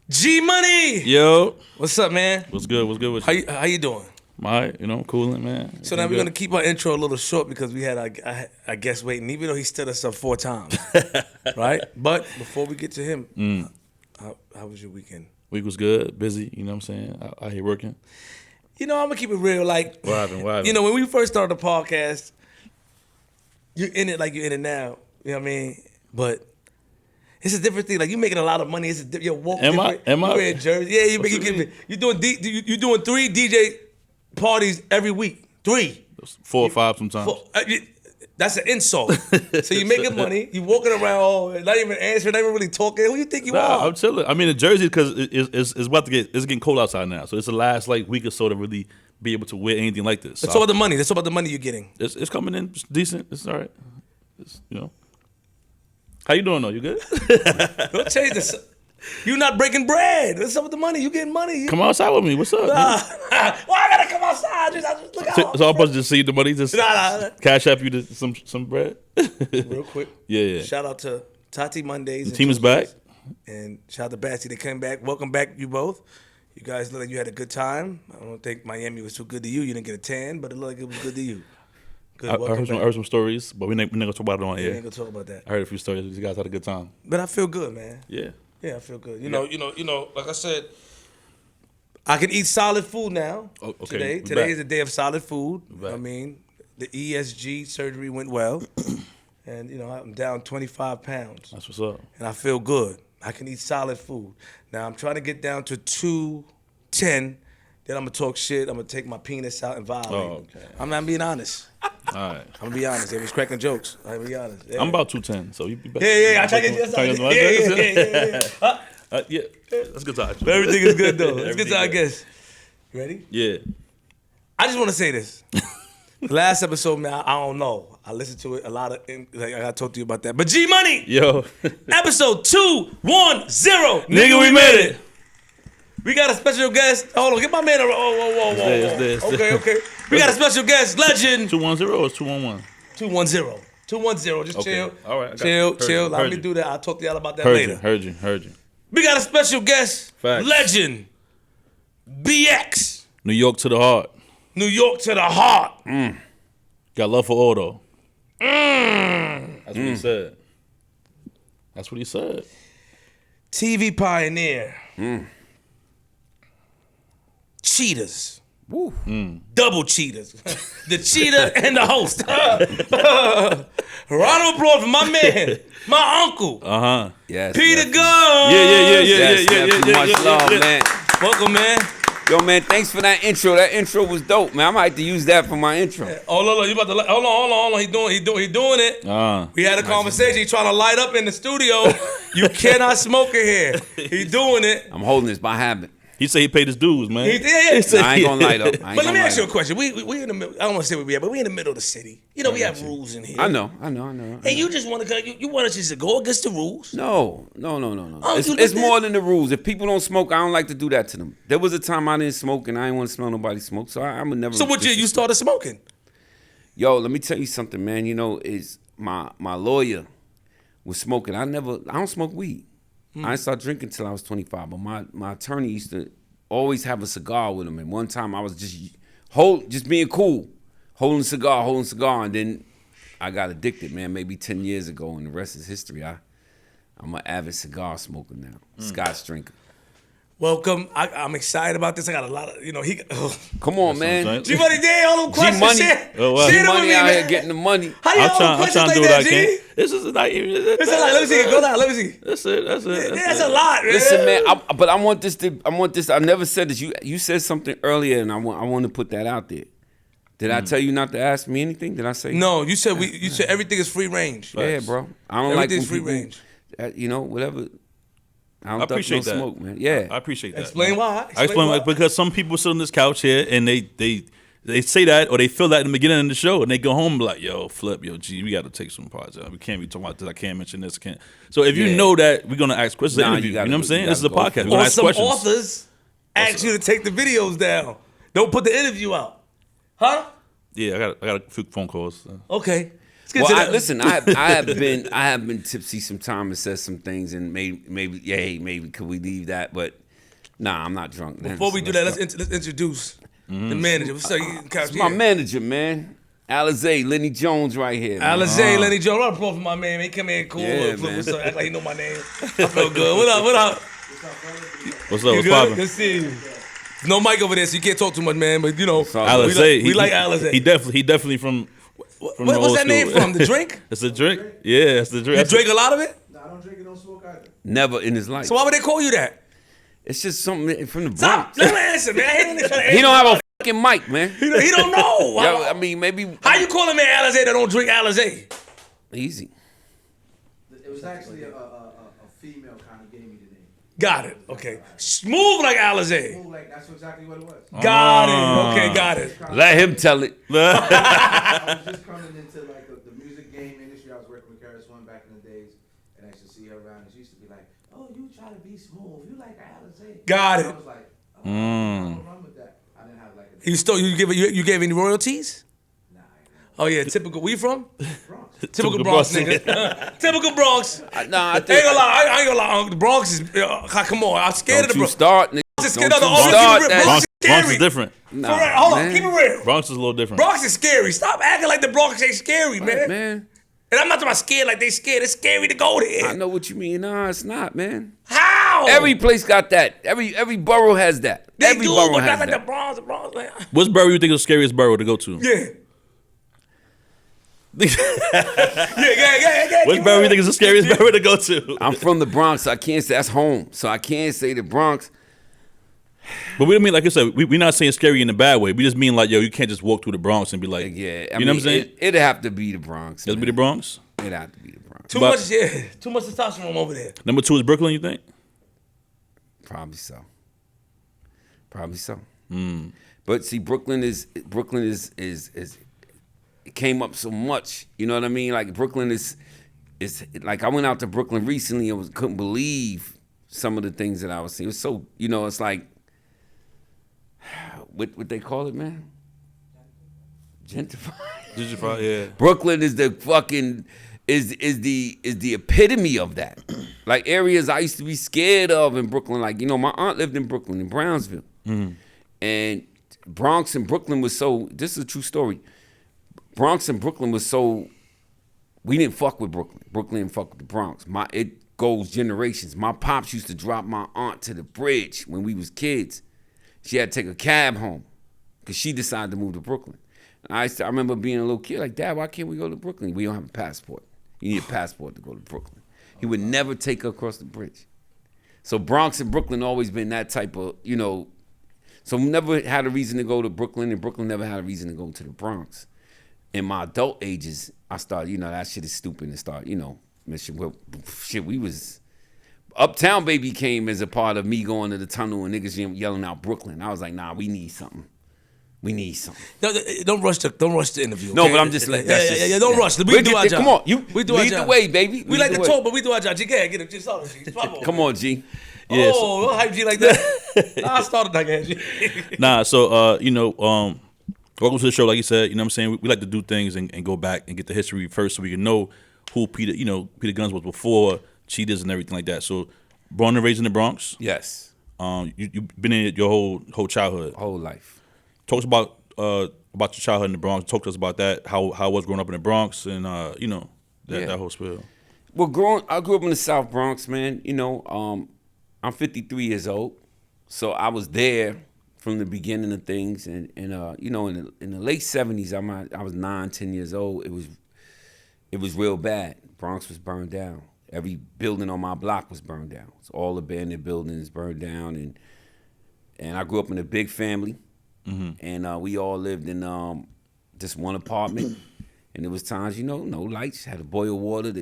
G Money. Yo, What's up, man? what's good? What's good with you? How you doing? My, cooling, man. So now we're gonna keep our intro a little short because we had our guest waiting, even though he stood us up 4 times, right? But before we get to him, how was your weekend? Week was good, busy. You know what I'm saying? Out here working. I'm gonna keep it real. Like, What happened? when we first started the podcast, you're in it like you're in it now. You know what I mean? But it's a different thing. Like, you making a lot of money. You're walking. Am I? You wearing jerseys. Yeah, you're doing 3 DJ parties every week. 3. 4 or 5 sometimes. That's an insult. So you making money, you walking around, not even answering, not even really talking. Who you think you are? I'm chilling. I mean, the Jersey, because it's about to it's getting cold outside now, so it's the last week or so to really be able to wear anything like this. It's all the money. That's all about the money you're getting. It's coming in. It's decent. It's all right. How you doing though? You good? Don't change this. You not breaking bread. What's up with the money? You getting money. Come outside with me. What's up? Why I gotta come outside? Just look out. So I'm supposed to just see the money, just Nah. cash up you some bread. Real quick. Yeah. Shout out to Tati Mondays. The team is back. And shout out to Batsy. They came back. Welcome back, you both. You guys look like you had a good time. I don't think Miami was too good to you. You didn't get a tan, but it looked like it was good to you. Good. I heard some stories, but we're not gonna talk about it on We air. ain't gonna talk about that. I heard a few stories. You guys had a good time. But I feel good, man. Yeah. Yeah, I feel good. You know, like I said, I can eat solid food now. Oh, okay. Today. We're Today back. is a day of solid food. We're back. I mean, the ESG surgery went well. And, I'm down 25 pounds. That's what's up. And I feel good. I can eat solid food. Now, I'm trying to get down to 210. Then I'm going to talk shit. I'm going to take my penis out and violate. Oh, okay. I'm being honest. All right. I'm going to be honest. They was cracking jokes. I'm going to be honest. Yeah. I'm about 210, so you be better. Yeah. I try to get you. Yeah. Yeah. That's good time. Everything is good, though. It's good Everything time, I good. guess. You ready? Yeah. I just want to say this. Last episode, man, I don't know. I listened to it a lot I gotta talk to you about that. But G Money, Yo. episode 210, Nigga, we made it. We got a special guest. Hold on, get my man. Whoa. It's there. Okay. We got a special guest, legend. 210 or 211? 210. 210. Just Okay. chill. All right. I got Chill. you. Heard Let you. me do that. I'll talk to y'all about that Heard later. you. Heard you. We got a special guest, Facts. legend, BX, New York to the heart. New York to the heart. Got love for all, though. That's what he said. That's what he said. TV pioneer. Cheaters. Woo. Double cheaters. The cheater and the host. Round of applause for my man, my uncle, Yes. Peter yes. Gunz. Much love, man. Welcome, man. Yo, man, thanks for that intro. That intro was dope, man. I might have to use that for my intro. Oh, look, you about to hold on. He doing it. We had a conversation. He trying to light up in the studio. You cannot smoke in here. He doing it. I'm holding this by habit. He said he paid his dues, man. He did. I ain't gonna light up. But let me ask you a question. We in the middle. I don't want to say where we at, but we in the middle of the city. We have rules in here. I know. And you just want to you want us just to go against the rules? No. Oh, It's more than the rules. If people don't smoke, I don't like to do that to them. There was a time I didn't smoke and I didn't want to smell nobody smoke, so I would never. So what year you started smoking? Yo, let me tell you something, man. Is my lawyer was smoking. I don't smoke weed. I didn't start drinking till I was 25. But my attorney used to always have a cigar with him. And one time I was just being cool, holding a cigar, and then I got addicted, man. Maybe 10 years ago, and the rest is history. I'm an avid cigar smoker now, Scotch drinker. Welcome. I'm excited about this. I got a lot of, he. Come on, man. G Money Day, all them questions. G-Money. Share Oh, wow. them with Money me, out man. here getting the money. How do you all them I'm questions trying to like do what I that, can. G? This is not even. It's a lot. Let me see it. Go down. Let me see. That's it. That's a lot, man. Listen, man. I want this. I never said this. You said something earlier, and I want to put that out there. Did I tell you not to ask me anything? Did I say? No, you said everything is free range. Yeah, bro. I don't like when Everything's free people, range. whatever. I don't appreciate that. smoke, man. Yeah. I appreciate that. Explain why. I explain why. Because some people sit on this couch here and they say that or they feel that in the beginning of the show and they go home and be like, yo, G, we got to take some parts out. We can't be talking about this. I can't mention this. I can't. So if you know that we're going to ask questions, you know what I'm saying? This is a podcast. We're going Or to ask some questions. authors ask you to take the videos down. Don't put the interview out. Huh? Yeah, I got a few phone calls. Okay. Well, listen, I have been tipsy sometime and said some things, and maybe could we leave that? But nah, I'm not drunk. Before we do that, let's introduce the manager. What's up? It's my manager, man. Alizé, Lenny Jones right here. Alizé, Lenny Jones. Round of applause for my man. He come in cool. Yeah, Look, man. what's up? Act like he know my name. I feel good. What up? What up? What's up? You What's good? poppin'? Good to see you. No mic over there, so you can't talk too much, man. But you know, Alizé. we like Alizé. He definitely from the What's old that name school. from? The drink? It's a drink. Yeah, it's the drink. You drink a lot of it? No, I don't drink it, don't smoke either. Never in his life. So why would they call you that? It's just something from the Stop. Bronx. Let me answer, man. He don't have a fucking mic, man. He don't know. Yo, I mean, maybe How you call a man Alizé that don't drink Alizé? easy. It was actually a female kind of gave me the name. Got it. Okay. Smooth like Alizé. Oh, like that's exactly what it was. Got it. Okay, got it. Let him tell it. I was just coming into like the music game industry. I was working with Karis One back in the days, and I used to see her around. And she used to be like, "Oh, you try to be smooth. You like Alizé." Got And it. I was like, "Oh, I don't run with that." I didn't have like a You gave any royalties? nah, I ain't Oh yeah, typical. Where you from? Bronx. Typical Bronx nigga. Typical Bronx. Nah, I I ain't think. gonna lie. I ain't gonna lie. The Bronx is. Come on. I'm scared of Don't the you Bronx. start, nigga. Bronx is Don't scared of the you old start people. that. Bronx is Bronx scary. is different. Nah, For real. Hold on. man. Keep it real. Bronx is a little different. Bronx is scary. Stop acting like the Bronx ain't scary, man. Man, And I'm not talking about scared like they scared. It's scary to go I there. know what you mean. Nah, it's not, man. How? Every place got that. Every borough has that. they Every do, borough but has not like that. the Bronx. The Bronx, man. What's borough you think is the scariest borough to go to? Yeah. Yeah. Which borough you think is the scariest borough to go to? I'm from the Bronx, so I can't say that's home. So I can't say the Bronx. But we don't mean, like I said, we're not saying scary in a bad way. We just mean like, yo, you can't just walk through the Bronx and be like, Yeah, you know what I'm saying? It'd have to be the Bronx. Just be man. the Bronx. It'd have to be the Bronx. Too But- much, yeah. Too much testosterone over there. Number 2 is Brooklyn, you think? Probably so. But see, Brooklyn is it came up so much. You know what I mean? Like Brooklyn is like I went out to Brooklyn recently and couldn't believe some of the things that I was seeing. It was so, you know, it's like what they call it, man? Gentrified. Yeah. Brooklyn is the fucking is the epitome of that. Like areas I used to be scared of in Brooklyn. Like, you know, my aunt lived in Brooklyn, in Brownsville. And Bronx and Brooklyn was so, this is a true story. Bronx and Brooklyn was so, we didn't fuck with Brooklyn. Brooklyn didn't fuck with the Bronx. It goes generations. My pops used to drop my aunt to the bridge when we was kids. She had to take a cab home because she decided to move to Brooklyn. And I remember being a little kid like, Dad, why can't we go to Brooklyn? We don't have a passport. You need a passport to go to Brooklyn. He would never take her across the bridge. So Bronx and Brooklyn always been that type of, you know, so we never had a reason to go to Brooklyn, and Brooklyn never had a reason to go to the Bronx. In my adult ages, I started, you know, that shit is stupid and start, you know, we was, Uptown Baby came as a part of me going to the tunnel and niggas yelling out Brooklyn. I was like, nah, we need something. We need something. No, don't rush the interview. No, okay? but I'm just like, that's just, yeah. Don't rush. We We'll do get our there. job. Come on, you we do our lead the job. way, baby. We Lead like the to way. talk, but we do our job. G, get it. Just start it. Come on, G. Yes. Oh, don't hype G like that. I started like that. G. Nah, so you know, welcome to the show. Like you said, you know what I'm saying? We like to do things and go back and get the history first so we can know who Peter Gunz was before Cheetahs and everything like that. So born and raised in the Bronx. Yes. You've been in it your whole childhood. Whole life. Talk to us about your childhood in the Bronx. Talk to us about that, how it was growing up in the Bronx and you know, that whole spiel. Well, I grew up in the South Bronx, man. You know, I'm 53 years old, so I was there from the beginning of things, and you know, in the late 70s, I was 9, 10 years old. It was real bad. Bronx was burned down. Every building on my block was burned down. So all abandoned buildings burned down, and I grew up in a big family, and we all lived in just one apartment, and there was times, you know, no lights, had to boil water,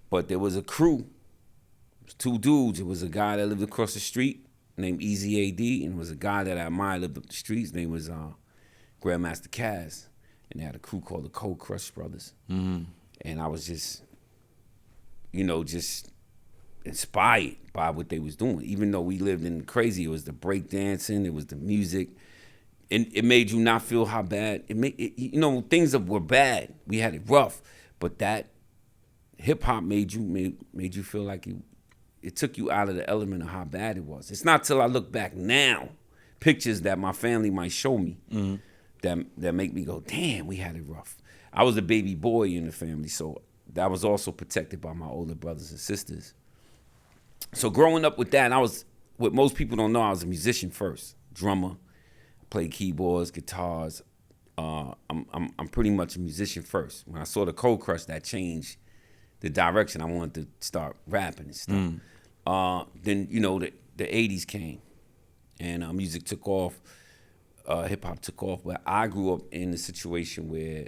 but there was a crew. It was 2 dudes. It was a guy that lived across the street named Easy AD, and it was a guy that I admired lived up the street. His name was Grandmaster Kaz, and they had a crew called the Cold Crush Brothers. And I was just, you know, just inspired by what they was doing. Even though we lived in crazy, it was the break dancing, it was the music, and it made you not feel how bad. You know, things that were bad, we had it rough, But that hip hop made you feel like it took you out of the element of how bad it was. It's not till I look back now, pictures that my family might show me that make me go, damn, we had it rough. I was a baby boy in the family, so that was also protected by my older brothers and sisters. So growing up with that, what most people don't know, I was a musician first, drummer, played keyboards, guitars. I'm pretty much a musician first. When I saw the Cold Crush, that changed the direction. I wanted to start rapping and stuff. Then the 80s came, and music took off. Hip hop took off, but I grew up in a situation where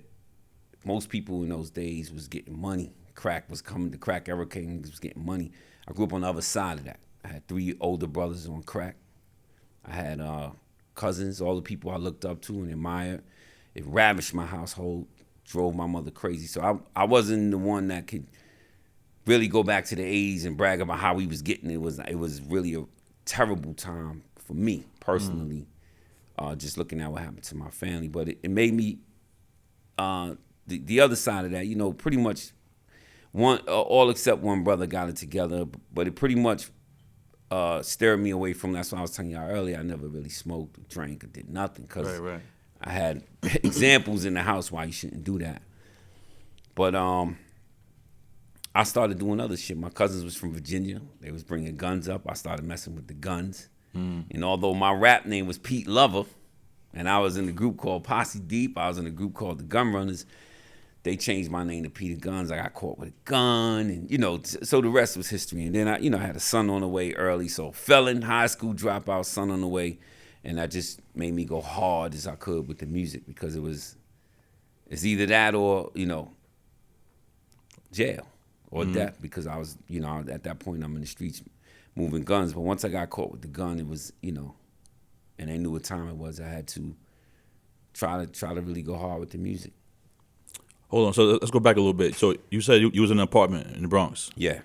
most people in those days was getting money. Crack was coming. The crack era came. Was getting money. I grew up on the other side of that. I had 3 older brothers on crack. I had cousins, all the people I looked up to and admired. It ravished my household, drove my mother crazy. So I wasn't the one that could really go back to the 80s and brag about how we was getting it. It was really a terrible time for me personally, just looking at what happened to my family. But it made me, the other side of that, pretty much all except one brother got it together, but it pretty much steered me away from that. That's what I was telling y'all earlier. I never really smoked or drank or did nothing because I had examples in the house why you shouldn't do that. But I started doing other shit. My cousins was from Virginia. They was bringing guns up. I started messing with the guns. And although my rap name was Pete Lover, and I was in a group called Posse Deep, I was in a group called the Gun Runners, they changed my name to Peter Gunz. I got caught with a gun, and so the rest was history. And then I had a son on the way early, so felon, high school dropout, son on the way, and that just made me go hard as I could with the music because it's either that or jail or death because I was at that point I'm in the streets moving guns. But once I got caught with the gun, it was and they knew what time it was. I had to try to really go hard with the music. Hold on, so let's go back a little bit. So you said you was in an apartment in the Bronx. Yeah.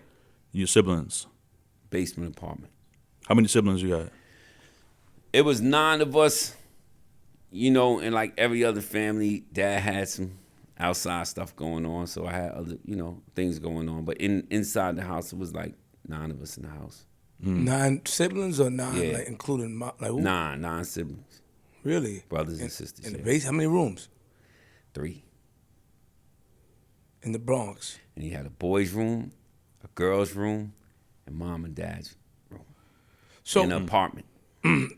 Your siblings? Basement apartment. How many siblings you had? It was 9 of us, and like every other family, Dad had some outside stuff going on, so I had other, things going on. But inside the house, it was like 9 of us in the house. 9 siblings or 9, Yeah. like including like who? 9 siblings. Really? Brothers and sisters. In the yeah. base, how many rooms? 3. In the Bronx. And he had a boys' room, a girls' room, and mom and dad's room. So in an apartment.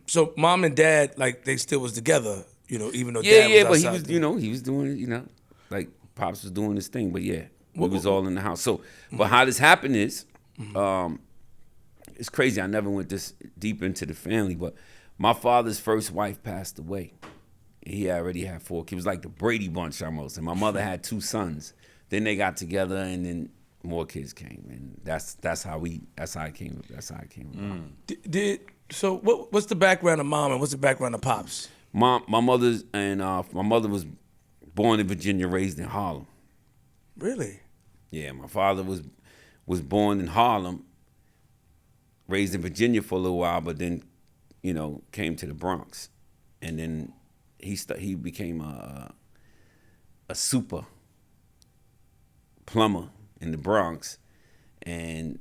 So mom and dad, like they still was together, even though Yeah, dad was but outside. he was doing, like Pops was doing his thing. But yeah, we was all in the house. So, but how this happened is, it's crazy. I never went this deep into the family, but my father's first wife passed away. He already had 4 kids. It was like the Brady Bunch almost. And my mother had 2 sons. Then they got together, and then more kids came, and that's how it came. That's how it came. So what's the background of mom and what's the background of pops? My mother was born in Virginia, raised in Harlem. Really? Yeah, my father was born in Harlem, raised in Virginia for a little while, but then came to the Bronx, and then he became a super plumber in the Bronx, and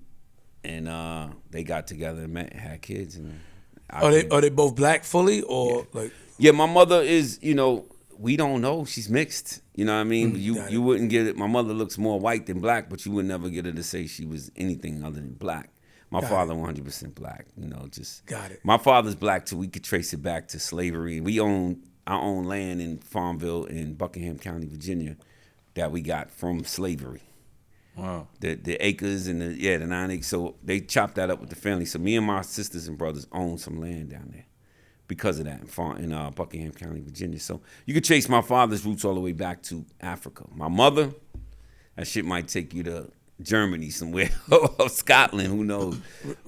they got together and had kids. And Are they both black fully or like? Yeah, my mother is. We don't know. She's mixed. You know what I mean? You wouldn't get it. My mother looks more white than black, but you would never get her to say she was anything other than black. My father 100% black. Just got it. My father's black too. We could trace it back to slavery. We own our own land in Farmville in Buckingham County, Virginia, that we got from slavery. Wow. The acres and the 9 acres. So they chopped that up with the family. So me and my sisters and brothers own some land down there because of that in Buckingham County, Virginia. So you could trace my father's roots all the way back to Africa. My mother, that shit might take you to Germany somewhere or Scotland, who knows?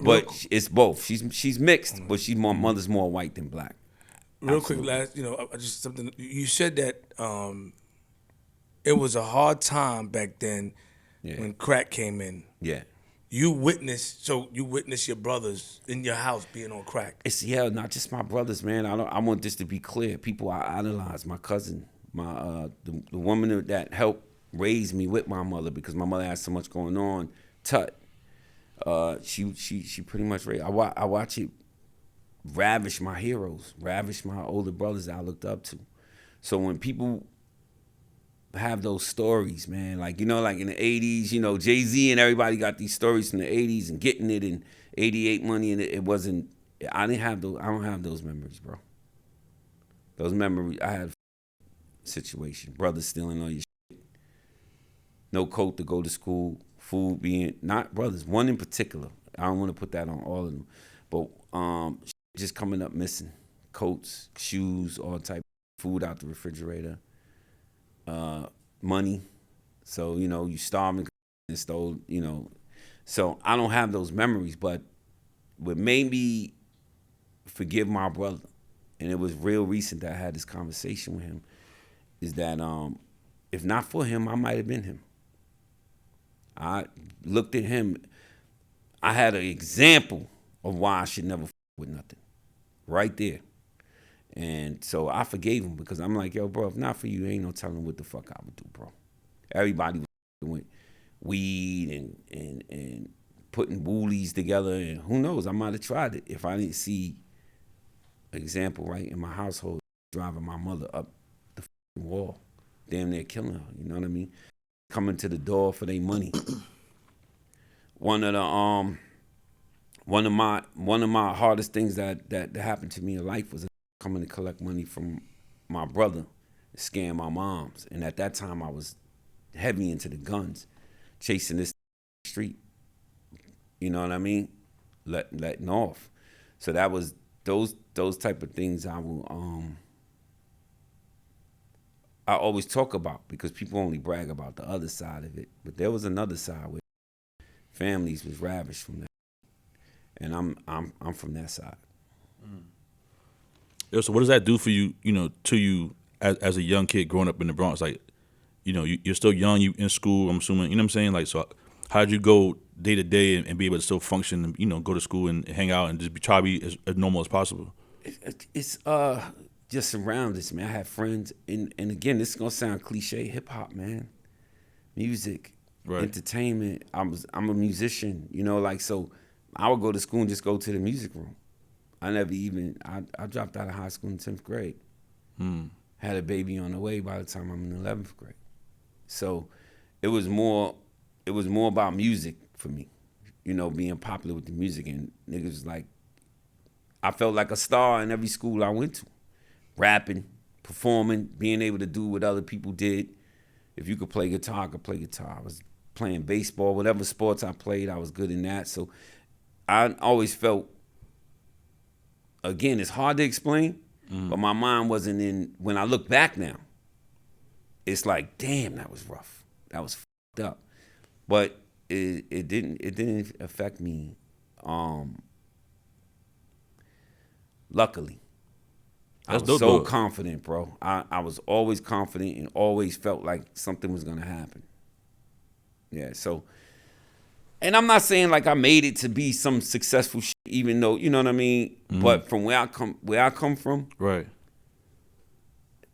But it's both. She's mixed, but my mother's more white than black. Real Absolutely. quick, last, just something you said that it was a hard time back then when crack came in. Yeah. You witnessed your brothers in your house being on crack. It's not just my brothers, man. I want this to be clear. People I idolize, my cousin, the woman that helped raised me with my mother because my mother had so much going on. Tut. She pretty much raised. I watch it ravish my heroes, ravish my older brothers that I looked up to. So when people have those stories, man, like, you know, like in the 80s, you know, Jay-Z and everybody got these stories from the 80s and getting it in 88 money, and it wasn't, I don't have those memories, bro. Those memories, I had a situation, brothers stealing all your shit, no coat to go to school, food being, not brothers, one in particular, I don't want to put that on all of them, but just coming up missing, coats, shoes, all type of food out the refrigerator, money. So, you know, you starving and stole, you know. So I don't have those memories, but what made me forgive my brother, and it was real recent that I had this conversation with him, is that if not for him, I might have been him. I looked at him, I had an example of why I should never with nothing, right there. And so I forgave him because I'm like, yo, bro, if not for you, ain't no telling what the fuck I would do, bro. Everybody was doing weed and putting woolies together, and who knows, I might have tried it if I didn't see an example right in my household driving my mother up the wall, damn near killing her, you know what I mean? Coming to the door for their money. One of my hardest things that happened to me in life was coming to collect money from my brother, scam my mom's. And at that time, I was heavy into the guns, chasing this street. You know what I mean? Letting off. So that was those type of things I always talk about because people only brag about the other side of it. But there was another side where families was ravished from that. And I'm from that side. Yo, so what does that do for you, you know, to you as a young kid growing up in the Bronx? Like, you know, you're still young, you in school, I'm assuming, you know what I'm saying? Like, so how'd you go day to day and be able to still function and, you know, go to school and hang out and just try to be as normal as possible? It's just surrounded us, man. I had friends, and again, this is gonna sound cliche, hip hop, man. Music, right. Entertainment. I'm a musician, you know, like, so I would go to school and just go to the music room. I dropped out of high school in 10th grade. Had a baby on the way by the time I'm in 11th grade. So it was more about music for me, you know, being popular with the music. And niggas was like, I felt like a star in every school I went to. Rapping, performing, being able to do what other people did. If you could play guitar, I could play guitar. I was playing baseball, whatever sports I played, I was good in that. So I always felt, again, it's hard to explain, but my mind wasn't in, when I look back now, it's like, damn, that was rough. That was fucked up. But it didn't affect me, luckily. I was so confident, bro. I was always confident and always felt like something was gonna happen. Yeah, so, and I'm not saying like I made it to be some successful shit, even though, you know what I mean? But from where I come from. Right.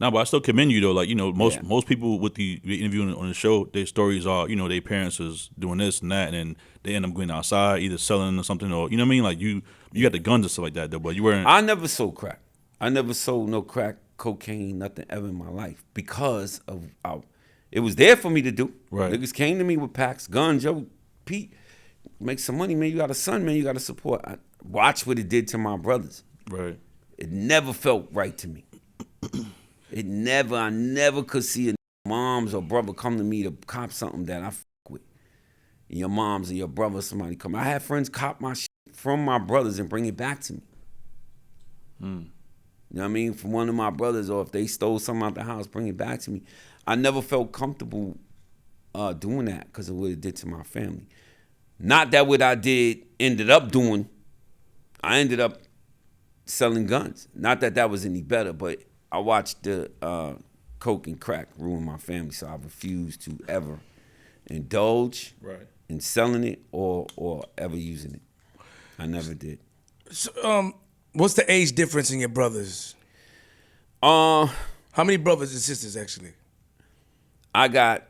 No, but I still commend you though. Like, you know, most people with the interviewing on the show, their stories are, you know, their parents was doing this and that, and then they end up going outside, either selling or something, or, you know what I mean? Like you got the guns and stuff like that though, but you weren't. I never sold crack. I never sold no crack, cocaine, nothing ever in my life because of it was there for me to do. Right. Niggas came to me with packs, guns, yo, Pete, make some money, man. You got a son, man. You got to support. I watch what it did to my brothers. Right. It never felt right to me. I never could see a mom's or brother come to me to cop something that I fuck with. And your moms and your brother, somebody come. I had friends cop my shit from my brothers and bring it back to me. You know what I mean? From one of my brothers, or if they stole something out the house, bring it back to me. I never felt comfortable doing that because of what it did to my family. Not that what I did ended up doing. I ended up selling guns. Not that that was any better, but I watched the coke and crack ruin my family, so I refused to ever indulge in selling it or ever using it. I never did. So, what's the age difference in your brothers? How many brothers and sisters actually? I got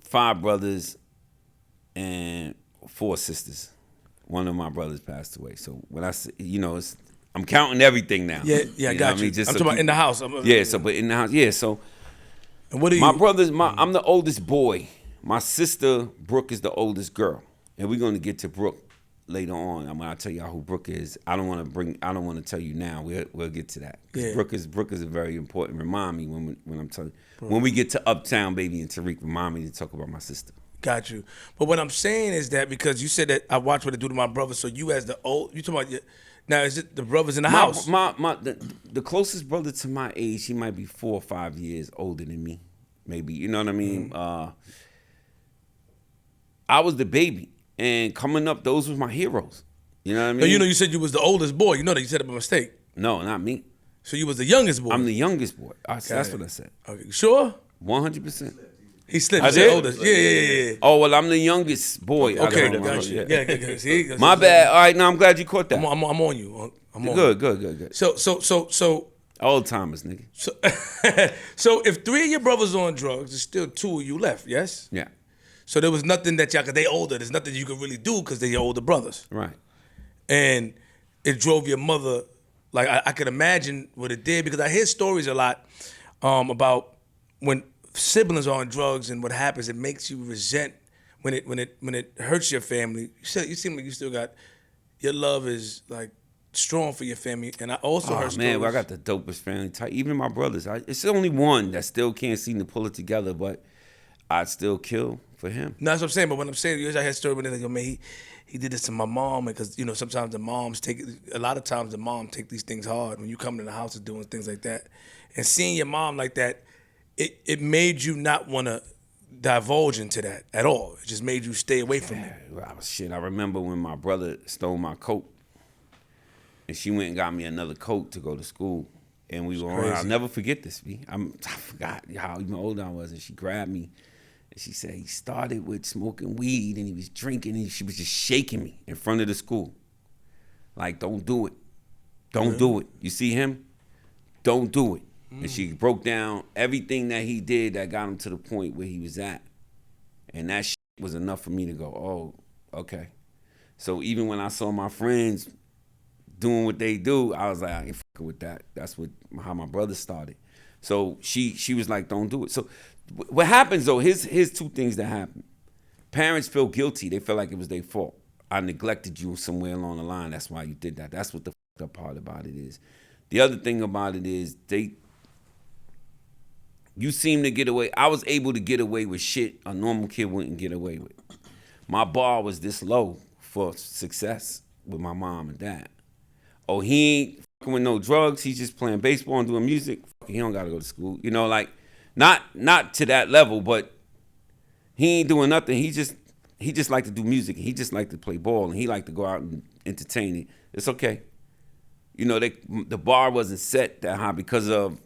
5 brothers and 4 sisters. One of my brothers passed away. So when I say, I'm counting everything now. Yeah, I got what you. I mean? Just I'm so talking about in the house. but in the house, yeah. So And what are my you? brothers, I'm the oldest boy. My sister Brooke is the oldest girl, and we're gonna get to Brooke later on. I'm gonna tell y'all who Brooke is. I don't want to tell you now. We'll get to that. Yeah. Brooke is a very important. Remind me when I'm telling. When we get to Uptown, baby, and Tariq, remind me to talk about my sister. Got you. But what I'm saying is that because you said that I watched what they do to my brother, so you as the old, you talking about now is it the brothers in the house? The closest brother to my age, he might be 4 or 5 years older than me, maybe. You know what I mean? I was the baby, and coming up, those were my heroes. You know what I mean? No, you said you was the oldest boy. You know that you said it by mistake. No, not me. So you was the youngest boy. I'm the youngest boy. That's what I said. Okay, you sure? 100%. He slipped. I He said did? oldest. Yeah. Oh, well, I'm the youngest boy. Okay, out of my got brother, you. yeah. Yeah. See, My bad. All right, now I'm glad you caught that. I'm on you. I'm on you. Good. So Old timers, nigga. so if 3 of your brothers on drugs, there's still 2 of you left. Yes. Yeah, So there was nothing that y'all, cause they older. There's nothing you could really do because they're your older brothers. right. And it drove your mother. Like I could imagine what it did because I hear stories a lot about when siblings are on drugs and what happens. It makes you resent when it hurts your family. You seem like you still got your love is like strong for your family. And I also heard Oh stories. man, well, I got the dopest family type. Even my brothers. It's only one that still can't seem to pull it together, but I'd still kill for him. No, that's what I'm saying. But when I'm saying, I hear stories when they're like, yo, man, he did this to my mom, because sometimes a lot of times the mom take these things hard when you come to the house and doing things like that, and seeing your mom like that, it made you not want to divulge into that at all. It just made you stay away from it. Well, shit, I remember when my brother stole my coat, and she went and got me another coat to go to school, and we were on. I'll never forget this. I forgot how even older I was, and she grabbed me. And she said he started with smoking weed and he was drinking and she was just shaking me in front of the school. Like, don't do it. Don't do it. You see him? Don't do it. And she broke down everything that he did that got him to the point where he was at. And that shit was enough for me to go, oh, okay. So even when I saw my friends doing what they do, I was like, I ain't fucking with that. That's how my brother started. So she was like, don't do it. So what happens though, here's 2 things that happen. Parents feel guilty. They feel like it was their fault. I neglected you somewhere along the line. That's why you did that. That's what the fucked up part about it is. The other thing about it is you seem to get away. I was able to get away with shit a normal kid wouldn't get away with. My bar was this low for success with my mom and dad. Oh, he ain't fucking with no drugs. He's just playing baseball and doing music. He don't gotta go to school. Like, not to that level, but he ain't doing nothing. He just like to do music. He just like to play ball, and he like to go out and entertain it. It's okay. The bar wasn't set that high because of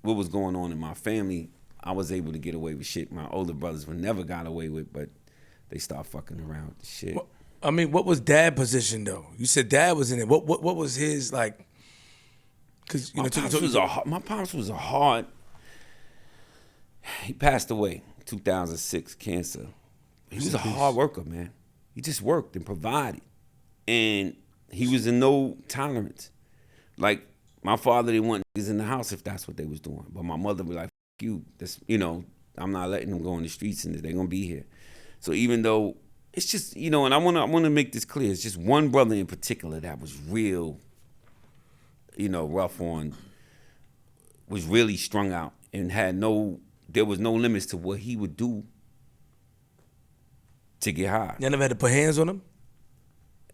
what was going on in my family. I was able to get away with shit my older brothers never got away with, but they start fucking around with the shit. Well, I mean, what was Dad's position though? You said Dad was in it. What was his like? Because my pops was a hard. He passed away 2006, cancer. He was a hard worker, man. He just worked and provided, and he was in no tolerance. Like, my father didn't want niggas in the house if that's what they was doing, but my mother would be like, "Fuck you." That's I'm not letting them go in the streets, and they're gonna be here. So even though it's just and I wanna make this clear, it's just one brother in particular that was real, rough on, was really strung out and there was no limits to what he would do to get high. You never had to put hands on him?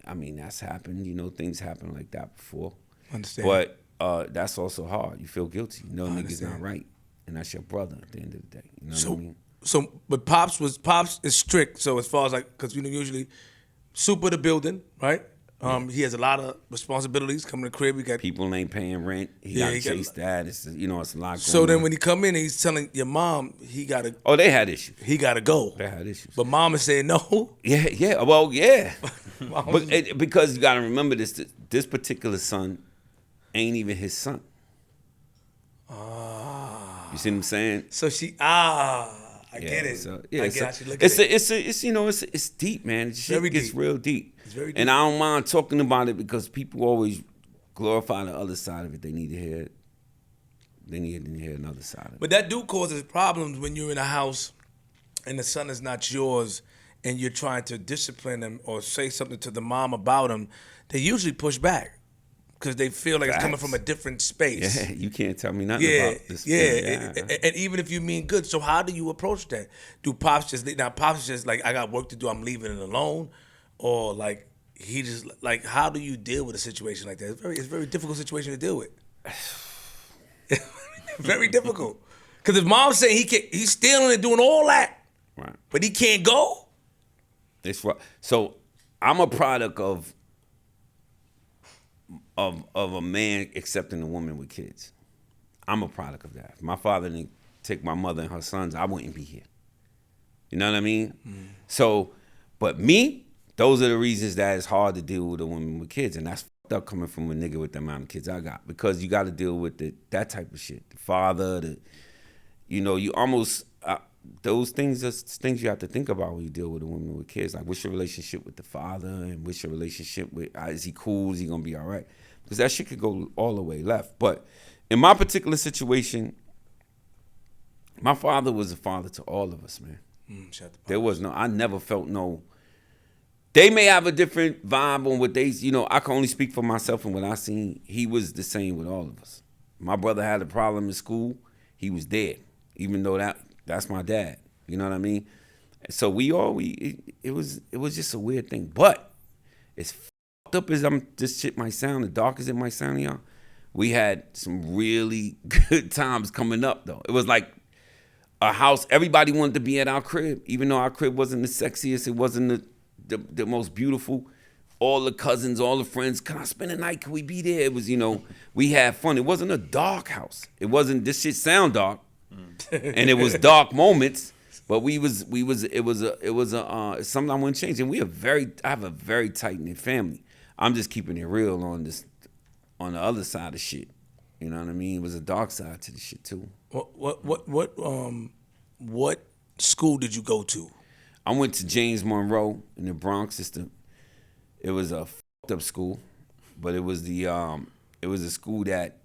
I mean, that's happened. Things happen like that before. Understand. But that's also hard. You feel guilty. Nigga's not right. And that's your brother at the end of the day. You know what I mean? So, but Pops is strict. So as far as like, because usually super the building, right? He has a lot of responsibilities coming to the crib. We got people ain't paying rent. He got to chase that. It's it's a lot going on. So then when he come in, he's telling your mom he got to. Oh, they had issues. He got to go. They had issues. But mom is saying no. Yeah. Well, yeah. Because you got to remember this particular son ain't even his son. You see what I'm saying? So she I get it. So, I get how she look at it. It's you know, it's deep, man. Shit Very gets deep. real deep. It's very deep. And I don't mind talking about it because people always glorify the other side of it. They need to hear it. They need to hear another side of it. But that do causes problems when you're in a house and the son is not yours and you're trying to discipline him or say something to the mom about him. They usually push back because they feel like it's coming from a different space. Yeah, you can't tell me nothing about this. And even if you mean good, so how do you approach that? Do pops just like, I got work to do, I'm leaving it alone, or like he just like, how do you deal with a situation like that? It's a very difficult situation to deal with. Very difficult, because if mom's saying he's stealing and doing all that, Right. but he can't go. It's right. So I'm a product of a man accepting a woman with kids. I'm a product of that. If my father didn't take my mother and her sons, I wouldn't be here. You know what I mean? So, but me, those are the reasons that it's hard to deal with a woman with kids, and that's fucked up coming from a nigga with the amount of kids I got, because you got to deal with that type of shit. The father, you almost those things are things you have to think about when you deal with a woman with kids. Like, what's your relationship with the father, and what's your relationship with? Is he cool? Is he gonna be all right? Because that shit could go all the way left. But in my particular situation, my father was a father to all of us, man. There was I never felt no. They may have a different vibe on what they, I can only speak for myself and what I seen. He was the same with all of us. My brother had a problem in school. He was dead, even though that's my dad. You know what I mean? So it was just a weird thing. But as fucked up as this shit might sound, the dark as it might sound to y'all, we had some really good times coming up, though. It was like a house. Everybody wanted to be at our crib, even though our crib wasn't the sexiest. It wasn't the most beautiful. All the cousins, all the friends, can I spend the night? Can we be there? It was, we had fun. It wasn't a dark house. It wasn't, this shit sound dark. And it was dark moments, but it was something I wouldn't change. And I have a very tight-knit family. I'm just keeping it real on the other side of shit. You know what I mean? It was a dark side to the shit too. What school did you go to? I went to James Monroe in the Bronx. It was a fucked up school, but it was a school that,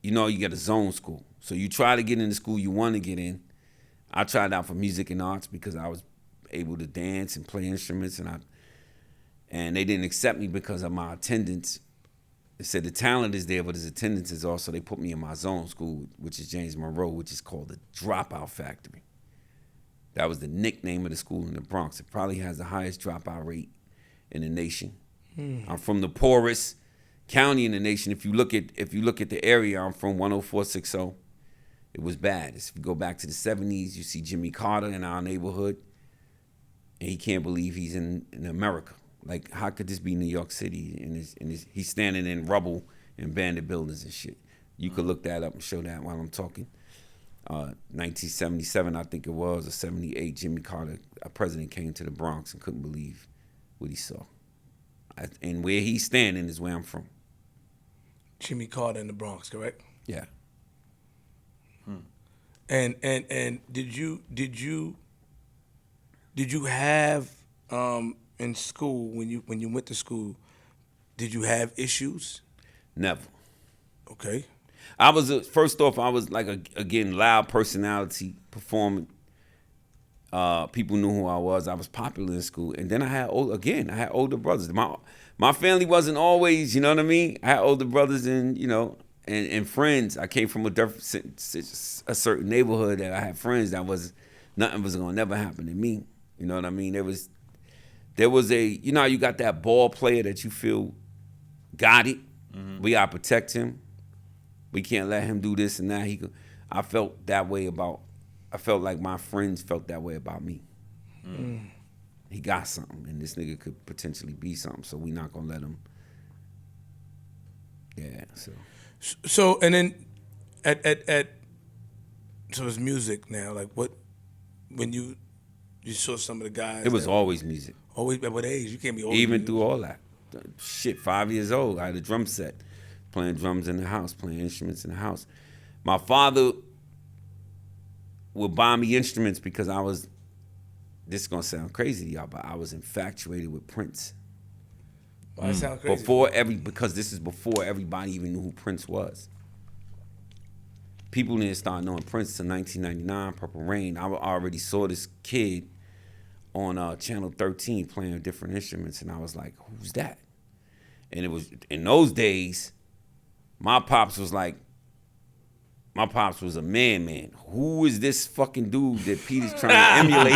you get a zone school. So you try to get in the school you want to get in. I tried out for music and arts because I was able to dance and play instruments, and they didn't accept me because of my attendance. They said the talent is there, but his attendance is also. They put me in my zone school, which is James Monroe, which is called the Dropout Factory. That was the nickname of the school in the Bronx. It probably has the highest dropout rate in the nation. I'm from the poorest county in the nation. If you look at the area I'm from, 10460, it was bad. If you go back to the 70s, you see Jimmy Carter in our neighborhood, and he can't believe he's in America. Like, how could this be New York City? And he's standing in rubble and abandoned buildings and shit. You could look that up and show that while I'm talking. 1977, I think it was, or 78, Jimmy Carter, a president, came to the Bronx and couldn't believe what he saw. And where he's standing is where I'm from. Jimmy Carter in the Bronx, correct? Yeah. And did you have in school, when you went to school, did you have issues? Never. Okay. I was like again, loud personality, performing. People knew who I was. I was popular in school, and then I had older brothers. My family wasn't always, you know what I mean. I had older brothers and and friends. I came from a certain neighborhood that I had friends that nothing was gonna never happen to me. You know what I mean? There was a you got that ball player that you feel got it. Mm-hmm. We gotta protect him. We can't let him do this and that. I felt that way I felt like my friends felt that way about me. Mm. He got something, and this nigga could potentially be something, so we not gonna let him. Yeah, so. So, and then so it's music now. Like, when you saw some of the guys. It was always music. Always, at what age? You can't be old. Even through all that. Shit, 5 years old, I had a drum set. Playing drums in the house, playing instruments in the house. My father would buy me instruments because I was. This is gonna sound crazy to y'all, but I was infatuated with Prince. Why that sound crazy? Because this is before everybody even knew who Prince was. People didn't start knowing Prince till 1999, Purple Rain. I already saw this kid on Channel 13 playing different instruments, and I was like, who's that? And it was, in those days, my pops was a man. Who is this fucking dude that Peter's trying to emulate?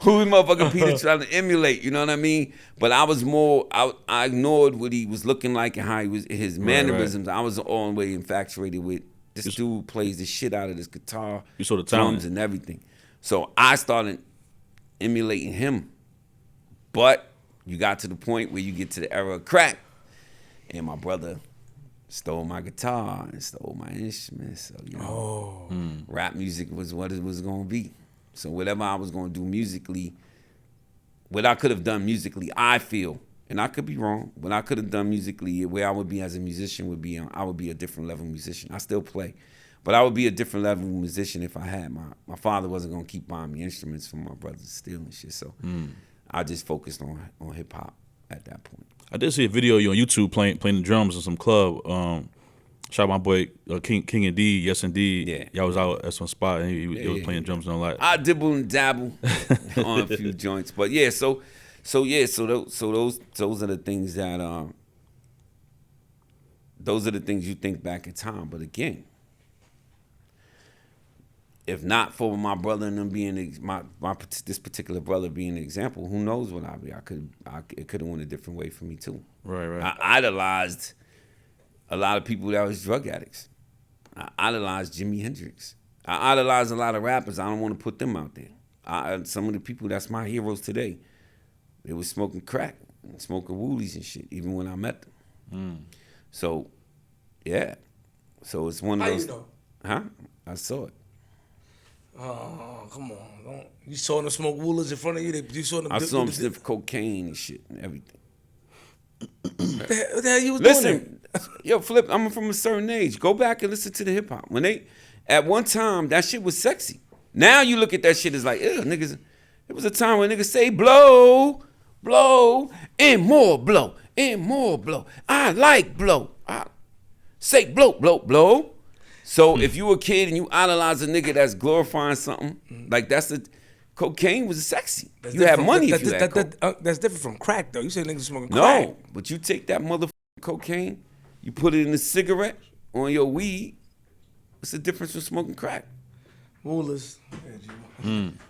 Who is motherfucking Peter trying to emulate? You know what I mean? But I was more, I ignored what he was looking like and how he was, his mannerisms. Right. I was all the way infatuated with this dude plays the shit out of this guitar, you saw the drums and everything. So I started emulating him. But you got to the point where you get to the era of crack, and my brother stole my guitar and stole my instruments. So, you know, rap music was what it was going to be. So whatever I was going to do musically, what I could have done musically, I feel, and I could be wrong, what I could have done musically, where I would be as a musician would be, I would be a different level musician. I still play, but I would be a different level musician if I had my father wasn't going to keep buying me instruments from my brothers stealing shit. So I just focused on hip hop at that point. I did see a video of you on YouTube playing the drums in some club. Shout out my boy King Indeed, Yes Indeed. Yeah. Y'all was out at some spot and he was playing drums and all that. I dibble and dabble on a few joints, but yeah. So those are the things that those are the things you think back in time. But again, if not for my brother and them being this particular brother being an example, who knows what I'd be? It could have went a different way for me too. Right. I idolized a lot of people that was drug addicts. I idolized Jimi Hendrix. I idolized a lot of rappers. I don't want to put them out there. Some of the people that's my heroes today, they was smoking crack and smoking woolies and shit, even when I met them. So, yeah. So it's one of those. How you know? Huh? I saw it. Oh, come on. You saw them smoke woolers in front of you? You saw them I saw them sniff cocaine and shit and everything. What the hell you was doing? Yo, Flip, I'm from a certain age. Go back and listen to the hip hop. At one time, that shit was sexy. Now you look at that shit as like, ew, niggas. It was a time when niggas say blow, blow, and more blow, and more blow. I like blow. I say blow, blow, blow. So if you a kid and you idolize a nigga that's glorifying something, like cocaine was sexy. You had money if you had coke. That's different from crack, though. You say niggas smoking crack. No, but you take that motherfucking cocaine, you put it in a cigarette or in your weed. What's the difference from smoking crack? Woolers.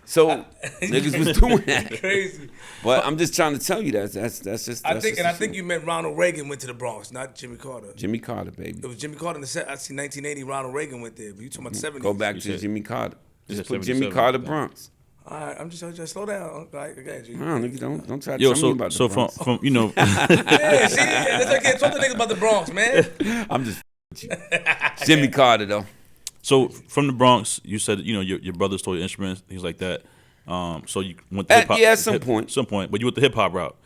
So niggas was doing that. Crazy. But I'm just trying to tell you that's just. I think you meant Ronald Reagan went to the Bronx, not Jimmy Carter. Jimmy Carter, baby. It was Jimmy Carter in the set. I see 1980. Ronald Reagan went there. But you talking about the 70s? Go back to Jimmy Carter. Just put Jimmy Carter Bronx. All right, I'm just slow down. Like, okay, G. No, nigga, don't try to tell me about the Bronx. from you know. Yeah, see, that's like I can't talk to niggas about the Bronx, man. I'm just with you. Jimmy Carter though. So from the Bronx, you said your brother stole your instruments, things like that. So you went to hip hop. Yeah, at some point, but you went the hip hop route,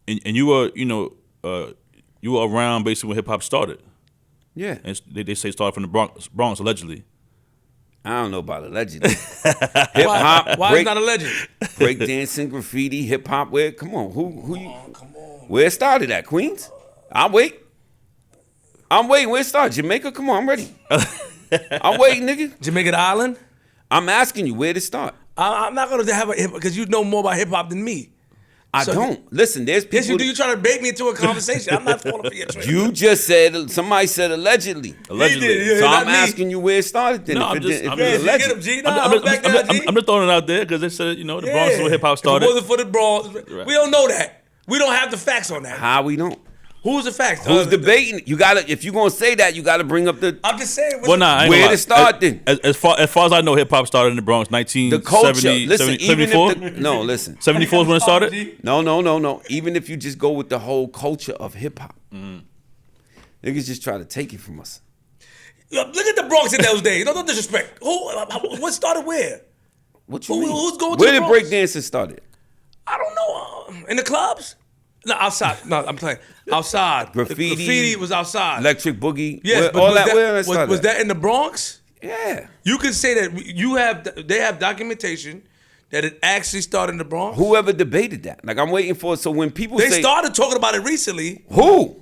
and you were you were around basically when hip hop started. Yeah, and they say it started from the Bronx allegedly. I don't know about allegedly. Hip hop. Why is not a legend? Break dancing, graffiti, hip hop. Where? Come on, who you? Come on. Where it started at? Queens. I'm waiting. Where it started? Jamaica. Come on, I'm ready. I'm waiting, nigga. Jamaica the island. I'm asking you, where did it start? I'm not gonna have a hip because you know more about hip hop than me. I don't. Listen, there's people. Yes, you do. You trying to bait me into a conversation. I'm not falling for your trick. You just said, somebody said allegedly. Allegedly. So I'm asking you where it started then. No, I'm just throwing it out there because they said, the Bronx is where hip hop started. If it wasn't for the Bronx. Right. We don't know that. We don't have the facts on that. How we don't? Who's the facts? Who's debating? You gotta. If you're gonna say that, you gotta bring up the. I'm just saying. Where did it start then? As far as I know, hip hop started in the Bronx, 1970. Listen, 74. No, listen. 74 is when it started. No. Even if you just go with the whole culture of hip hop, niggas just try to take it from us. Look at the Bronx in those days. No disrespect. What started where? What you mean? Who's going where to did Bronx? breakdancing started? I don't know. In the clubs? No, outside. No, I'm playing. Outside. Graffiti was outside. Electric Boogie. Yes, where that started? Was that in the Bronx? Yeah. You can say that they have documentation that it actually started in the Bronx. Whoever debated that. Like, I'm waiting for it. So when people They say... started talking about it recently. Who?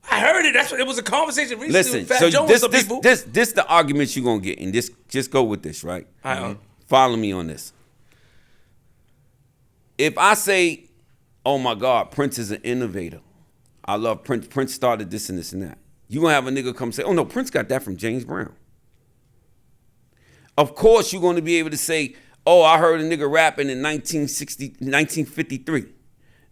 I heard it. It was a conversation recently Listen, with Fat so Joe and some people. this the arguments you're going to get. And just go with this, right? Follow me on this. If I say, oh, my God, Prince is an innovator. I love Prince. Prince started this and this and that. You're going to have a nigga come say, oh, no, Prince got that from James Brown. Of course, you're going to be able to say, oh, I heard a nigga rapping in 1953.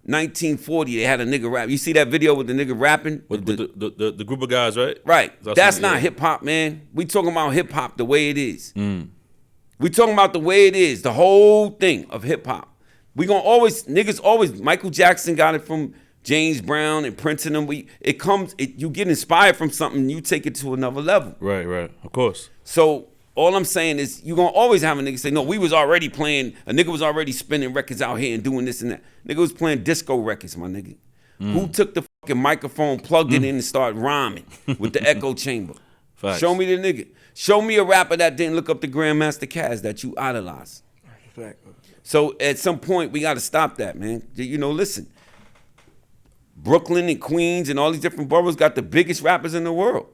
1940, they had a nigga rap. You see that video with the nigga rapping? With the group of guys, right? Right. That's not hip-hop, man. We talking about hip-hop the way it is. We talking about the way it is, the whole thing of hip-hop. We gonna always, niggas always, Michael Jackson got it from James Brown and Prince and them. You get inspired from something, you take it to another level. Right, of course. So all I'm saying is you gonna always have a nigga say, no, we was already playing, a nigga was already spinning records out here and doing this and that. Nigga was playing disco records, my nigga. Who took the fucking microphone, plugged it in and started rhyming with the echo chamber? Facts. Show me the nigga. Show me a rapper that didn't look up the Grandmaster Caz that you idolize. So at some point, we got to stop that, man. You know, listen. Brooklyn and Queens and all these different boroughs got the biggest rappers in the world.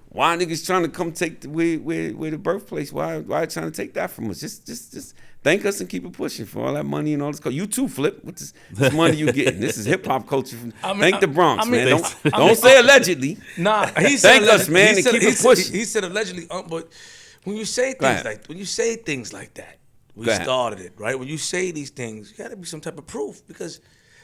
Why niggas trying to come take where the birthplace? Why trying to take that from us? Just thank us and keep it pushing for all that money and all this. You too, Flip. What this money you getting? This is hip hop culture. Thank the Bronx, man. Don't say allegedly. Nah, he said thank us, man, and keep it pushing. He said allegedly, but when you say things like that, we started it, right? When you say these things, you got to be some type of proof because.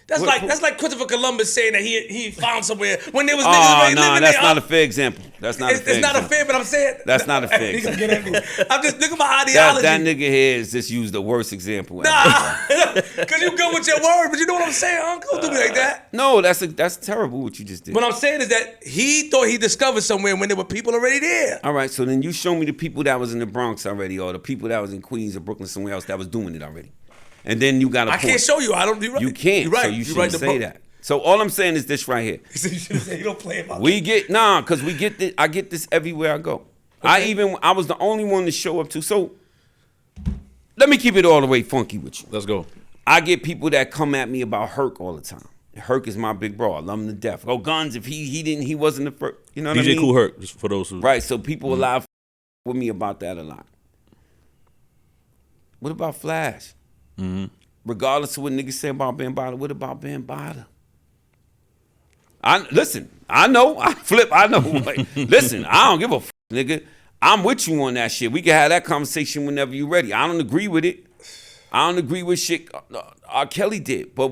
That's like Christopher Columbus saying that he found somewhere when there was niggas already living there. That's not a fair example. That's not a fair example. It's not a fair, but I'm saying that's not a fair example. I'm just looking at my ideology. That nigga here is just used the worst example. Nah, because you go with your word, but you know what I'm saying, Uncle? Don't do me like that. No, that's terrible what you just did. What I'm saying is that he thought he discovered somewhere when there were people already there. All right, so then you show me the people that was in the Bronx already, or the people that was in Queens or Brooklyn, somewhere else that was doing it already. And then you got a point. I can't show you. I don't. You're right. You can't. You're right. So you shouldn't say that. So all I'm saying is this right here. You should say you don't play about. Because we get this. I get this everywhere I go. Okay. I was the only one to show up to. So let me keep it all the way funky with you. Let's go. I get people that come at me about Herc all the time. Herc is my big bro. I love him to death. Oh, Gunz, if he wasn't the first. You know what I mean? DJ Kool Herc, just for those who. Right. So people allow with me about that a lot. What about Flash? Regardless of what niggas say about Bambaataa, what about Bambaataa? I know. Like, listen, I don't give a fuck, nigga. I'm with you on that shit. We can have that conversation whenever you're ready. I don't agree with it. I don't agree with shit R. Kelly did. But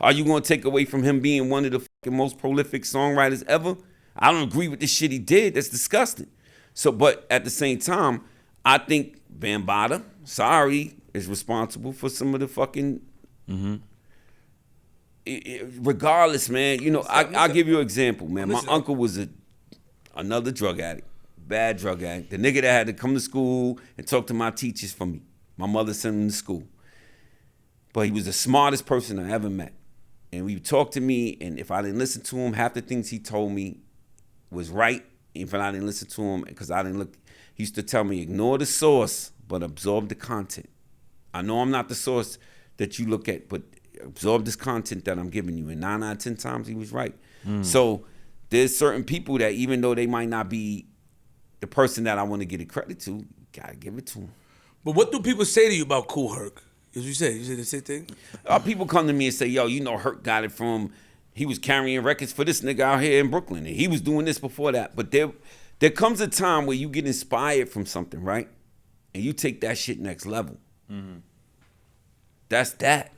are you gonna take away from him being one of the fucking most prolific songwriters ever? I don't agree with the shit he did. That's disgusting. So, but at the same time, I think Bambaataa, sorry, is responsible for some of the fucking. Regardless, man, you know, I'll give you an example, man. My uncle was another drug addict, bad drug addict. The nigga that had to come to school and talk to my teachers for me. My mother sent him to school. But he was the smartest person I ever met. And he talked to me, and if I didn't listen to him, half the things he told me was right. If I didn't listen to him, because I didn't look, he used to tell me, ignore the source, but absorb the content. I know I'm not the source that you look at, but absorb this content that I'm giving you. And 9 out of 10 times he was right. So there's certain people that even though they might not be the person that I want to give it credit to, you gotta give it to them. But what do people say to you about Kool Herc? As you said the same thing? People come to me and say, yo, you know Herc got it from, he was carrying records for this nigga out here in Brooklyn. And he was doing this before that. But there comes a time where you get inspired from something, right? And you take that shit next level. That's that.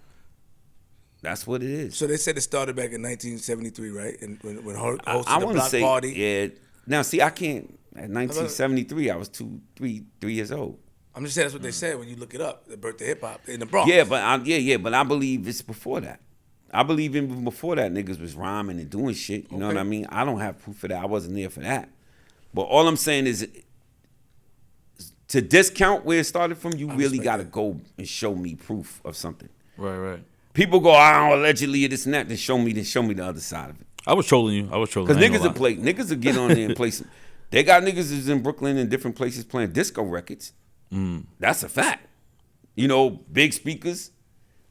That's what it is. So they said it started back in 1973, right? And when Herc hosted I the want to block say, party. yeah. Now, see, I can't. At 1973, I was 3 years old. I'm just saying that's what they said when you look it up. The birth of hip hop in the Bronx. Yeah, but I believe it's before that. I believe even before that, niggas was rhyming and doing shit. You know what I mean? I don't have proof for that. I wasn't there for that. But all I'm saying is, to discount where it started from, you really got to go and show me proof of something. Right. People go, oh, allegedly this and that. Then show me the other side of it. I was trolling you. Because niggas will get on there and play some. They got niggas who's in Brooklyn and different places playing disco records. That's a fact. You know, big speakers.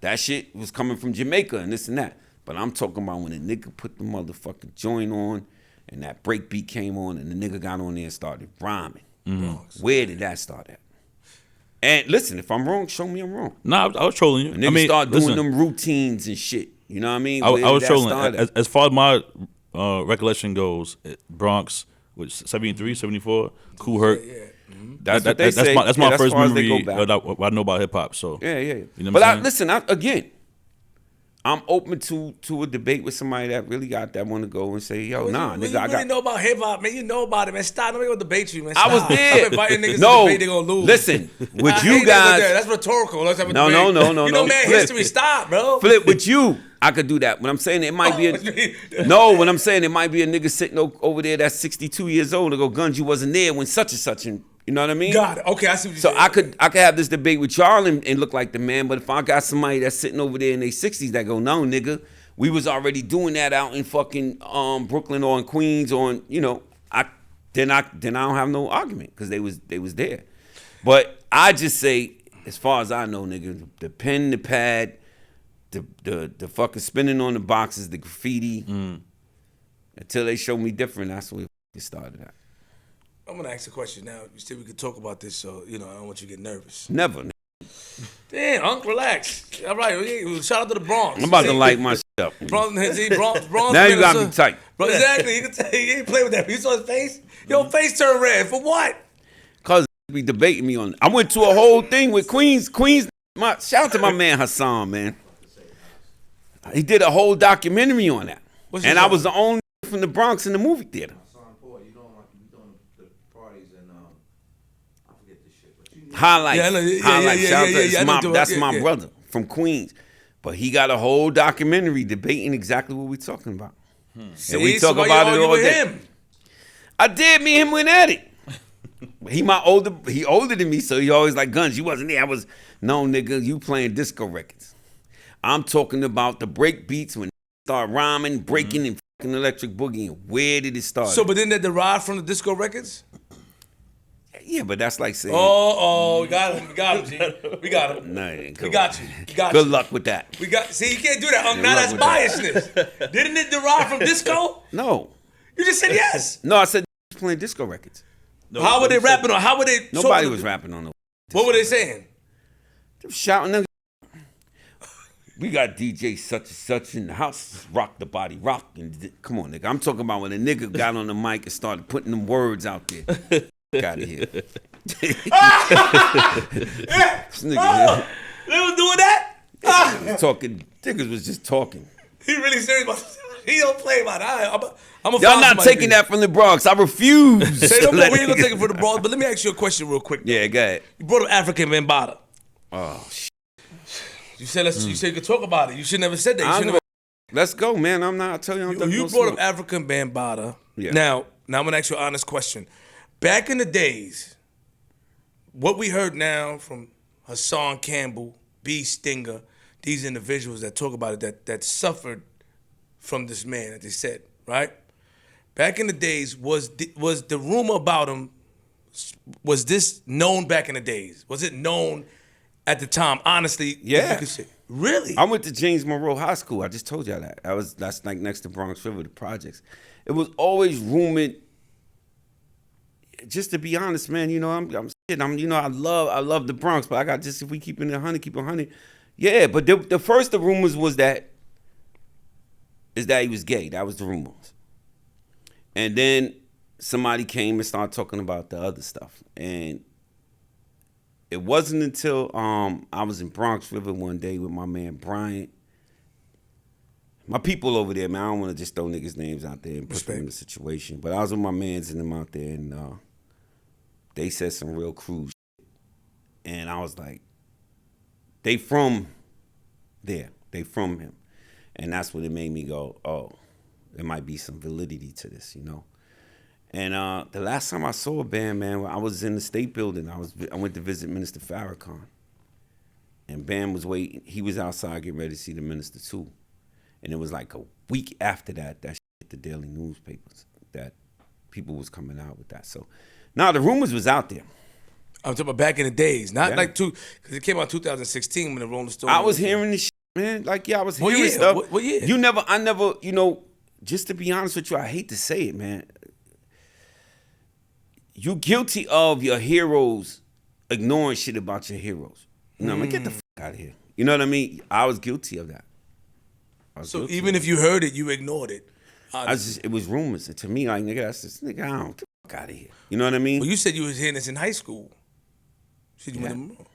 That shit was coming from Jamaica and this and that. But I'm talking about when a nigga put the motherfucking joint on and that break beat came on and the nigga got on there and started rhyming. Where did that start at? And listen, if I'm wrong, show me I'm wrong. Nah, I was trolling you. And niggas start doing them routines and shit. You know what I mean? I was trolling. As far as my recollection goes, Bronx, which 73, 74, Kool Herc. That's what they say. That's my first memory what I know about hip hop. So yeah. You know but listen, again, I'm open to a debate with somebody that really got that want to go and say, yo, nigga, I really know about hip hop, man. You know about it, man. Stop. Nobody gonna debate you, man. I was there. I'm inviting niggas No, to debate, they gonna lose. listen, with you guys, that's rhetorical. Let's have a no. You know, man, Flip. history. Stop, bro. Flip with you. I could do that. When I'm saying it might be when I'm saying it might be a nigga sitting over there that's 62 years old and go, Gunz, you wasn't there when such and such, and you know what I mean? Got it. Okay, I see what you're So saying. I could have this debate with y'all and look like the man, but if I got somebody that's sitting over there in their 60s that go, no, nigga, we was already doing that out in fucking Brooklyn or in Queens or in, you know, then I don't have no argument because they was there. But I just say, as far as I know, nigga, the pen, the pad, the fucking spinning on the boxes, the graffiti, until they show me different, that's where it started at. I'm gonna ask a question now. You said we could talk about this, so you know I don't want you to get nervous. Never. Damn, Unc, relax. All right, shout out to the Bronx. I'm about to light my shit up. Bronx, now you got me tight. Bro, exactly. You can tell he ain't play with that. You saw his face? Your face turned red. For what? Cause be debating me on. I went to a whole thing with Queens. Shout out to my man Hassan, man. He did a whole documentary on that, and I was the only from the Bronx in the movie theater. Highlights. That's my brother from Queens. But he got a whole documentary debating exactly what we're talking about. See, and we talk about it all day. I did. Me and him went at it. He older than me, so he always like, Gunz, you wasn't there. No, nigga, you playing disco records. I'm talking about the break beats when start rhyming, breaking, and fucking electric boogie. And where did it start? So, but didn't that derive from the disco records? Yeah, but that's like saying. We got him, G. We got him. Nah, we got you. Good luck with that. See, you can't do that. Now that's biasness. Didn't it derive from disco? No. You just said yes. No, I said playing disco records. No, how were they rapping on? How were they? Nobody was rapping on those. What were they saying? They were shouting. We got DJ such and such in the house. Rock the body, rock. And come on, nigga. I'm talking about when a nigga got on the mic and started putting them words out there. Get out of here. This nigga, they was doing that? Talking. Niggas was just talking. He really serious about this. He don't play about that. Y'all not taking that from the Bronx. I refuse. Say no more. We ain't gonna take it from the Bronx. But let me ask you a question real quick. Yeah, go ahead. You brought up African Bambaataa. Oh shit. You said you said you could talk about it. You should never said that. Let's go, man. I'll tell you. You brought up African Bambaataa. Yeah. Now I'm gonna ask you an honest question. Back in the days, what we heard now from Hassan Campbell, B. Stinger, these individuals that talk about it that suffered from this man that they said, right? Back in the days, was the rumor about him, was this known back in the days? Was it known at the time? Honestly, yeah. You could say, really? I went to James Monroe High School. I just told y'all that. That's like next to Bronx River, the projects. It was always rumored. Just to be honest, man, you know, I love the Bronx, but I got if we keep it 100, keep it 100. Yeah, but the first of rumors was that he was gay. That was the rumors. And then somebody came and started talking about the other stuff. And it wasn't until I was in Bronx River one day with my man Bryant. My people over there, man, I don't want to just throw niggas' names out there and put them in the situation. But I was with my mans and them out there, and they said some real crude shit. And I was like, they from there. They from him. And that's what it made me go, oh, there might be some validity to this, you know? And the last time I saw a band, man, I was in the State Building. I went to visit Minister Farrakhan. And Bam was waiting. He was outside getting ready to see the minister, too. And it was like a week after that shit hit the daily newspapers, that people was coming out with that. So, the rumors was out there. I'm talking about back in the days, not Yeah. like because it came out 2016 when the Rolling Stones. I was hearing this shit, man. Like, I was hearing year? stuff. What year? I never, just to be honest with you, I hate to say it, man. You guilty of your heroes ignoring shit about your heroes. You know what I mean? Get the fuck out of here. You know what I mean? I was guilty of that. So even if you heard it, you ignored it. It was rumors. And to me, like, nigga, that's just, nigga, I don't get the fuck out of here. You know what I mean? Well, you said you was hearing this in high school. Said you Yeah. went to-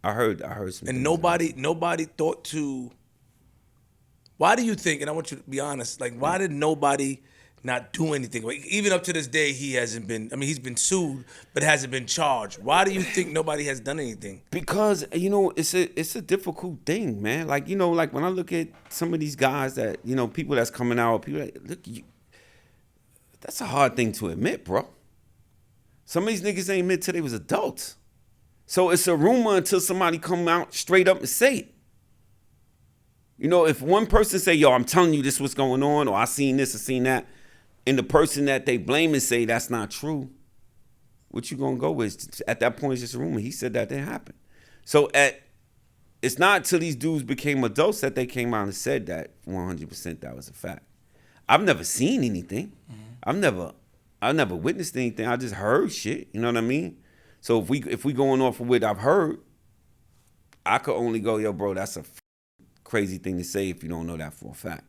I heard some. And things. nobody thought to. Why do you think? And I want you to be honest. Like, why did nobody not do anything? Like, even up to this day, he hasn't been. I mean, he's been sued, but hasn't been charged. Why do you think nobody has done anything? Because it's a difficult thing, man. Like, like when I look at some of these guys that people that's coming out, people that, look, that's a hard thing to admit, bro. Some of these niggas ain't admit till they was adults. So it's a rumor until somebody come out straight up and say it. If one person say, yo, I'm telling you this what's going on, or I seen this or seen that, and the person that they blame and say that's not true, what you gonna go with? At that point, it's just a rumor. He said that didn't happen. So it's not until these dudes became adults that they came out and said that 100% that was a fact. I've never seen anything. Mm-hmm. I've never witnessed anything. I just heard shit. You know what I mean? So if we going off of what I've heard, I could only go, yo, bro, that's a crazy thing to say if you don't know that for a fact.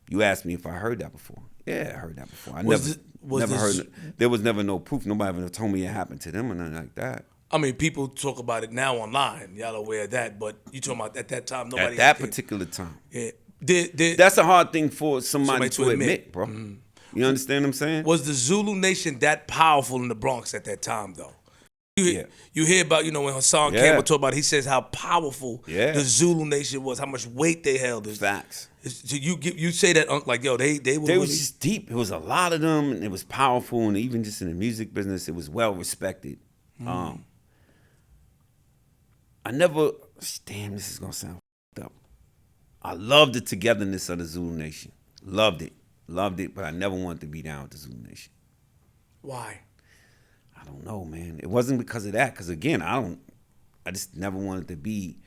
You asked me if I heard that before. Yeah, I heard that before. I never heard it. There was never no proof. Nobody ever told me it happened to them or nothing like that. I mean, people talk about it now online. Y'all aware of that, but you talking about at that time, nobody. At that particular time. Yeah. That's a hard thing for somebody to admit, admit, bro. Mm-hmm. You understand what I'm saying? Was the Zulu Nation that powerful in the Bronx at that time, though? You hear about, when Hassan Campbell talk about it, he says how powerful the Zulu Nation was, how much weight they held. Facts. So you say that, like, yo, they were really, was just deep. It was a lot of them, and it was powerful, and even just in the music business, it was well respected. I never, damn, this is gonna sound fucked up. I loved the togetherness of the Zulu Nation. Loved it, but I never wanted to be down with the Zulu Nation. Why? I don't know, man. It wasn't because of that. Because again, I just never wanted to be.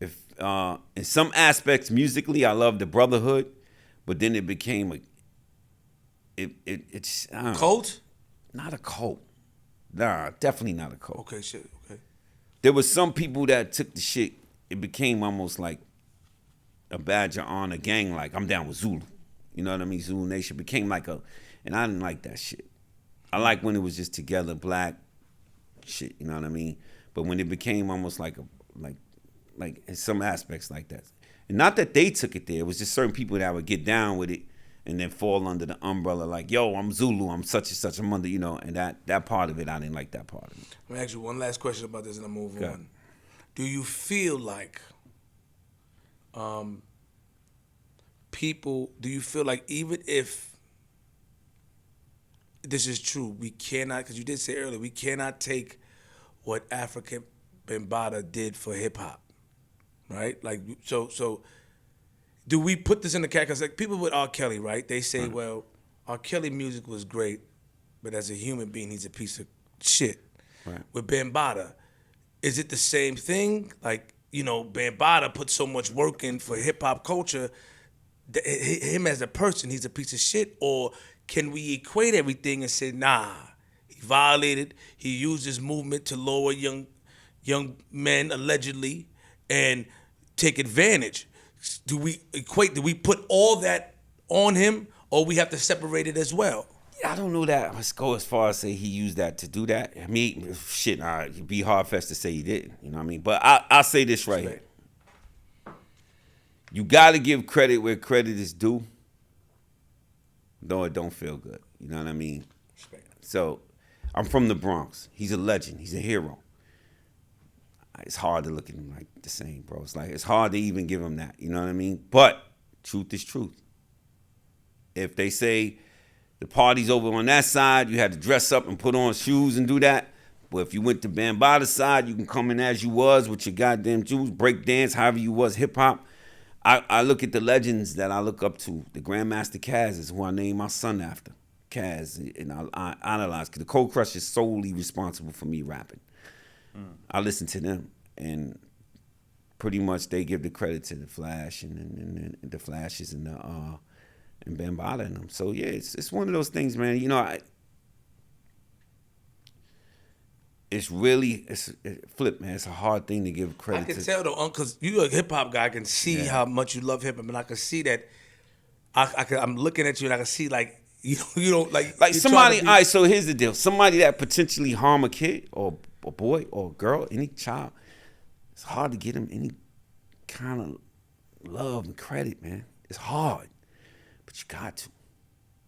If in some aspects musically, I loved the brotherhood, but then it became it's cult. Not a cult. Nah, definitely not a cult. Okay, shit. Okay. There was some people that took the shit. It became almost like a badge of honor, gang. Like, I'm down with Zulu. You know what I mean? Zulu Nation became like and I didn't like that shit. I like when it was just together, black shit, you know what I mean? But when it became almost like in some aspects like that. And not that they took it there, it was just certain people that would get down with it and then fall under the umbrella like, yo, I'm Zulu, I'm such and such, I'm under, and that part of it, I didn't like that part of it. Let me ask you one last question about this and I'll move on. Do you feel like even if this is true, we cannot, because you did say earlier, we cannot take what Afrika Bambaataa did for hip hop, right? Like, so do we put this in the category? Because like people with R. Kelly, right? They say, well, R. Kelly music was great, but as a human being, he's a piece of shit. Right. With Bambaataa, is it the same thing? Like, Bambaataa put so much work in for hip hop culture. Him as a person, he's a piece of shit, or can we equate everything and say, nah, he violated, he used his movement to lower young men, allegedly, and take advantage? Do we put all that on him, or we have to separate it as well? Yeah, I don't know that. Let's go as far as say he used that to do that. I mean, shit, it'd be hard-fetched to say he didn't, you know what I mean? But I'll say this right here. You got to give credit where credit is due, though it don't feel good. You know what I mean? So, I'm from the Bronx. He's a legend. He's a hero. It's hard to look at him like the same, bro. It's like, it's hard to even give him that. You know what I mean? But truth is truth. If they say the party's over on that side, you had to dress up and put on shoes and do that. But if you went to Bambaata's side, you can come in as you was with your goddamn shoes, break dance, however you was, hip hop. I look at the legends that I look up to. The Grandmaster Caz is who I named my son after. Kaz, and I analyze. The Cold Crush is solely responsible for me rapping. I listen to them, and pretty much they give the credit to the Flash and the Flashes and Bambaataa and them. So yeah, it's one of those things, man. You know, it's flip, man. It's a hard thing to give credit to. I can tell though, because you're a hip hop guy. I can see how much you love hip hop, and I can see that. I'm looking at you, and I can see like you don't like somebody. All right, so here's the deal: somebody that potentially harm a kid or a boy or a girl, any child, it's hard to get them any kind of love and credit, man. It's hard, but you got to.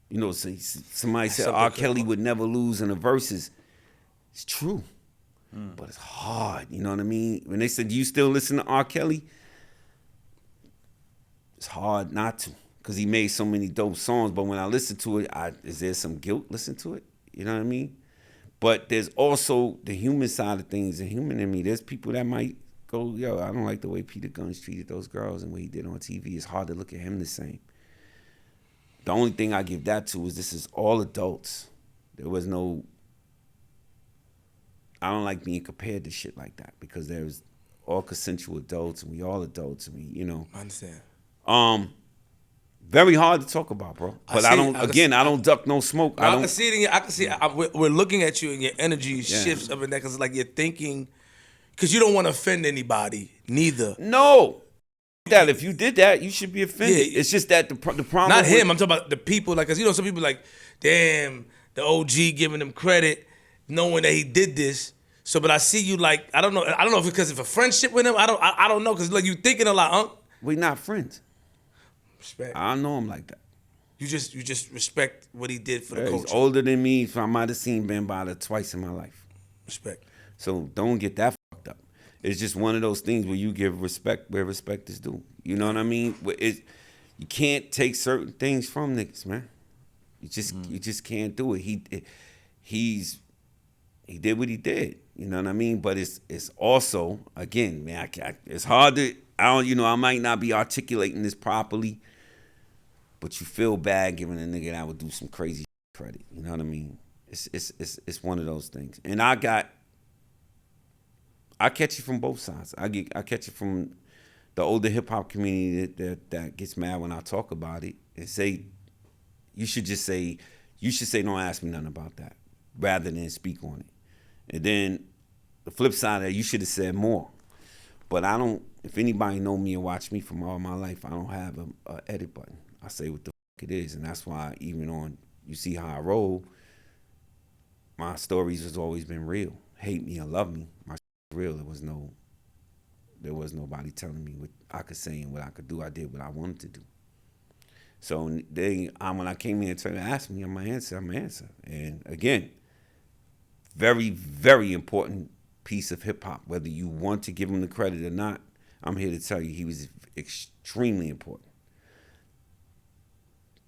You know, somebody said R. Kelly would never lose in the verses. It's true, but it's hard. You know what I mean? When they said, "Do you still listen to R. Kelly?" It's hard not to, because he made so many dope songs. But when I listen to it, is there some guilt listening to it? You know what I mean? But there's also the human side of things, the human in me. There's people that might go, yo, I don't like the way Peter Gunz treated those girls and what he did on TV. It's hard to look at him the same. The only thing I give that to is this is all adults. There was no, I don't like being compared to shit like that, because there's all consensual adults and we all adults and we, you know. I understand. Very hard to talk about, bro. But I don't duck no smoke. I can see it in your, I can see. We're looking at you and your energy shifts up and down, because like you're thinking, because you don't want to offend anybody, neither. No, that if you did that, you should be offended. Yeah, it's just that the problem. Not him. I'm talking about the people. Like, cause some people like, damn, the OG giving him credit, knowing that he did this. So, but I see you like, I don't know if it's because of a friendship with him. I don't know, because like you thinking a lot, huh? We not friends. Respect. I don't know him like that. You just respect what he did for the culture. He's older than me, so I might have seen Bambaataa twice in my life. Respect. So don't get that fucked up. It's just one of those things where you give respect where respect is due. You know what I mean? You can't take certain things from niggas, man. You just can't do it. He did what he did. You know what I mean? But it's also, again, man, it's hard to, I might not be articulating this properly, but you feel bad giving a nigga that would do some crazy credit. You know what I mean? It's one of those things. And I catch it from both sides. I catch it from the older hip hop community that gets mad when I talk about it and say, you should say, don't ask me nothing about that, rather than speak on it. And then the flip side of that, you should have said more. But I don't, if anybody know me and watch me from all my life, I don't have a edit button. I say what the fuck it is. And that's why even on, you see how I roll, my stories has always been real. Hate me or love me, my shit is real. There was nobody telling me what I could say and what I could do. I did what I wanted to do. So when I came here to ask me, I'm my answer. And again, very, very important piece of hip hop. Whether you want to give him the credit or not, I'm here to tell you he was extremely important.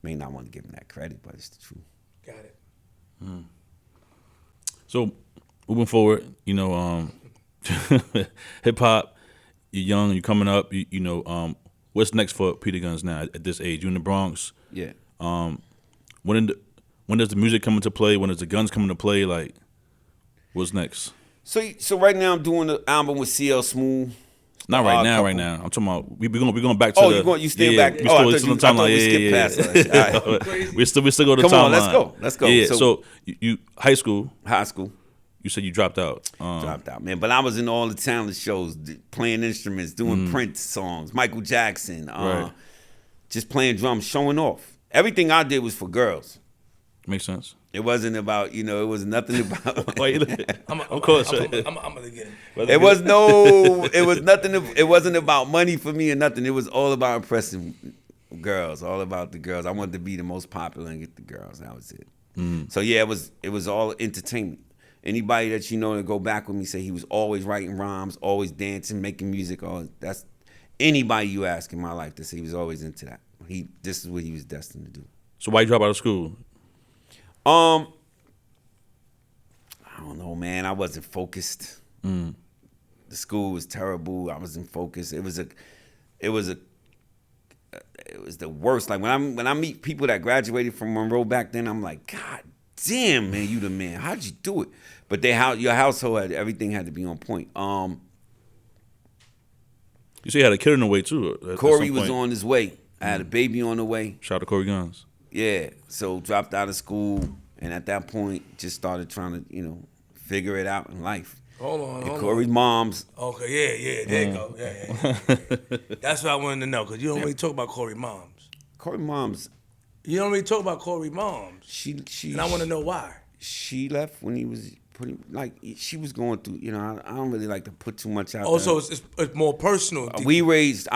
May not want to give him that credit, but it's the truth. Got it. So moving forward, hip hop, you're young, you're coming up, what's next for Peter Gunz now at this age? You in the Bronx? Yeah. When does the music come into play? When does the guns come into play? Like, what's next? So right now I'm doing the album with CL Smooth. Not right now. I'm talking about we're going back to you staying back? We still on the timeline. We skipped past that. All right. we still go to the timeline. Come on, let's go. Yeah. So you high school. You said you dropped out. Dropped out, man. But I was in all the talent shows, playing instruments, doing Prince songs, Michael Jackson, right. Just playing drums, showing off. Everything I did was for girls. Makes sense. It wasn't about, it was nothing about. Of course. I'm gonna get it. It wasn't about money for me or nothing. It was all about impressing girls, all about the girls. I wanted to be the most popular and get the girls. That was it. So yeah, it was all entertainment. Anybody that to go back with me say he was always writing rhymes, always dancing, making music. That's anybody you ask in my life to say he was always into that. This is what he was destined to do. So why you drop out of school? I don't know, man. I wasn't focused. The school was terrible. I wasn't focused. It was it was the worst. Like when I meet people that graduated from Monroe back then, I'm like, God damn, man, you the man. How'd you do it? But your household everything had to be on point. You see, you had a kid in the way too. At Corey some was point. on his way. I had a baby on the way. Shout out to Corey Gunz. Yeah, so dropped out of school, and at that point, just started trying to, figure it out in life. Hold on. And Corey's mom's. Okay, there you go. Yeah. That's what I wanted to know, because you don't really talk about Corey moms. Corey mom's. You don't really talk about Corey moms. She. And I want to know why. She left when he was she was going through. I don't really like to put too much out. Also, it's more personal. I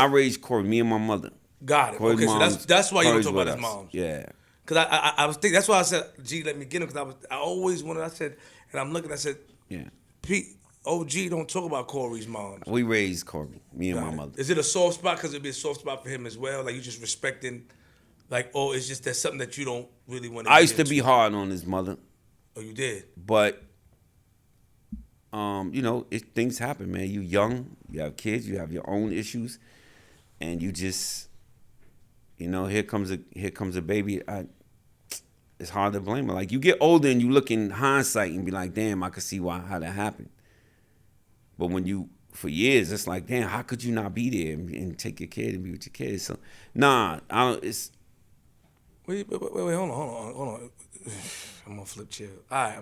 raised Corey, me and my mother. Got it. Corey's okay, mom's, so that's why you don't talk about with his us. moms. Yeah. Because I was thinking, that's why I said, G, let me get him, because I always wanted, I said, and I'm looking, I said, Yeah. Pete, OG don't talk about Corey's moms. We raised Corey, me and my mother. Is it a soft spot? Because it'd be a soft spot for him as well? Like, you just respecting, like, oh, it's just that's something that you don't really want to I used to be hard on his mother. Oh, you did? But, things happen, man. You young, you have kids, you have your own issues, and you just, here comes a baby. It's hard to blame her. Like, you get older and you look in hindsight and be like, damn, I could see how that happened. But for years, it's like, damn, how could you not be there and take your kid and be with your kids? So, nah, it's. Wait, hold on. I'm gonna flip chill. All right,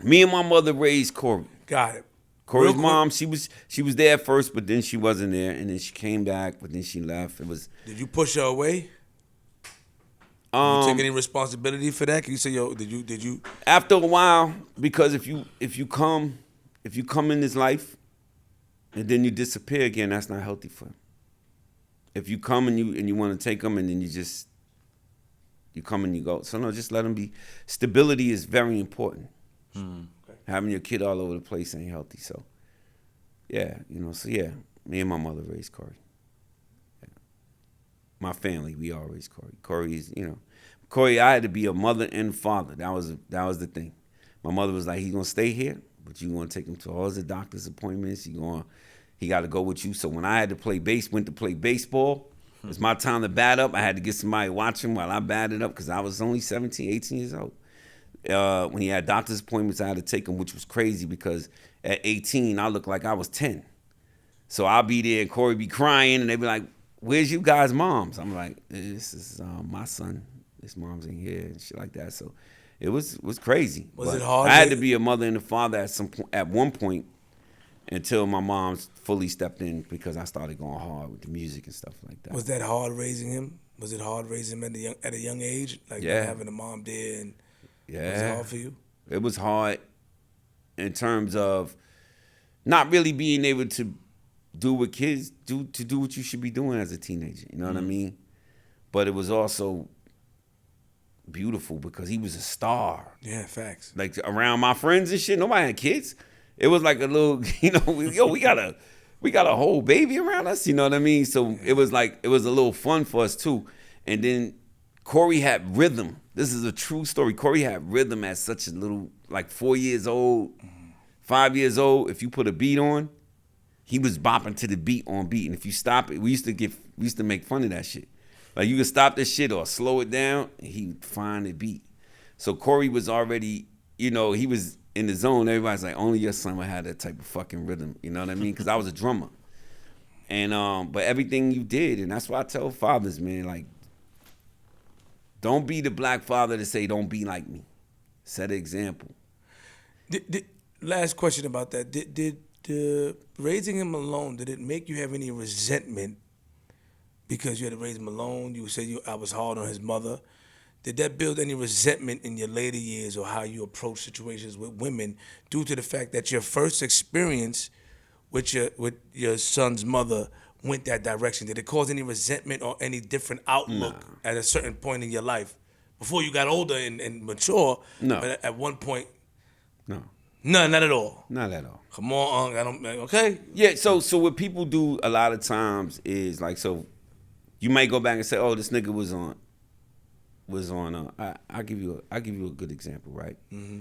Me and my mother raised Corey. Got it. Corey's mom, she was there at first, but then she wasn't there, and then she came back, but then she left. It was. Did you push her away? Did you take any responsibility for that? Can you say, yo, did you? After a while, because if you come in this life, and then you disappear again, that's not healthy for him. If you come and you want to take them, and then you come and you go. So no, just let them be. Stability is very important. Okay. Having your kid all over the place ain't healthy. So, yeah, me and my mother raised Corey. Yeah. My family, we all raised Corey. Corey, I had to be a mother and father. That was the thing. My mother was like, he's gonna stay here, but you gonna take him to all his doctor's appointments. He got to go with you. So when I had to went to play baseball. It was my time to bat up. I had to get somebody watching while I batted up because I was only 17, 18 years old. When he had doctor's appointments, I had to take him, which was crazy because at 18, I looked like I was 10. So I'll be there and Corey be crying and they be like, where's you guys' moms? I'm like, this is my son. His mom's in here and shit like that. So it was crazy. Was it hard? I had to be a mother and a father at one point until my mom fully stepped in because I started going hard with the music and stuff like that. Was that hard raising him? Was it hard raising him at a young age? Like not having a mom there and was it hard for you? It was hard in terms of not really being able to do what kids do, to do what you should be doing as a teenager. You know what I mean? But it was also beautiful because he was a star. Yeah, facts. Like around my friends and shit, nobody had kids. It was like a little, we got a whole baby around us, you know what I mean? So it was a little fun for us too. And then Corey had rhythm. This is a true story. Corey had rhythm at such a little, like 4 years old, 5 years old. If you put a beat on, he was bopping to the beat on beat. And if you stop it, we used to make fun of that shit. Like you could stop this shit or slow it down, and he would find the beat. So Corey was already, he was in the zone. Everybody's like, only your son would have that type of fucking rhythm. You know what I mean? Because I was a drummer. And but everything you did, and that's why I tell fathers, man, like, don't be the black father to say, don't be like me. Set an example. Last question about that. Did raising him alone, did it make you have any resentment because you had to raise him alone? You said I was hard on his mother. Did that build any resentment in your later years or how you approach situations with women due to the fact that your first experience with your son's mother went that direction? Did it cause any resentment or any different outlook at a certain point in your life? Before you got older and mature, No. But at one point, No. none, not at all. Not at all. Come on, I don't. Okay. Yeah. So what people do a lot of times is like, so you might go back and say, oh, this nigga was on. I'll give you a good example, right? Mm-hmm.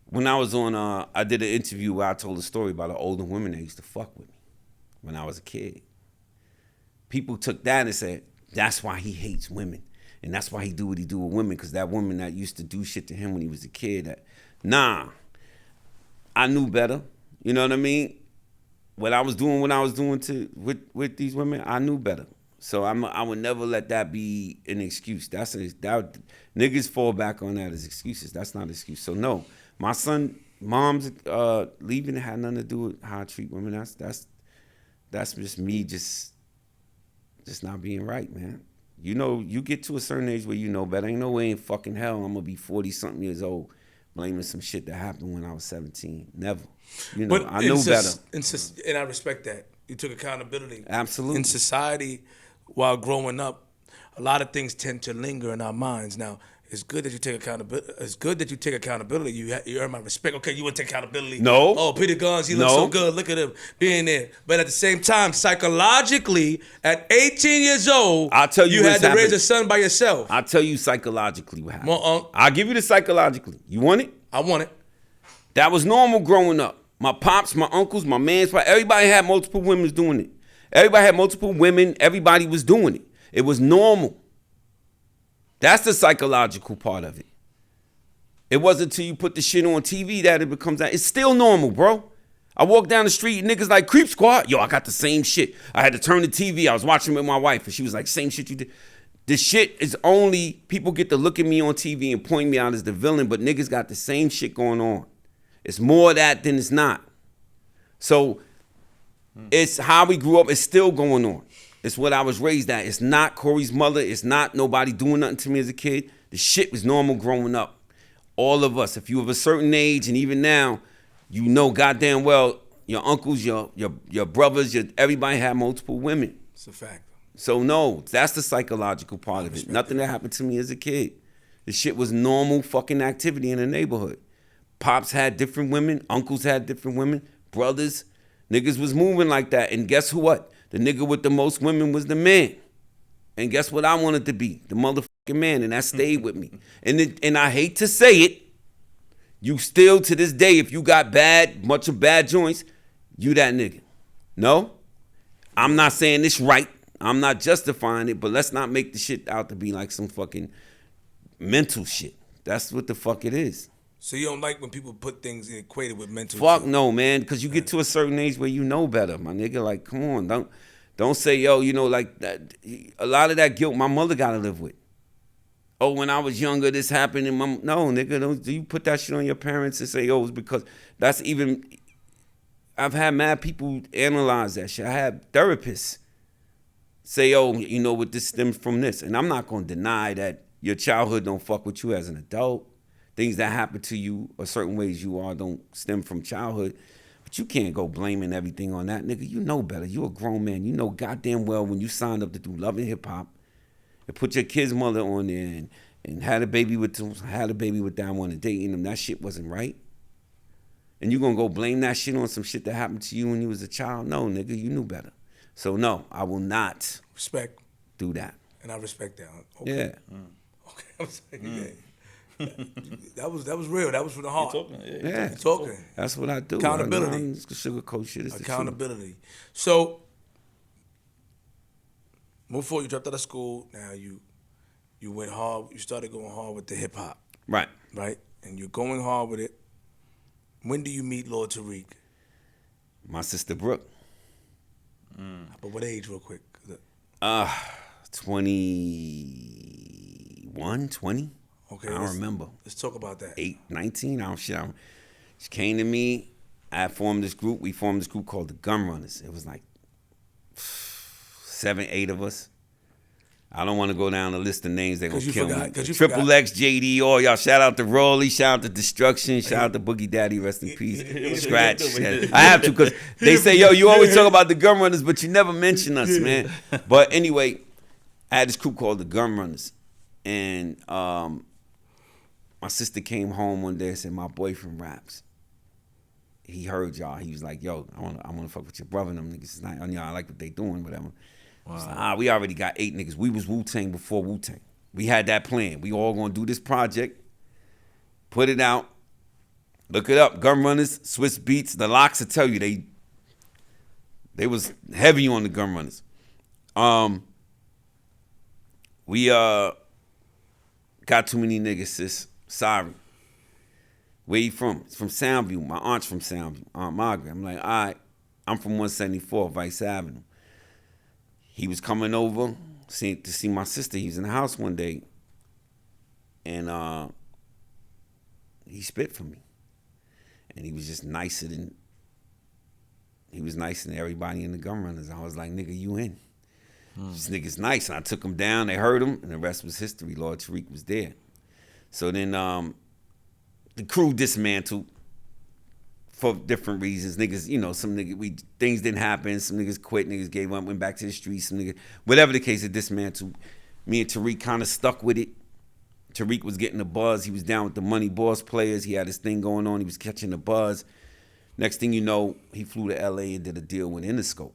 When I was on, I did an interview where I told a story about an older woman that used to fuck with me when I was a kid. people took that and said, that's why he hates women. And that's why he do what he do with women, because that woman that used to do shit to him when he was a kid, I knew better. You know what I mean? What I was doing with these women, I knew better. So I would never let that be an excuse. Niggas fall back on that as excuses. That's not an excuse. So no, my mom's leaving had nothing to do with how I treat women. That's just me just not being right, man. You know, you get to a certain age where you know better. Ain't no way in fucking hell I'm gonna be 40-something years old blaming some shit that happened when I was 17. Never. You know, I know better. And I respect that. You took accountability. Absolutely. In society, while growing up, a lot of things tend to linger in our minds. Now, it's good that you take accountability. It's good that you take accountability. You earn my respect. Okay, you want to take accountability. No. Oh, Peter Gunz, he looks so good. Look at him being there. But at the same time, psychologically, at 18 years old, I'll tell you had to raise a son by yourself. I'll tell you psychologically what happened. Well, I'll give you the psychologically. You want it? I want it. That was normal growing up. My pops, my uncles, my mans, everybody had multiple women doing it. Everybody had multiple women. Everybody was doing it. It was normal. That's the psychological part of it. It wasn't until you put the shit on TV that it becomes that. It's still normal, bro. I walk down the street, niggas like Creep Squad. Yo, I got the same shit. I had to turn the TV. I was watching with my wife, and she was like, same shit you did. The shit is only, people get to look at me on TV and point me out as the villain, but niggas got the same shit going on. It's more of that than it's not. So it's how we grew up. It's still going on. It's what I was raised at. It's not Corey's mother. It's not nobody doing nothing to me as a kid. The shit was normal growing up. All of us, if you of a certain age, and even now, you know goddamn well your uncles, your brothers, everybody had multiple women. It's a fact. So no, that's the psychological part of it. Nothing that happened to me as a kid. The shit was normal fucking activity in the neighborhood. Pops had different women. Uncles had different women. Brothers. Niggas was moving like that. And guess what? The nigga with the most women was the man. And guess what I wanted to be? The motherfucking man. And that stayed with me. And I hate to say it, you still to this day, if you got much of bad joints, you that nigga. No? I'm not saying this right. I'm not justifying it, but let's not make the shit out to be like some fucking mental shit. That's what the fuck it is. So you don't like when people put things equated with mental Fuck shit? no, man, because you get to a certain age where you know better, my nigga. Like, come on, don't say, yo, you know, like that. A lot of that guilt my mother got to live with. Oh, when I was younger, this happened, and no, nigga, do you put that shit on your parents and say, oh, it's because that's even. I've had mad people analyze that shit. I had therapists say, oh, you know what, this stems from this, and I'm not gonna deny that your childhood don't fuck with you as an adult. Things that happen to you or certain ways you are don't stem from childhood. But you can't go blaming everything on that, nigga. You know better. You a grown man. You know goddamn well when you signed up to do Love and Hip Hop and put your kid's mother on there and had a baby with that one and dating them, that shit wasn't right. And you gonna go blame that shit on some shit that happened to you when you was a child? No, nigga, you knew better. So no, I will not do that. And I respect that. Okay. Yeah. Okay, I'm saying, yeah. That was real. That was from the heart. Yeah. Talking. That's what I do. Accountability. I'm sugarcoat shit. It's accountability. So, move forward. You dropped out of school. Now you went hard. You started going hard with the hip hop. Right. Right. And you're going hard with it. When do you meet Lord Tariq? My sister Brooke. But what age, real quick? 21, 20. Okay, I don't remember. Let's talk about that. 19, she came to me. I formed this group. We formed this group called the Gun Runners. It was like 7, 8 of us. I don't want to go down the list of names. They're going to kill me. Triple X, JD, all y'all. Shout out to Rolly. Shout out to Destruction. Shout out to Boogie Daddy. Rest in peace. Scratch. I have to because they say, yo, you always talk about the Gun Runners, but you never mention us, man. But anyway, I had this group called the Gun Runners. And my sister came home one day and said, my boyfriend raps. He heard y'all. He was like, yo, I want to fuck with your brother and them niggas. It's not on y'all. I like what they doing, whatever. Wow. Like, we already got 8 niggas. We was Wu-Tang before Wu-Tang. We had that plan. We all gonna do this project, put it out, look it up. Gun Runners, Swiss Beats, the Locks will tell you they was heavy on the Gun Runners. We got too many niggas, sis. Sorry. Where you from? It's from Soundview. My aunt's from Soundview. Aunt Margaret. I'm like, all right. I'm from 174 Vice Avenue. He was coming over to see my sister. He was in the house one day. And he spit for me. And he was just nicer than everybody in the Gun Runners. I was like, nigga, you in. This nigga's nice. And I took him down. They heard him. And the rest was history. Lord Tariq was there. So then the crew dismantled for different reasons. Niggas, you know, things didn't happen. Some niggas quit. Niggas gave up, went back to the streets. Some niggas, whatever the case, it dismantled. Me and Tariq kind of stuck with it. Tariq was getting the buzz. He was down with the Money Boss players. He had his thing going on. He was catching the buzz. Next thing you know, he flew to L.A. and did a deal with Interscope.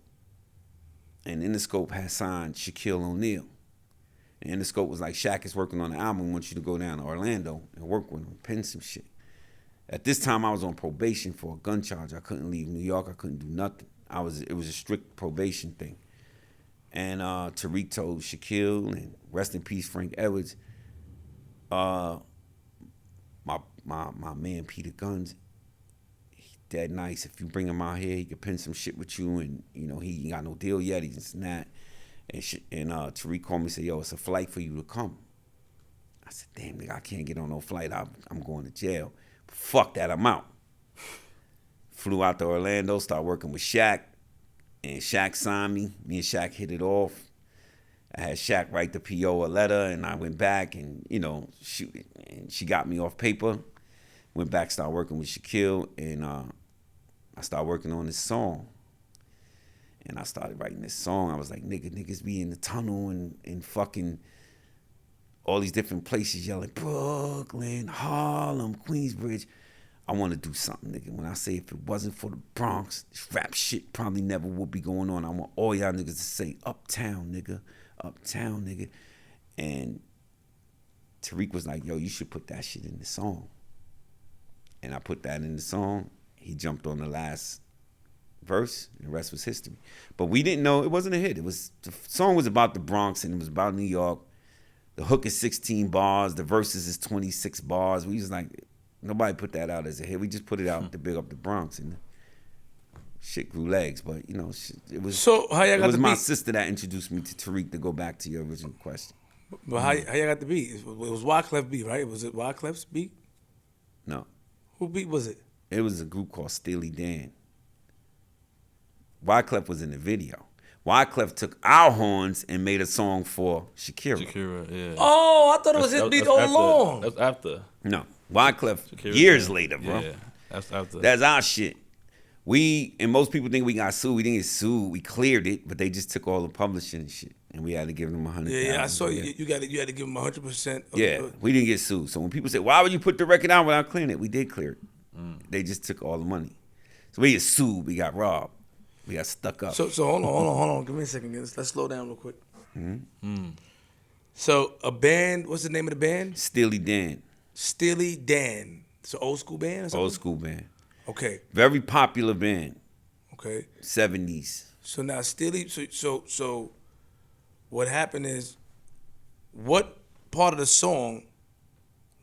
And Interscope had signed Shaquille O'Neal. And Interscope was like, Shaq is working on the album. I want you to go down to Orlando and work with him, pen some shit. At this time, I was on probation for a gun charge. I couldn't leave New York. I couldn't do nothing. It was a strict probation thing. And Tariq told Shaquille, and rest in peace, Frank Edwards, my man Peter Gunz, he dead nice. If you bring him out here, he could pen some shit with you, and you know he ain't got no deal yet. He's just not. And Tariq called me and said, "Yo, it's a flight for you to come." I said, "Damn, nigga, I can't get on no flight. I'm going to jail." But fuck that, I'm out. Flew out to Orlando, started working with Shaq, and Shaq signed me. Me and Shaq hit it off. I had Shaq write the PO a letter, and I went back, and you know, she got me off paper. Went back, started working with Shaquille, and I started working on this song. And I started writing this song. I was like, niggas be in the tunnel and fucking all these different places yelling, Brooklyn, Harlem, Queensbridge. I want to do something, nigga. When I say if it wasn't for the Bronx, this rap shit probably never would be going on. I want all y'all niggas to say, uptown, nigga. Uptown, nigga. And Tariq was like, yo, you should put that shit in the song. And I put that in the song. He jumped on the last verse, and the rest was history. But we didn't know it wasn't a hit. The song was about the Bronx, and it was about New York. The hook is 16 bars. The verses is 26 bars. We was like, nobody put that out as a hit. We just put it out to big up the Bronx, and shit grew legs. But you know, it was. So how y'all got it was the my beat? sister that introduced me to Tariq. To go back to your original question. But how y'all got the beat? It was Wyclef beat, right? Was it Wyclef's beat? No, Who beat was it? it was a group called SteelyDan. Wyclef was in the video. Wyclef took our horns and made a song for Shakira. Shakira, yeah. Oh, I thought it was his beat all along. That's after. No, Wyclef Shakira, years yeah. later, bro. Yeah, that's after. That's our shit. And most people think we got sued. We didn't get sued. We cleared it, but they just took all the publishing and shit, and we had to give them $100,000. Yeah, I saw you. You had to give him 100%. Yeah, we didn't get sued. So when people say, "Why would you put the record out without clearing it?" We did clear it. They just took all the money. So we get sued. We got robbed. We got stuck up. So hold on. Give me a second. Let's slow down real quick. So a band. What's the name of the band? SteelyDan. SteelyDan. It's an old school band or something? Old school band. Okay. Very popular band. Okay. 70s. So now Steely. So what happened is, what part of the song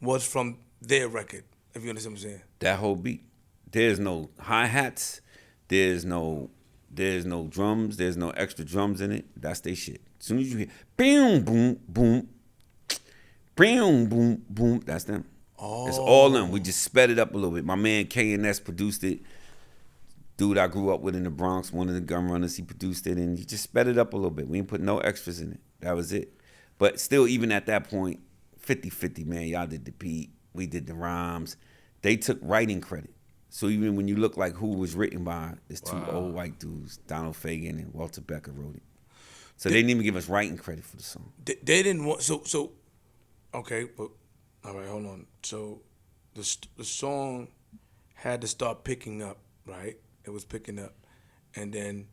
was from their record? If you understand what I'm saying. That whole beat. There's no hi-hats. There's no drums. There's no extra drums in it. That's their shit. As soon as you hear boom, boom, boom, boom, boom, boom, that's them. Oh. It's all them. We just sped it up a little bit. My man K&S produced it. Dude I grew up with in the Bronx, one of the Gun Runners, he produced it, and he just sped it up a little bit. We didn't put no extras in it. That was it. But still, even at that point, 50-50, man. Y'all did the beat. We did the rhymes. They took writing credit. So even when you look like who was written by, there's two old white dudes, Donald Fagen and Walter Becker wrote it. So they didn't even give us writing credit for the song. They didn't want so. Okay, but all right, hold on. So the song had to start picking up, right? It was picking up, and then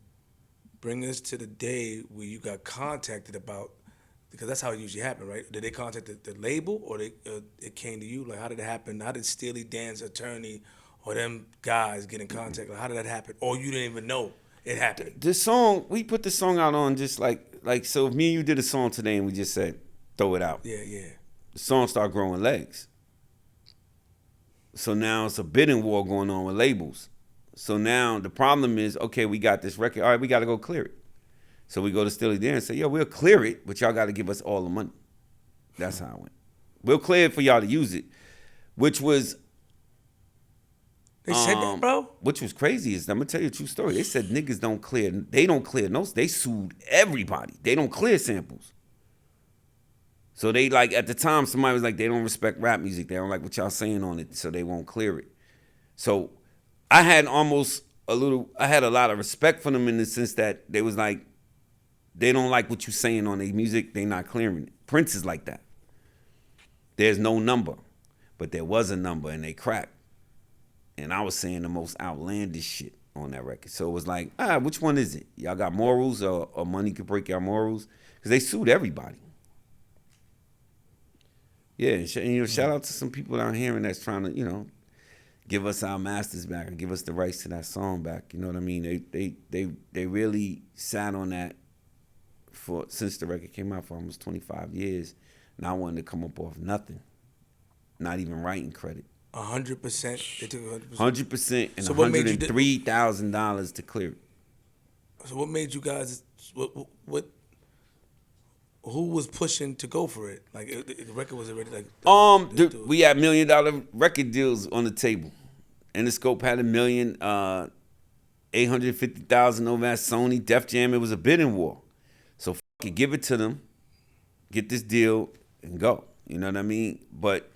bring us to the day where you got contacted about, because that's how it usually happened, right? Did they contact the label, or it came to you? Like, how did it happen? How did Steely Dan's attorney or them guys get in contact? Like, how did that happen? Or you didn't even know it happened. The song, we put the song out on just like so if me and you did a song today and we just said, throw it out. Yeah. The song start growing legs. So now it's a bidding war going on with labels. So now the problem is, okay, we got this record. All right, we got to go clear it. So we go to SteelyDan and say, yo, we'll clear it, but y'all got to give us all the money. That's how it went. We'll clear it for y'all to use it, which was... They said that, bro? Which was crazy is, I'm going to tell you a true story. They said niggas don't clear. They don't clear notes. They sued everybody. They don't clear samples. So they like, at the time, somebody was like, they don't respect rap music. They don't like what y'all saying on it, so they won't clear it. So I had a lot of respect for them in the sense that they was like, they don't like what you saying on their music. They not clearing it. Prince is like that. There's no number, but there was a number and they cracked. And I was saying the most outlandish shit on that record. So it was like, which one is it? Y'all got morals or money could break your morals? Because they sued everybody. Yeah, and shout out to some people down here and that's trying to, give us our masters back and give us the rights to that song back. You know what I mean? They really sat on that since the record came out for almost 25 years. And I wanted to come up off nothing, not even writing credit. 100%. They took 100%. 100% and So what made you $103,000 to clear it. So what made you guys? What? Who was pushing to go for it? Like the record was already like. We had $1 million record deals on the table, Interscope had $1 million, $850,000 over at Sony, Def Jam. It was a bidding war. So fuck it, give it to them, get this deal, and go. You know what I mean? But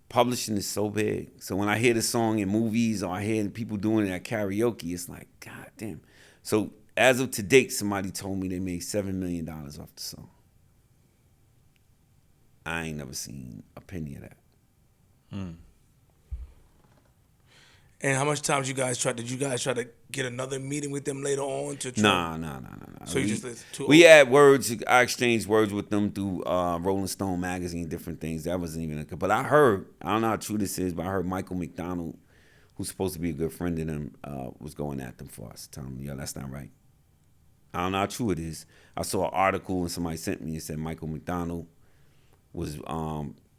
publishing is so big. So when I hear the song in movies or I hear people doing it at karaoke, it's like, God damn. So as of to date, somebody told me they made $7 million off the song. I ain't never seen a penny of that. And how much times did you guys try to get another meeting with them later on to try? Nah. So we had words. I exchanged words with them through Rolling Stone magazine, different things. That wasn't even but I don't know how true this is, but I heard Michael McDonald, who's supposed to be a good friend of them, was going at them for us, telling them, yo, that's not right. I don't know how true it is. I saw an article and somebody sent me and said Michael McDonald was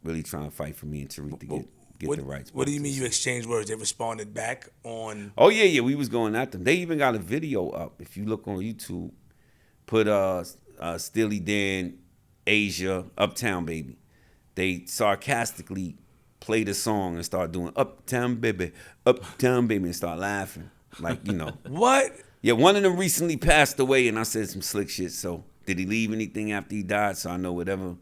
really trying to fight for me and Tariq to get the rights. What do you mean you exchanged words? They responded back on... Oh, yeah, we was going at them. They even got a video up. If you look on YouTube, put SteelyDan, Asia, Uptown Baby. They sarcastically played a song and start doing Uptown Baby, and start laughing. Like, What? Yeah, one of them recently passed away, and I said some slick shit. So, did he leave anything after he died? So I know whatever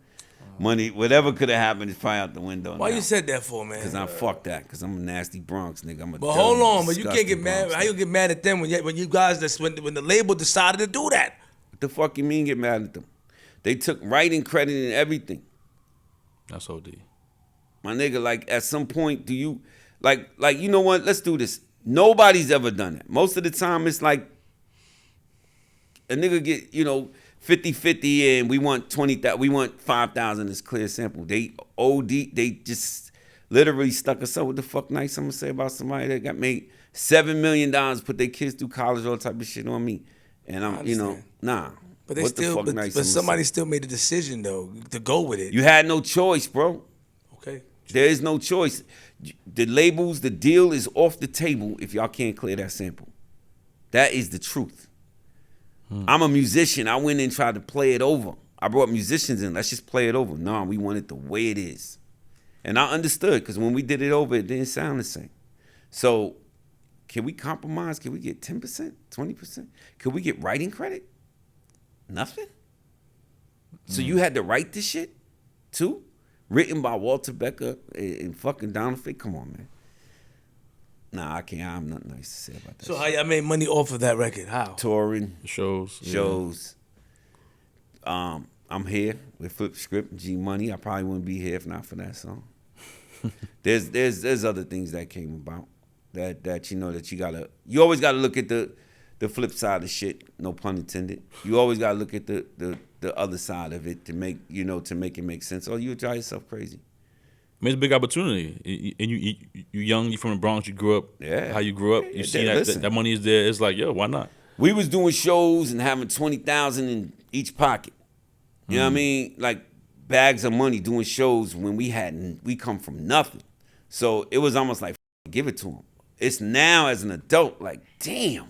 could have happened is probably out the window. Why you said that for, man? Because fuck that. Because I'm a nasty Bronx nigga. But hold on, but you can't get mad. How you get mad at them when you guys when the label decided to do that? What the fuck you mean get mad at them? They took writing credit and everything. That's OD. My nigga, like at some point, do you like you know what? Let's do this. Nobody's ever done that. Most of the time, it's like a nigga get 50-50 and we want 20,000. We want 5,000 as clear sample. They They just literally stuck us up. What the fuck nice I'm gonna say about somebody that got made $7 million, put their kids through college, all type of shit on me, and I'm nah. But but somebody still made a decision though to go with it. You had no choice, bro. Okay. There is no choice. The labels, the deal is off the table if y'all can't clear that sample. That is the truth. I'm a musician. I went in and tried to play it over. I brought musicians in. Let's just play it over. No, we want it the way it is. And I understood because when we did it over, it didn't sound the same. So can we compromise? Can we get 10%, 20%? Can we get writing credit? Nothing? So you had to write this shit too? Written by Walter Becker and fucking Donald Fick? Come on, man. Nah, I can't. I'm nothing nice to say about that. So how y'all made money off of that record? How? Touring. Shows. I'm here with Flip Script, G Money. I probably wouldn't be here if not for that song. There's other things that came about that you always gotta look at the flip side of shit, no pun intended. You always gotta look at the other side of it to make it make sense, or you'll drive yourself crazy. I mean, it's a big opportunity. And you young, you from the Bronx, you grew up how you grew up. You see that money is there. It's like, yo, why not? We was doing shows and having 20,000 in each pocket. You know what I mean? Like bags of money doing shows when we come from nothing. So it was almost like give it to him. It's now as an adult like damn.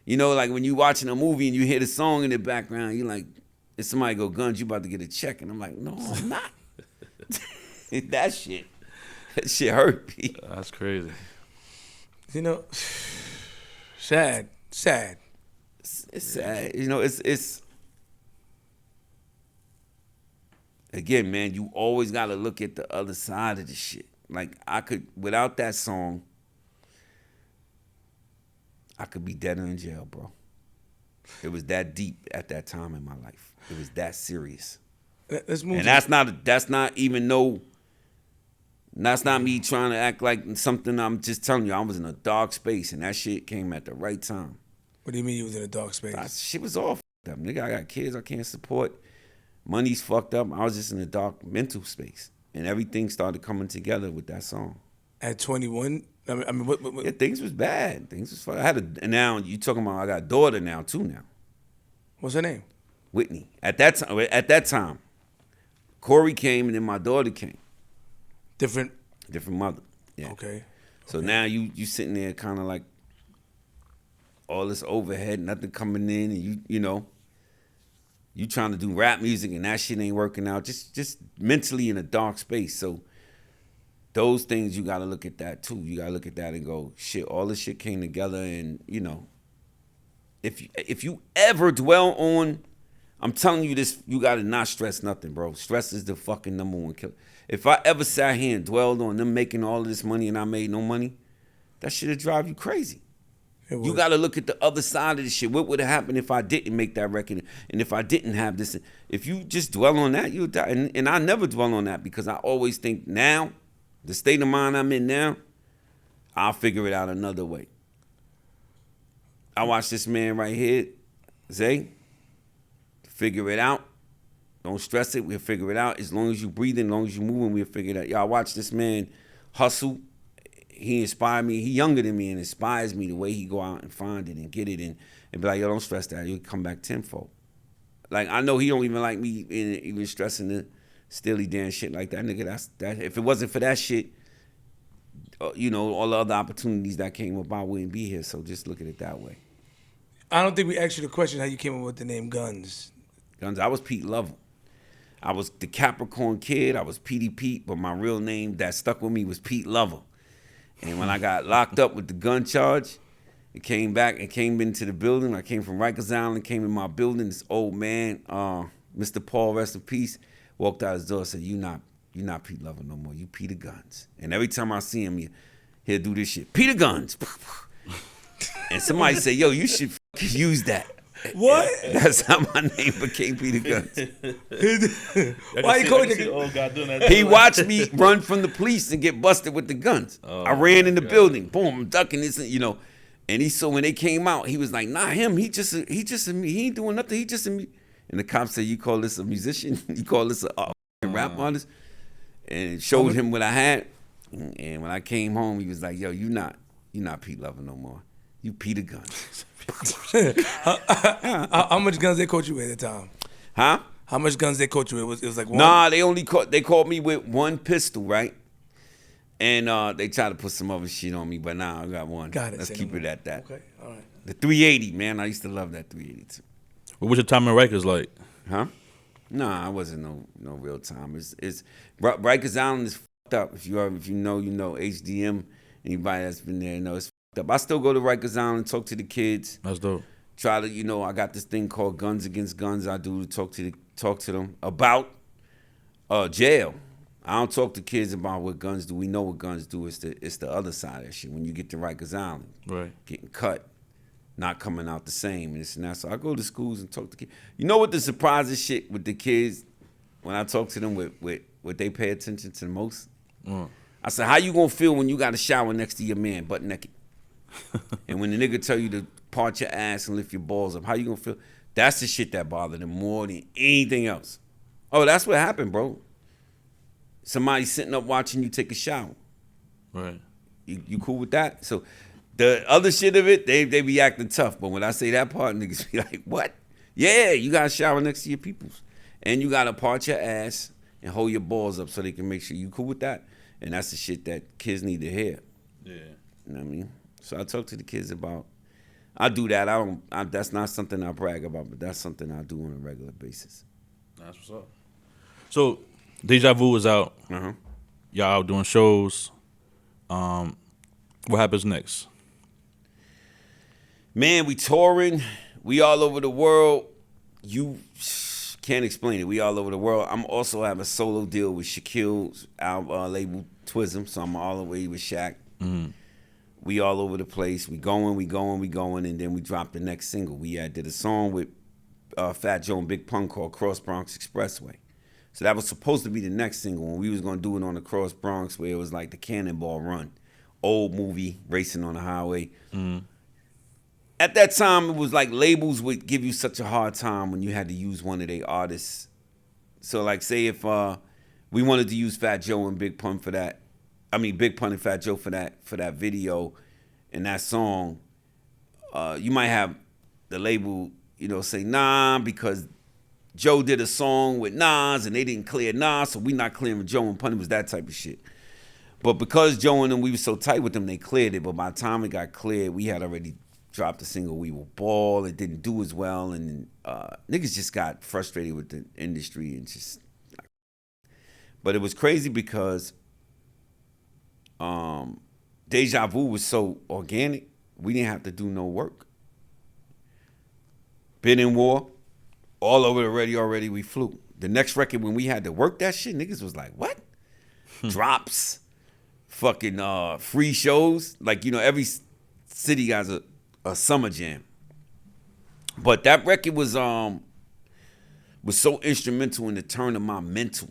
You know, like when you watching a movie and you hear the song in the background, you're like, if somebody go Gunz, you about to get a check, and I'm like, no, I'm not. That shit hurt me. That's crazy. You know, sad. It's sad. You know, it's again, man, you always got to look at the other side of the shit. Like, without that song, I could be dead or in jail, bro. It was that deep at that time in my life. It was that serious. Let's move. And that's not me trying to act like something. I'm just telling you, I was in a dark space, and that shit came at the right time. What do you mean you was in a dark space? Shit was all fucked up. Nigga, I got kids I can't support. Money's fucked up. I was just in a dark mental space. And everything started coming together with that song. At 21? I mean, what? Yeah, things was bad. Things was fucked. And now you talking about I got a daughter now, too, now. What's her name? Whitney. At that time, Corey came and then my daughter came. Different mother. Yeah. Okay. So now you sitting there kind of like all this overhead, nothing coming in, and you know, you trying to do rap music and that shit ain't working out. Just mentally in a dark space. So those things you gotta look at that too. You gotta look at that and go, shit, all this shit came together, and you know, if you ever dwell on, I'm telling you this, you gotta not stress nothing, bro. Stress is the fucking number one killer. If I ever sat here and dwelled on them making all of this money and I made no money, that shit'd drive you crazy. You gotta look at the other side of this shit. What would have happened if I didn't make that record and if I didn't have this? If you just dwell on that, you'll die. And I never dwell on that because I always think now, the state of mind I'm in now, I'll figure it out another way. I watch this man right here, Zay, figure it out. Don't stress it. We'll figure it out. As long as you breathing, as long as you moving, we'll figure it out. Y'all watch this man hustle. He inspired me. He younger than me and inspires me the way he go out and find it and get it and be like, yo, don't stress that. You'll come back tenfold. Like, I know he don't even like me even stressing the SteelyDan shit like that. Nigga, that. If it wasn't for that shit, you know, all the other opportunities that came up, I wouldn't be here. So just look at it that way. I don't think we asked you the question how you came up with the name Gunz. Gunz, I was Pete Lovell. I was the Capricorn kid. I was Petey Pete, but my real name that stuck with me was Pete Lovell. And when I got locked up with the gun charge, it came back and came into the building. I came from Rikers Island, came in my building. This old man, Mr. Paul, rest in peace, walked out his door and said, "You not Pete Lovell no more. You Peter Gunz." And every time I see him, he'll do this shit. Peter Gunz. And somebody said, "Yo, you should use that." What? That's how my name became Peter Gunz. Why you calling it? Old guy doing that? He watched me run from the police and get busted with the guns. I ran in the building. Boom, I'm ducking this, you know. And he saw when they came out, he was like, "Nah, him. He just he ain't doing nothing. He just a me." And the cop said, "You call this a musician? You call this a rap artist?" And showed him what I had. And when I came home, he was like, "Yo, you not Pete Lovell no more. You Peter Gunz." How much guns they caught you with at the time? Huh? How much guns they caught you with? It was like one? Nah, they caught me with one pistol, right? And they tried to put some other shit on me, but nah, I got one. Got it. Let's keep it at that. Okay, all right. The 380, man. I used to love that 380 too. What was your time in Rikers like? Huh? Nah, I wasn't no real time. It's Rikers Island is fucked up. If you know, you know. HDM, anybody that's been there, know it's fucked up. I still go to Rikers Island and talk to the kids. That's dope. Try to, you know, I got this thing called Guns Against Guns. I do to talk to them about jail. I don't talk to kids about what guns do. We know what guns do. It's the other side of that shit. When you get to Rikers Island, Right. Getting cut, not coming out the same, and this and that. So I go to schools and talk to kids. You know what the surprising shit with the kids, when I talk to them with what they pay attention to the most? I said, how you gonna feel when you got a shower next to your man, butt naked? And when the nigga tell you to part your ass and lift your balls up, how you gonna feel? That's the shit that bothered them more than anything else. Oh, that's what happened, bro. Somebody sitting up watching you take a shower. Right. You cool with that? So The other shit of it, they be acting tough. But when I say that part, niggas be like, what? Yeah, you got to shower next to your peoples. And you got to part your ass and hold your balls up so they can make sure you cool with that. And that's the shit that kids need to hear. Yeah. You know what I mean? So I talk to the kids about, I do that. That's not something I brag about, but that's something I do on a regular basis. That's what's up. So, Deja Vu is out. Uh-huh. Y'all out doing shows. What happens next? Man, we touring. We all over the world. You can't explain it. We all over the world. I'm also have a solo deal with Shaquille's label Twism, so I'm all the way with Shaq. Mm-hmm. We all over the place. We going, and then we dropped the next single. We did a song with Fat Joe and Big Pun called Cross Bronx Expressway. So that was supposed to be the next single, and we was gonna do it on the Cross Bronx where it was like the Cannonball Run, old movie racing on the highway. Mm-hmm. At that time, it was like labels would give you such a hard time when you had to use one of their artists. So like say if we wanted to use Fat Joe and Big Pun for that, Big Pun and Fat Joe for that video and that song, you might have the label, say nah because Joe did a song with Nas and they didn't clear Nas, so we not clearing Joe and Pun. It was that type of shit. But because Joe and them, we were so tight with them, they cleared it. But by the time it got cleared, we had already dropped the single We Will Ball. It didn't do as well, and niggas just got frustrated with the industry and just. But it was crazy because Deja Vu was so organic, we didn't have to do no work. Been in war, all over the radio already, we flew. The next record, when we had to work that shit, niggas was like, what? Drops, fucking free shows. Like, every city has a summer jam. But that record was so instrumental in the turn of my mental.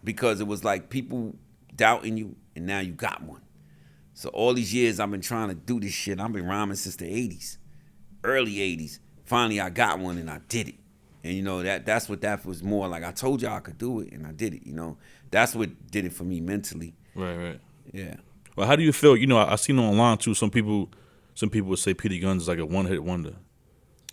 Because it was like people doubting you, and now you got one. So all these years I've been trying to do this shit. I've been rhyming since the 80s, early 80s. Finally I got one and I did it. And that's what that was more like. I told y'all I could do it and I did it, That's what did it for me mentally. Right. Yeah. Well, how do you feel? I seen online too, some people would say Peter Gunz is like a one-hit wonder.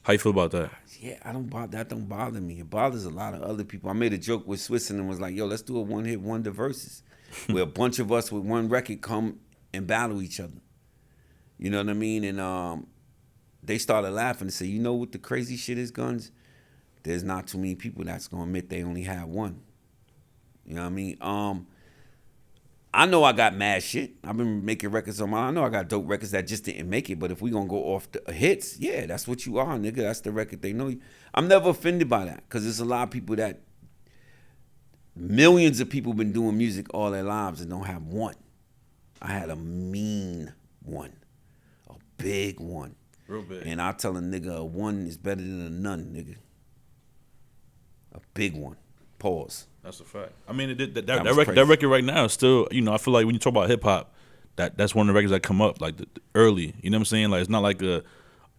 How you feel about that? Yeah, that don't bother me. It bothers a lot of other people. I made a joke with Switzerland and was like, yo, let's do a one-hit wonder versus where a bunch of us with one record come and battle each other. You know what I mean? And they started laughing and said, you know what the crazy shit is, Gunz? There's not too many people that's going to admit they only have one. You know what I mean? I know I got mad shit. I've been making records on I know I got dope records that just didn't make it, but if we going to go off the hits, yeah, that's what you are, nigga. That's the record they know you. I'm never offended by that because there's a lot of people millions of people been doing music all their lives and don't have one. I had a mean one, a big one. Real big. And I tell a nigga a one is better than a none, nigga. A big one. Pause. That's a fact. I mean, that record right now is still, I feel like when you talk about hip hop, that's one of the records that come up like the early. You know what I'm saying? Like it's not like a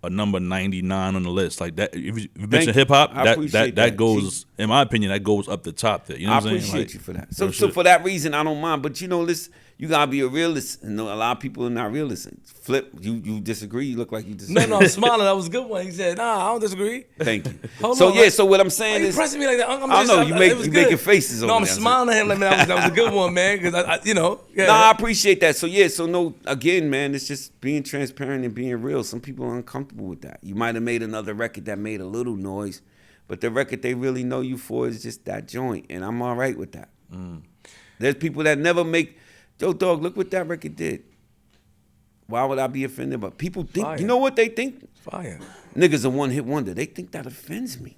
number 99 on the list like that. If you mention hip hop, that goes, in my opinion, that goes up the top there. You know what I'm saying? I appreciate you for that. So for that reason, I don't mind. But listen, you gotta be a realist. And a lot of people are not realists. Flip, you disagree? You look like you disagree. No, I'm smiling. That was a good one. He said, nah, I don't disagree. Thank you. Hold on, so what I'm saying is, pressing me like that. I know you making faces. No, over I'm smiling at him like, man, that was a good one, man. Because yeah. No, I appreciate that. So no, again, man, it's just being transparent and being real. Some people are uncomfortable with that. You might have made another record that made a little noise, but the record they really know you for is just that joint, and I'm all right with that. There's people that never make. Yo, dog, look what that record did. Why would I be offended? But people think, Fire. You know what they think? Fire. Niggas a one-hit wonder. They think that offends me.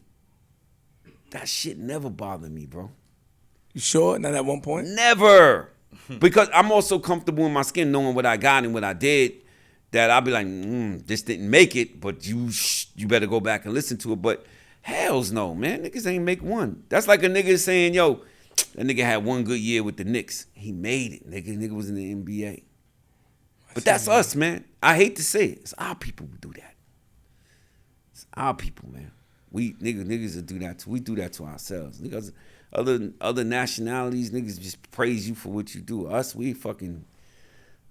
That shit never bothered me, bro. You sure? Not at one point? Never. Because I'm also comfortable in my skin knowing what I got and what I did, that I'll be like, this didn't make it, but you better go back and listen to it. But hells no, man. Niggas ain't make one. That's like a nigga saying, yo, that nigga had one good year with the Knicks. He made it. Nigga was in the NBA. But that's us, man. I hate to say it. It's our people who do that. It's our people, man. We niggas will do that too. We do that to ourselves. Niggas, other nationalities, niggas just praise you for what you do. Us, we fucking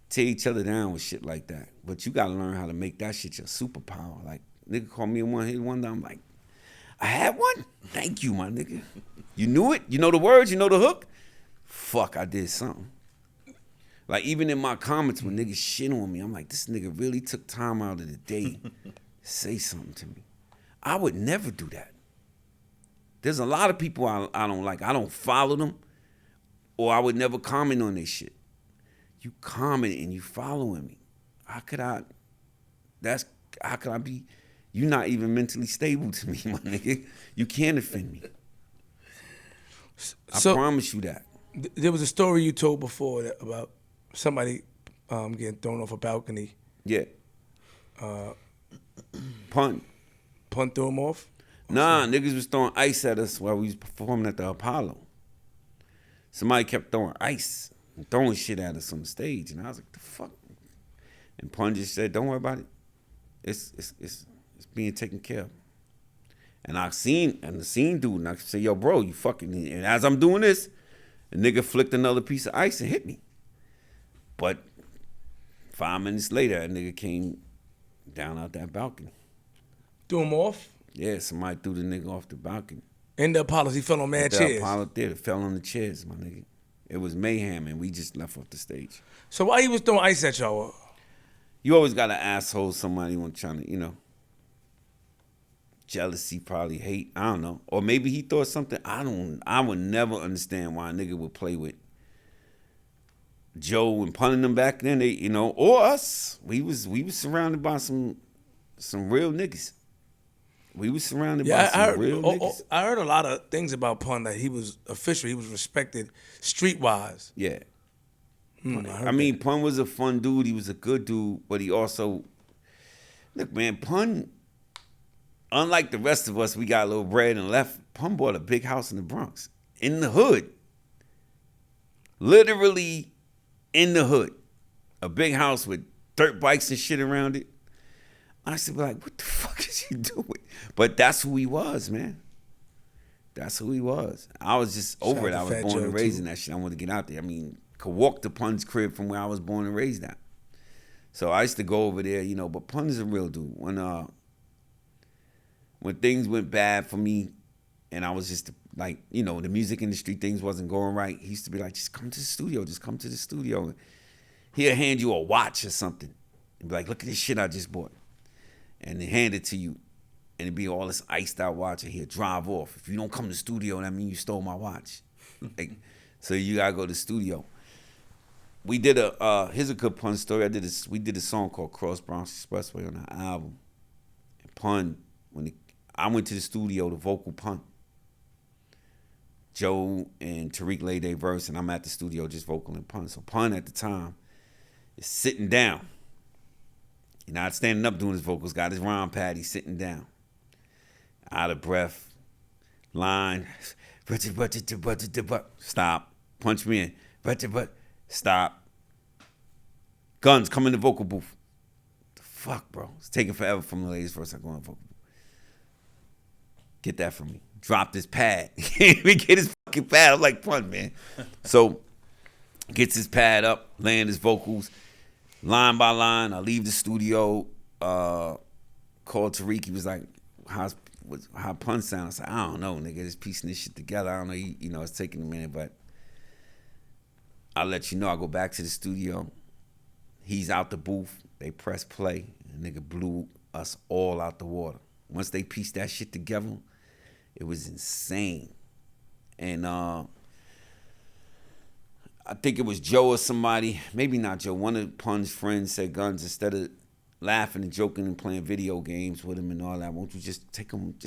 tear each other down with shit like that. But you gotta learn how to make that shit your superpower. Like, nigga called me a one-hit wonder. I'm like, I had one? Thank you, my nigga. You knew it? You know the words? You know the hook? Fuck, I did something. Like, even in my comments when niggas shit on me, I'm like, this nigga really took time out of the day to say something to me. I would never do that. There's a lot of people I don't like. I don't follow them, or I would never comment on their shit. You comment and you following me. How could I be, you're not even mentally stable to me, my nigga. You can't offend me. I promise you that. There was a story you told before about somebody getting thrown off a balcony. Yeah. Pun threw him off? Nah, niggas was throwing ice at us while we was performing at the Apollo. Somebody kept throwing ice and throwing shit at us on the stage, and I was like, the fuck? And Pun just said, don't worry about it. It's being taken care of. And the scene dude, and I said, yo, bro, you fucking, and as I'm doing this, the nigga flicked another piece of ice and hit me. But 5 minutes later, that nigga came down out that balcony. Threw him off? Yeah, somebody threw the nigga off the balcony. In the Apollo, he fell on mad chairs. The Apollo Theater, fell on the chairs, my nigga. It was mayhem, and we just left off the stage. So why he was throwing ice at y'all? You always got an asshole, somebody trying to, jealousy, probably hate, I don't know. Or maybe he thought something, I would never understand why a nigga would play with Joe and punning them back then, or us. We was surrounded by some real niggas. We was surrounded by some real niggas. I heard a lot of things about Pun, that he was official, he was respected streetwise. Yeah. I mean, Pun was a fun dude. He was a good dude, but he also, look, man, Pun, unlike the rest of us, we got a little bread and left. Pun bought a big house in the Bronx, in the hood. Literally in the hood. A big house with dirt bikes and shit around it. I used to be like, what the fuck is he doing? But that's who he was, man. That's who he was. I was just over it. I was born and raised in that shit. I wanted to get out there. I mean, could walk to Pun's crib from where I was born and raised at. So I used to go over there, but Pun is a real dude. When things went bad for me and I was just like, the music industry, things wasn't going right, he used to be like, just come to the studio. Just come to the studio. He'll hand you a watch or something. And be like, look at this shit I just bought. And they hand it to you. And it'd be all this iced out watch, and he'll drive off. If you don't come to the studio, that means you stole my watch. So you gotta go to the studio. We did here's a good Pun story. We did a song called Cross Bronx Expressway on our album. And Pun, I went to the studio to vocal Pun. Joe and Tariq laid their verse, and I'm at the studio just vocaling Pun. So Pun at the time is sitting down. He's not standing up doing his vocals, got his rhyme pad, he's sitting down. Out of breath. Line. Stop. Punch me in. Stop. Guns, come in the vocal booth. The fuck, bro? It's taking forever from the ladies first. I go in the vocal booth. Get that from me. Drop this pad. He can't even get his fucking pad. I'm like, Pun, man. So, gets his pad up, laying his vocals. Line by line, I leave the studio, called Tariq. He was like, how Pun sound? I said, I don't know, nigga. Just piecing this shit together. I don't know. It's taking a minute, but I'll let you know. I go back to the studio. He's out the booth. They press play. And nigga blew us all out the water. Once they pieced that shit together, it was insane. And I think it was Joe or somebody, maybe not Joe, one of Pun's friends said, Gunz, instead of laughing and joking and playing video games with him and all that, won't you just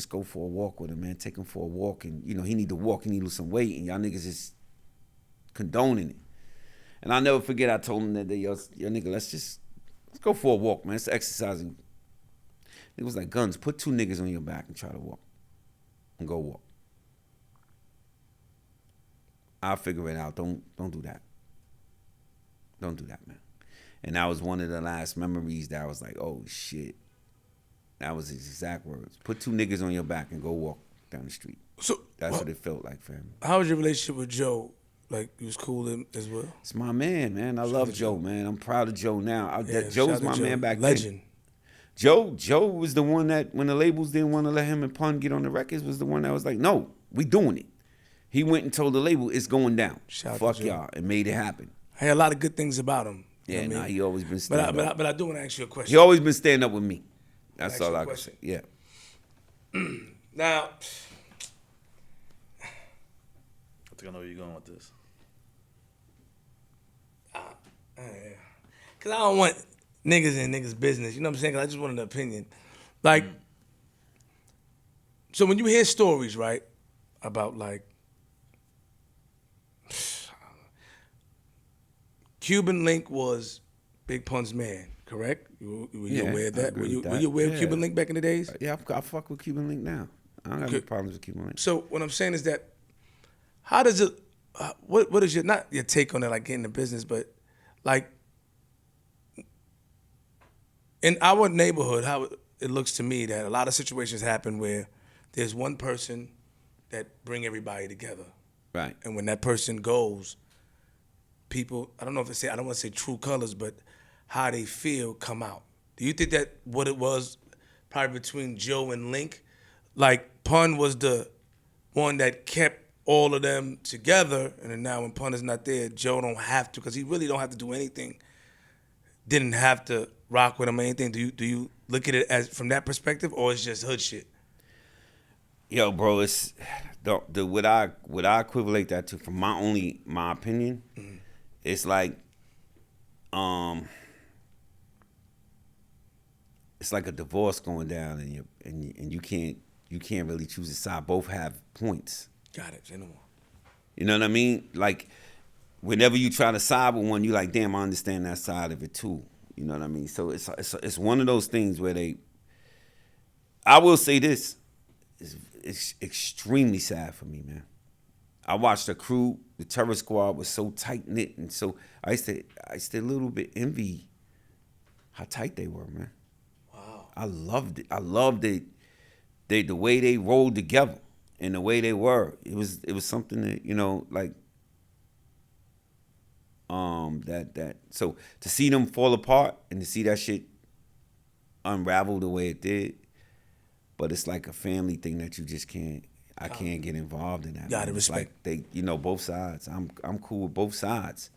go for a walk with him, man? Take him for a walk. And, he need to walk, he need to lose some weight, and y'all niggas is condoning it. And I'll never forget, I told him that day, yo nigga, let's go for a walk, man. It's exercising. It was like, Gunz, put 2 niggas on your back and try to walk. And go walk. I'll figure it out. Don't do that. Don't do that, man. And that was one of the last memories that I was like, oh, shit. That was his exact words. Put 2 niggas on your back and go walk down the street. So that's what it felt like for him. How was your relationship with Joe like you was cool as well? It's my man. I love Joe, man. I'm proud of Joe now. Joe shout was out my to Joe. man back Legend. then. Joe was the one that when the labels didn't want to let him and Pun get on the records, was the one that was like, no, we doing it. He went and told the label it's going down. Shout out Fuck to Joe. y'all, and made it happen. I had a lot of good things about him. Yeah, You know what I mean? he always been stand up. But I do want to ask you a question. He always been stand up with me. That's Ask all you a I can question. say. Yeah. Now, I think I know where you're going with this. because I don't want niggas in niggas' business. You know what I'm saying? 'Cause I just wanted an opinion. Like, so when you hear stories, right, about like Cuban Link was Big Pun's man, correct? Were you Yeah, aware of I that? agree Were you, with that. were you aware of Yeah. Cuban Link back in the days? Yeah, I fuck with Cuban Link now. I don't have any problems with Cuban Link. So what I'm saying is that, how does it? What is your not your take on it? Like getting the business, but like in our neighborhood, how it looks to me that a lot of situations happen where there's one person that bring everybody together, Right. and when that person goes, people, I don't know if I don't want to say true colors, but how they feel come out. Do you think that what it was probably between Joe and Link, like Pun was the one that kept all of them together, and then now when Pun is not there, Joe don't have to, because he really don't have to do anything. Didn't have to rock with him or anything. Do you look at it as from that perspective, or it's just hood shit? Yo, bro, it's what I equivalent that to from my opinion. Mm-hmm. It's like it's like a divorce going down, and you can't really choose a side. Both have points. Got it. Say no more. You know what I mean? Like whenever you try to side with one, you like, damn, I understand that side of it too. You know what I mean? So it's one of those things where I will say this, it's extremely sad for me, man. I watched the crew, the Terror Squad was so tight knit, and so I used to a little bit envy how tight they were, man. Wow. I loved it. I loved it. The way they rolled together and the way they were. It was something that, you know, like that so to see them fall apart and to see that shit unravel the way it did, but it's like a family thing that you just can't. I can't get involved in that. Gotta man. It's respect. like both sides. I'm cool with both sides.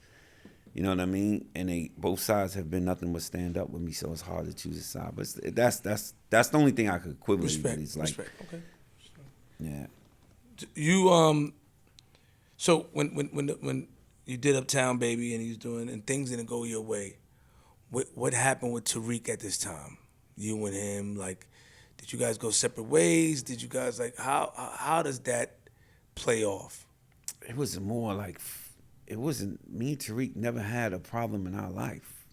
You know what I mean? And both sides have been nothing but stand up with me, so it's hard to choose a side. But that's the only thing I could equivalent. Respect. It's like, Respect. Okay. yeah. You so when you did Uptown Baby and he was doing and things didn't go your way, what happened with Tariq at this time? You and him, like, did you guys go separate ways? Did you guys like how does that play off? It was more like, it wasn't, me and Tariq never had a problem in our life.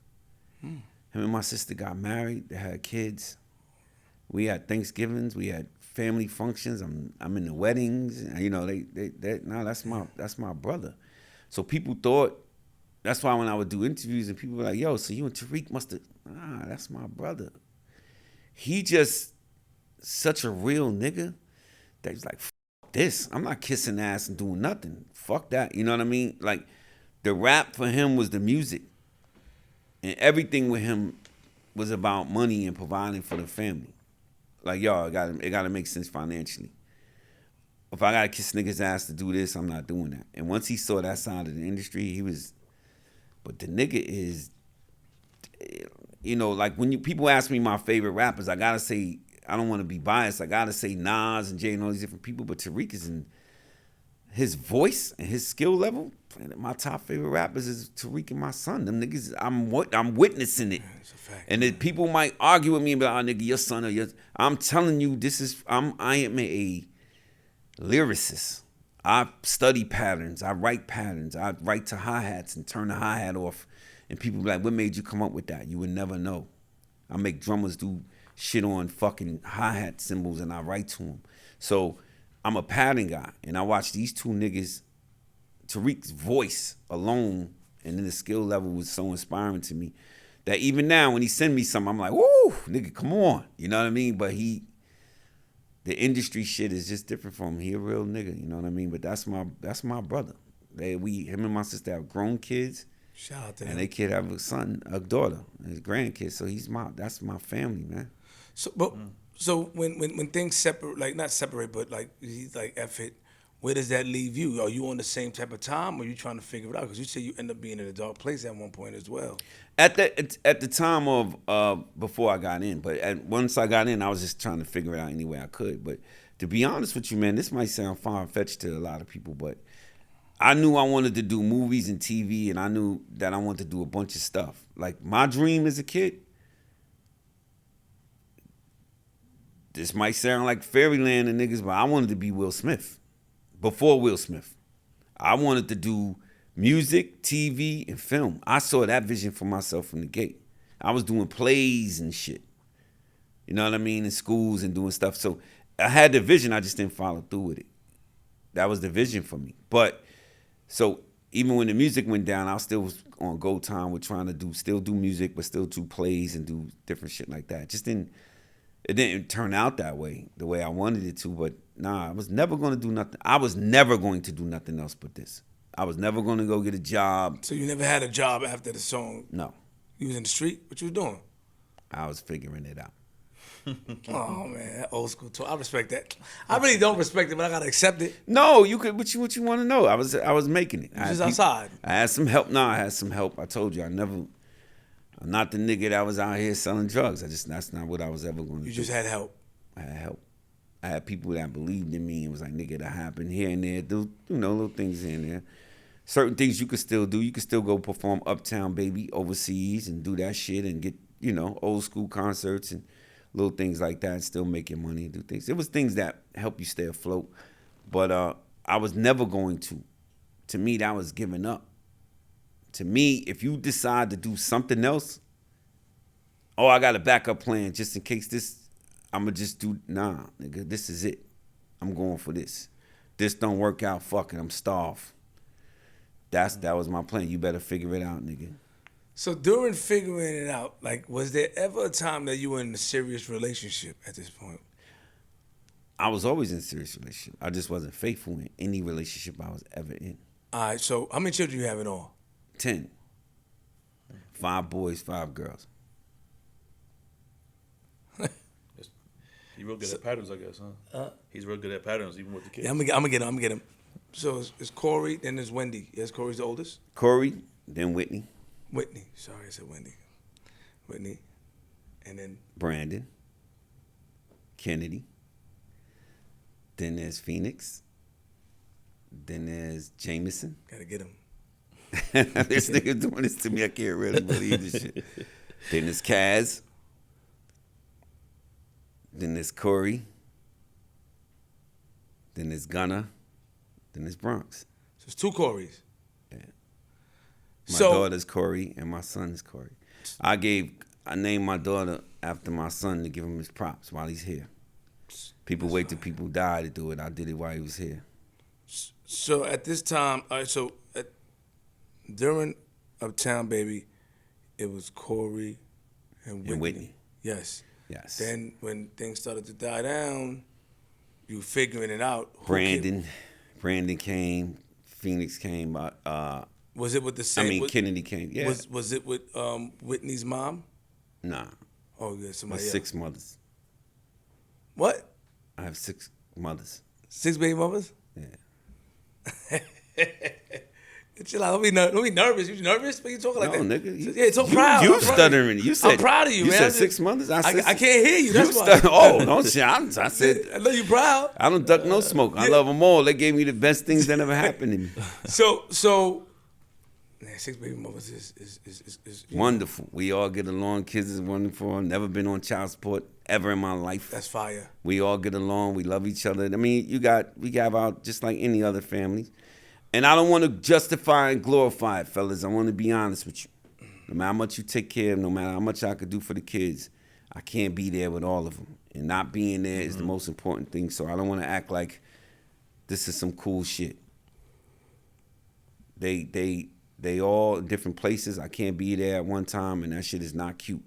Him and my sister got married, they had kids. We had Thanksgivings, we had family functions. I'm in the weddings. You know, that's my brother. So people thought, that's why when I would do interviews and people were like, yo, so you and Tariq must have, that's my brother. He just such a real nigga that he's like, fuck this. I'm not kissing ass and doing nothing. Fuck that. You know what I mean? Like, the rap for him was the music. And everything with him was about money and providing for the family. Like, yo, it gotta make sense financially. If I gotta kiss niggas' ass to do this, I'm not doing that. And once he saw that side of the industry, but the nigga is, you know, like when people ask me my favorite rappers, I gotta say, I don't want to be biased. I gotta say Nas and Jay and all these different people, but Tariq is in his voice and his skill level. My top favorite rappers is Tariq and my son. Them niggas, I'm witnessing it. It's a fact. And then people might argue with me about, nigga, your son or your. I'm telling you, I am a lyricist. I study patterns. I write patterns. I write to hi-hats and turn the hi-hat off. And people be like, what made you come up with that? You would never know. I make drummers do shit on fucking hi-hat cymbals and I write to them. So I'm a pattern guy. And I watch these two niggas, Tariq's voice alone and then the skill level was so inspiring to me that even now when he send me something, I'm like, woo, nigga, come on. You know what I mean? But the industry shit is just different from him. He a real nigga, you know what I mean? But that's my brother. Him and my sister have grown kids. Shout out to And him. they kid have a daughter, his grandkids. So that's my family, man. So, but so when things separate, like not separate, but like he's like F it. Where does that leave you? Are you on the same type of time, or are you trying to figure it out? Because you say you end up being in a dark place at one point as well. At the time of before I got in, but once I got in, I was just trying to figure it out any way I could. But to be honest with you, man, this might sound far-fetched to a lot of people, but I knew I wanted to do movies and TV, and I knew that I wanted to do a bunch of stuff. Like, my dream as a kid, this might sound like fairyland to niggas, but I wanted to be Will Smith. Before Will Smith. I wanted to do music, TV, and film. I saw that vision for myself from the gate. I was doing plays and shit. You know what I mean? In schools and doing stuff. So I had the vision, I just didn't follow through with it. That was the vision for me. But, so even when the music went down, I still was on go time with trying to still do music, but still do plays and do different shit like that. It didn't turn out that way, the way I wanted it to, but nah, I was never going to do nothing. I was never going to do nothing else but this. I was never going to go get a job. So you never had a job after the song? No. You was in the street? What you was doing? I was figuring it out. Oh man, that old school talk. I respect that. I really don't respect it, but I gotta accept it. No, you could. What you want to know? I was making it. You just outside. I had some help. No, I had some help. I told you, I'm not the nigga that was out here selling drugs. That's not what I was ever going to do. You just had help. I had help. I had people that believed in me and was like, nigga, that happened here and there. Do, little things here and there. Certain things you could still do. You could still go perform Uptown Baby overseas and do that shit and get, old school concerts and little things like that and still make your money and do things. It was things that help you stay afloat. But I was never going to. To me, that was giving up. To me, if you decide to do something else, I got a backup plan just in case I'm going to just do, nah, nigga, this is it. I'm going for this. This don't work out, fuck it, I'm starved. That was my plan. You better figure it out, nigga. So during figuring it out, like, was there ever a time that you were in a serious relationship at this point? I was always in a serious relationship. I just wasn't faithful in any relationship I was ever in. All right, so how many children you have in all? 10. 5 boys, 5 girls. He's real good at patterns, I guess, huh? He's real good at patterns, even with the kids. Yeah, I'm gonna get him. So it's Corey, then there's Wendy. Yes, Corey's the oldest. Corey, then Whitney. Whitney. Sorry, I said Wendy. Whitney, and then Brandon. Kennedy. Then there's Phoenix. Then there's Jameson. gotta get him. This nigga doing this to me, I can't really believe this shit. Then there's Kaz. Then there's Corey. Then there's Gunna. Then there's Bronx. So it's 2 Corys. Yeah. My So- daughter's Corey and my son's Corey. I named my daughter after my son to give him his props while he's here. People wait till people die to do it. I did it while he was here. So at this time, all right, during Uptown Baby, it was Corey and Whitney. And Whitney. Yes. Yes. Then when things started to die down, you figuring it out. Brandon came. Phoenix came. Was it with the same? Kennedy came. Yeah. Was it with Whitney's mom? Nah. Oh yeah, somebody else. 6 mothers. What? I have 6 mothers. 6 baby mothers? Yeah. Chill out. Don't be nervous. You nervous? What you talking like No, that? nigga. Yeah, talk proud. You I'm proud of stuttering. You said I'm proud of you, You man. said 6 mothers. I can't hear you. That's why. No shit. I said. I know you proud. I don't duck no smoke. I love them all. They gave me the best things that ever happened to me. So, man, 6 baby mothers is Wonderful. We all get along. Kids is wonderful. I've never been on child support ever in my life. That's fire. We all get along. We love each other. I mean, we have out just like any other family. And I don't want to justify and glorify it, fellas. I want to be honest with you. No matter how much you take care of, no matter how much I could do for the kids, I can't be there with all of them. And not being there is the most important thing. So I don't want to act like this is some cool shit. They all in different places. I can't be there at one time, and that shit is not cute.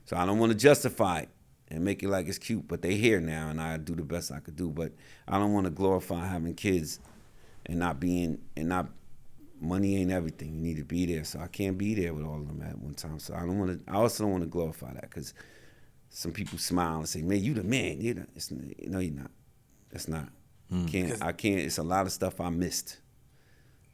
So I don't want to justify it and make it like it's cute. But they here now, and I do the best I could do. But I don't want to glorify having kids and not money ain't everything. You need to be there. So I can't be there with all of them at one time. So I don't want to. I also don't want to glorify that because some people smile and say, "Man, you the man." No, you're not. That's not. I can't. It's a lot of stuff I missed.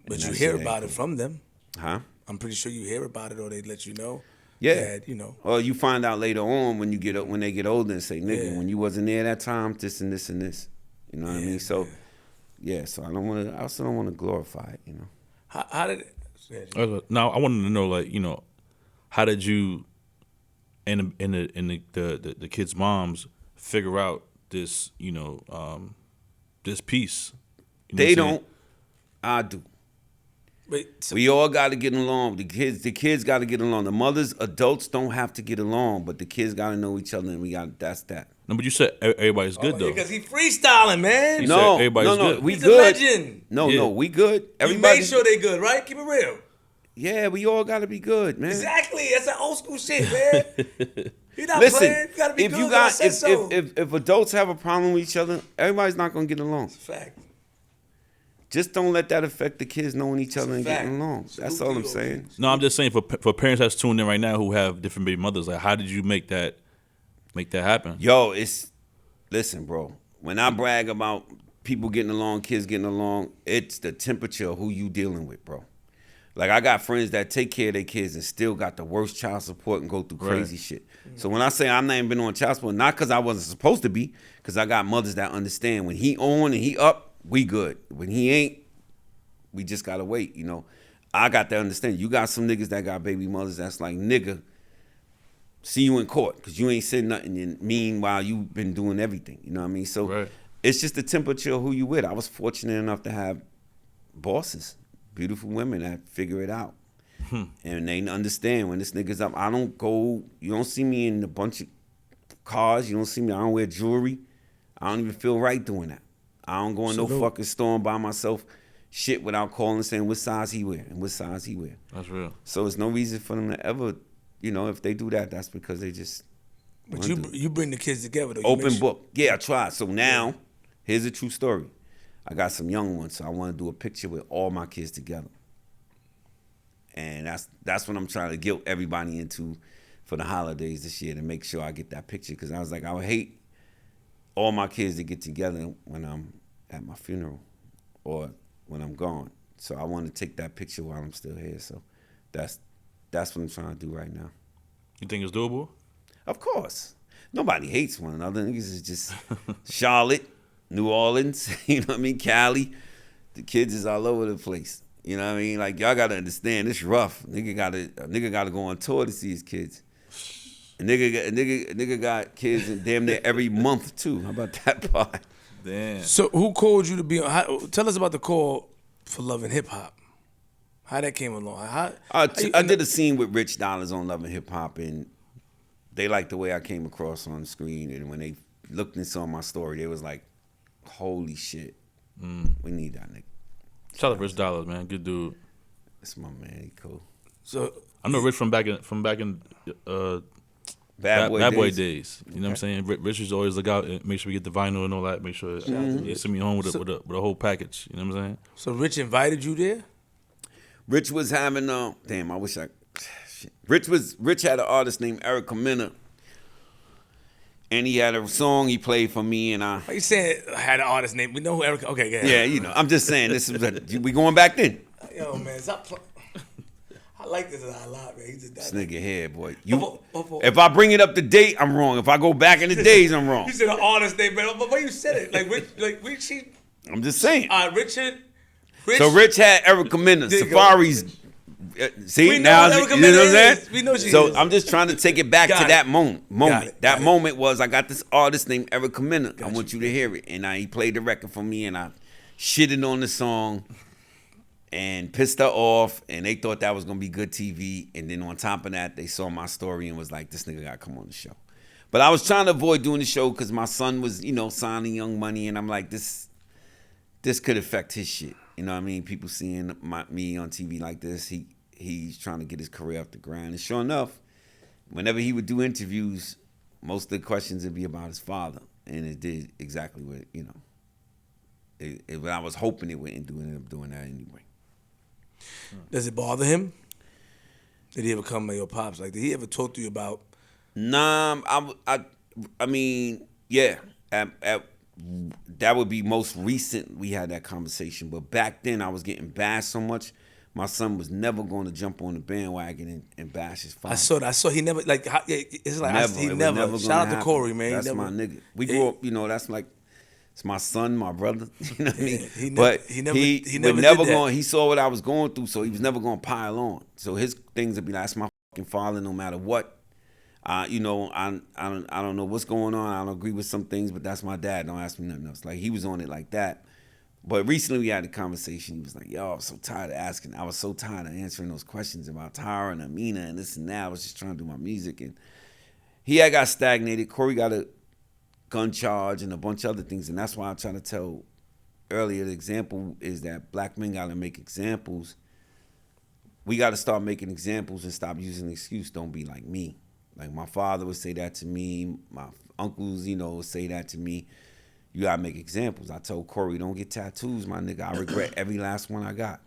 But you hear about it from them. Huh? I'm pretty sure you hear about it, or they let you know. Yeah. That, you know. Well, you find out later on when they get older and say, "Nigga, when you wasn't there that time, this and this and this." You know what I mean? So, so I don't want to. I also don't want to glorify it. You know. How did it? Now I wanted to know, like, you know, how did you and the kids' moms figure out this, you know, this piece? You know They don't. I do. We all got to get along. The kids got to get along. The mothers, adults don't have to get along, but the kids got to know each other, and that's that. No, but you said everybody's good though. Because he freestyling, man. You said everybody's good. We He's good. a legend. No, we good. Everybody made sure they good, right? Keep it real. Yeah, we all got to be good, man. Exactly. That's that old school shit, man. You're not Listen, playing. You got to be good. If adults have a problem with each other, everybody's not gonna get along. It's a fact. Just don't let that affect the kids knowing each other and getting along. That's all I'm saying. No, I'm just saying for parents that's tuned in right now who have different baby mothers, like, how did you make that happen? Yo, listen, bro. When I brag about people getting along, kids getting along, it's the temperature of who you dealing with, bro. Like, I got friends that take care of their kids and still got the worst child support and go through crazy shit. So when I say I'm not even been on child support, not because I wasn't supposed to be, because I got mothers that understand when he on and he up, we good. When he ain't, we just gotta wait, you know. I got to understand. You got some niggas that got baby mothers that's like, nigga, see you in court, because you ain't said nothing, and meanwhile you been doing everything, you know what I mean? So it's just the temperature of who you with. I was fortunate enough to have bosses, beautiful women that figure it out. And they understand when this nigga's up. You don't see me in a bunch of cars. You don't see me, I don't wear jewelry. I don't even feel right doing that. I don't go in no fucking store by myself shit without calling and saying what size he wear and what size he wear. That's real. So there's no reason for them to ever, you know, if they do that, that's because they just. But you bring the kids together though. Open book. Yeah, I tried. So now, here's a true story. I got some young ones, so I want to do a picture with all my kids together. And that's what I'm trying to guilt everybody into for the holidays this year, to make sure I get that picture. Because I was like, I would hate all my kids to get together when I'm at my funeral or when I'm gone. So I want to take that picture while I'm still here. So that's what I'm trying to do right now. You think it's doable? Of course. Nobody hates one another. Niggas is just Charlotte, New Orleans, you know what I mean, Cali. The kids is all over the place. You know what I mean? Like, y'all gotta understand, it's rough. A nigga gotta go on tour to see his kids. A nigga got kids in damn near every month too. How about that part? Damn. So who called you to be on? Tell us about the call for Love and Hip Hop. How that came along? I did a scene with Rich Dollars on Love and Hip Hop, and they liked the way I came across on the screen. And when they looked and saw my story, they was like, "Holy shit, we need that nigga." Shout out Rich Dollars, man. Good dude. That's my man. He cool. So I know Rich from back in Bad Boy days. You know what I'm saying? Rich is always look out and make sure we get the vinyl and all that. Make sure they send me home with a whole package. You know what I'm saying? So Rich invited you there? Rich was having damn. I wish I. Shit. Rich had an artist named Eric Amina, and he had a song he played for me, and I. Why you saying I had an artist name? We know who Eric. Okay, go ahead. Yeah, you know. I'm just saying this is we going back then. Yo, man, stop. I like this a lot, man. This nigga here, boy. If I bring it up to date, I'm wrong. If I go back in the days, I'm wrong. You said an artist name, but why you said it? I'm just saying. Richard. So Rich had Erica Mena, Safari's. See we now, know you know what I'm saying? We know she so is. I'm just trying to take it back to that moment. That it. moment was I got this artist named Erica Mena. I want you to hear it, and he played the record for me, and I shitted on the song and pissed her off, and they thought that was gonna be good TV. And then on top of that, they saw my story and was like, "This nigga gotta come on the show." But I was trying to avoid doing the show because my son was, signing Young Money, and I'm like, this could affect his shit. You know what I mean? People seeing me on TV like this, he's trying to get his career off the ground. And sure enough, whenever he would do interviews, most of the questions would be about his father, and it did exactly what I was hoping it would end up doing that anyway. Does it bother him? Did he ever come to your pops? Like, did he ever talk to you about? Nah, I mean, yeah. That would be most recent we had that conversation. But back then I was getting bashed so much. My son was never going to jump on the bandwagon and bash his father. I saw he never like. It's like Never. he It was never. never Shout gonna out to happen. Corey, man. That's he never, my nigga. We grew up, that's like, it's my son, my brother. You know what I mean? He never- But he never he did was never that. going. He saw what I was going through, so he was never going to pile on. So his things would be like, that's my fucking father, no matter what. I don't know what's going on. I don't agree with some things, but that's my dad. Don't ask me nothing else. Like, he was on it like that. But recently we had a conversation. He was like, yo, I was so tired of asking. I was so tired of answering those questions about Tara and Amina and this and that. I was just trying to do my music. And he had got stagnated. Corey got a gun charge and a bunch of other things. And that's why I'm trying to tell earlier, the example is that black men got to make examples. We got to start making examples and stop using the excuse, don't be like me. Like, my father would say that to me. My uncles, would say that to me. You gotta make examples. I told Corey, don't get tattoos, my nigga. I regret every last one I got.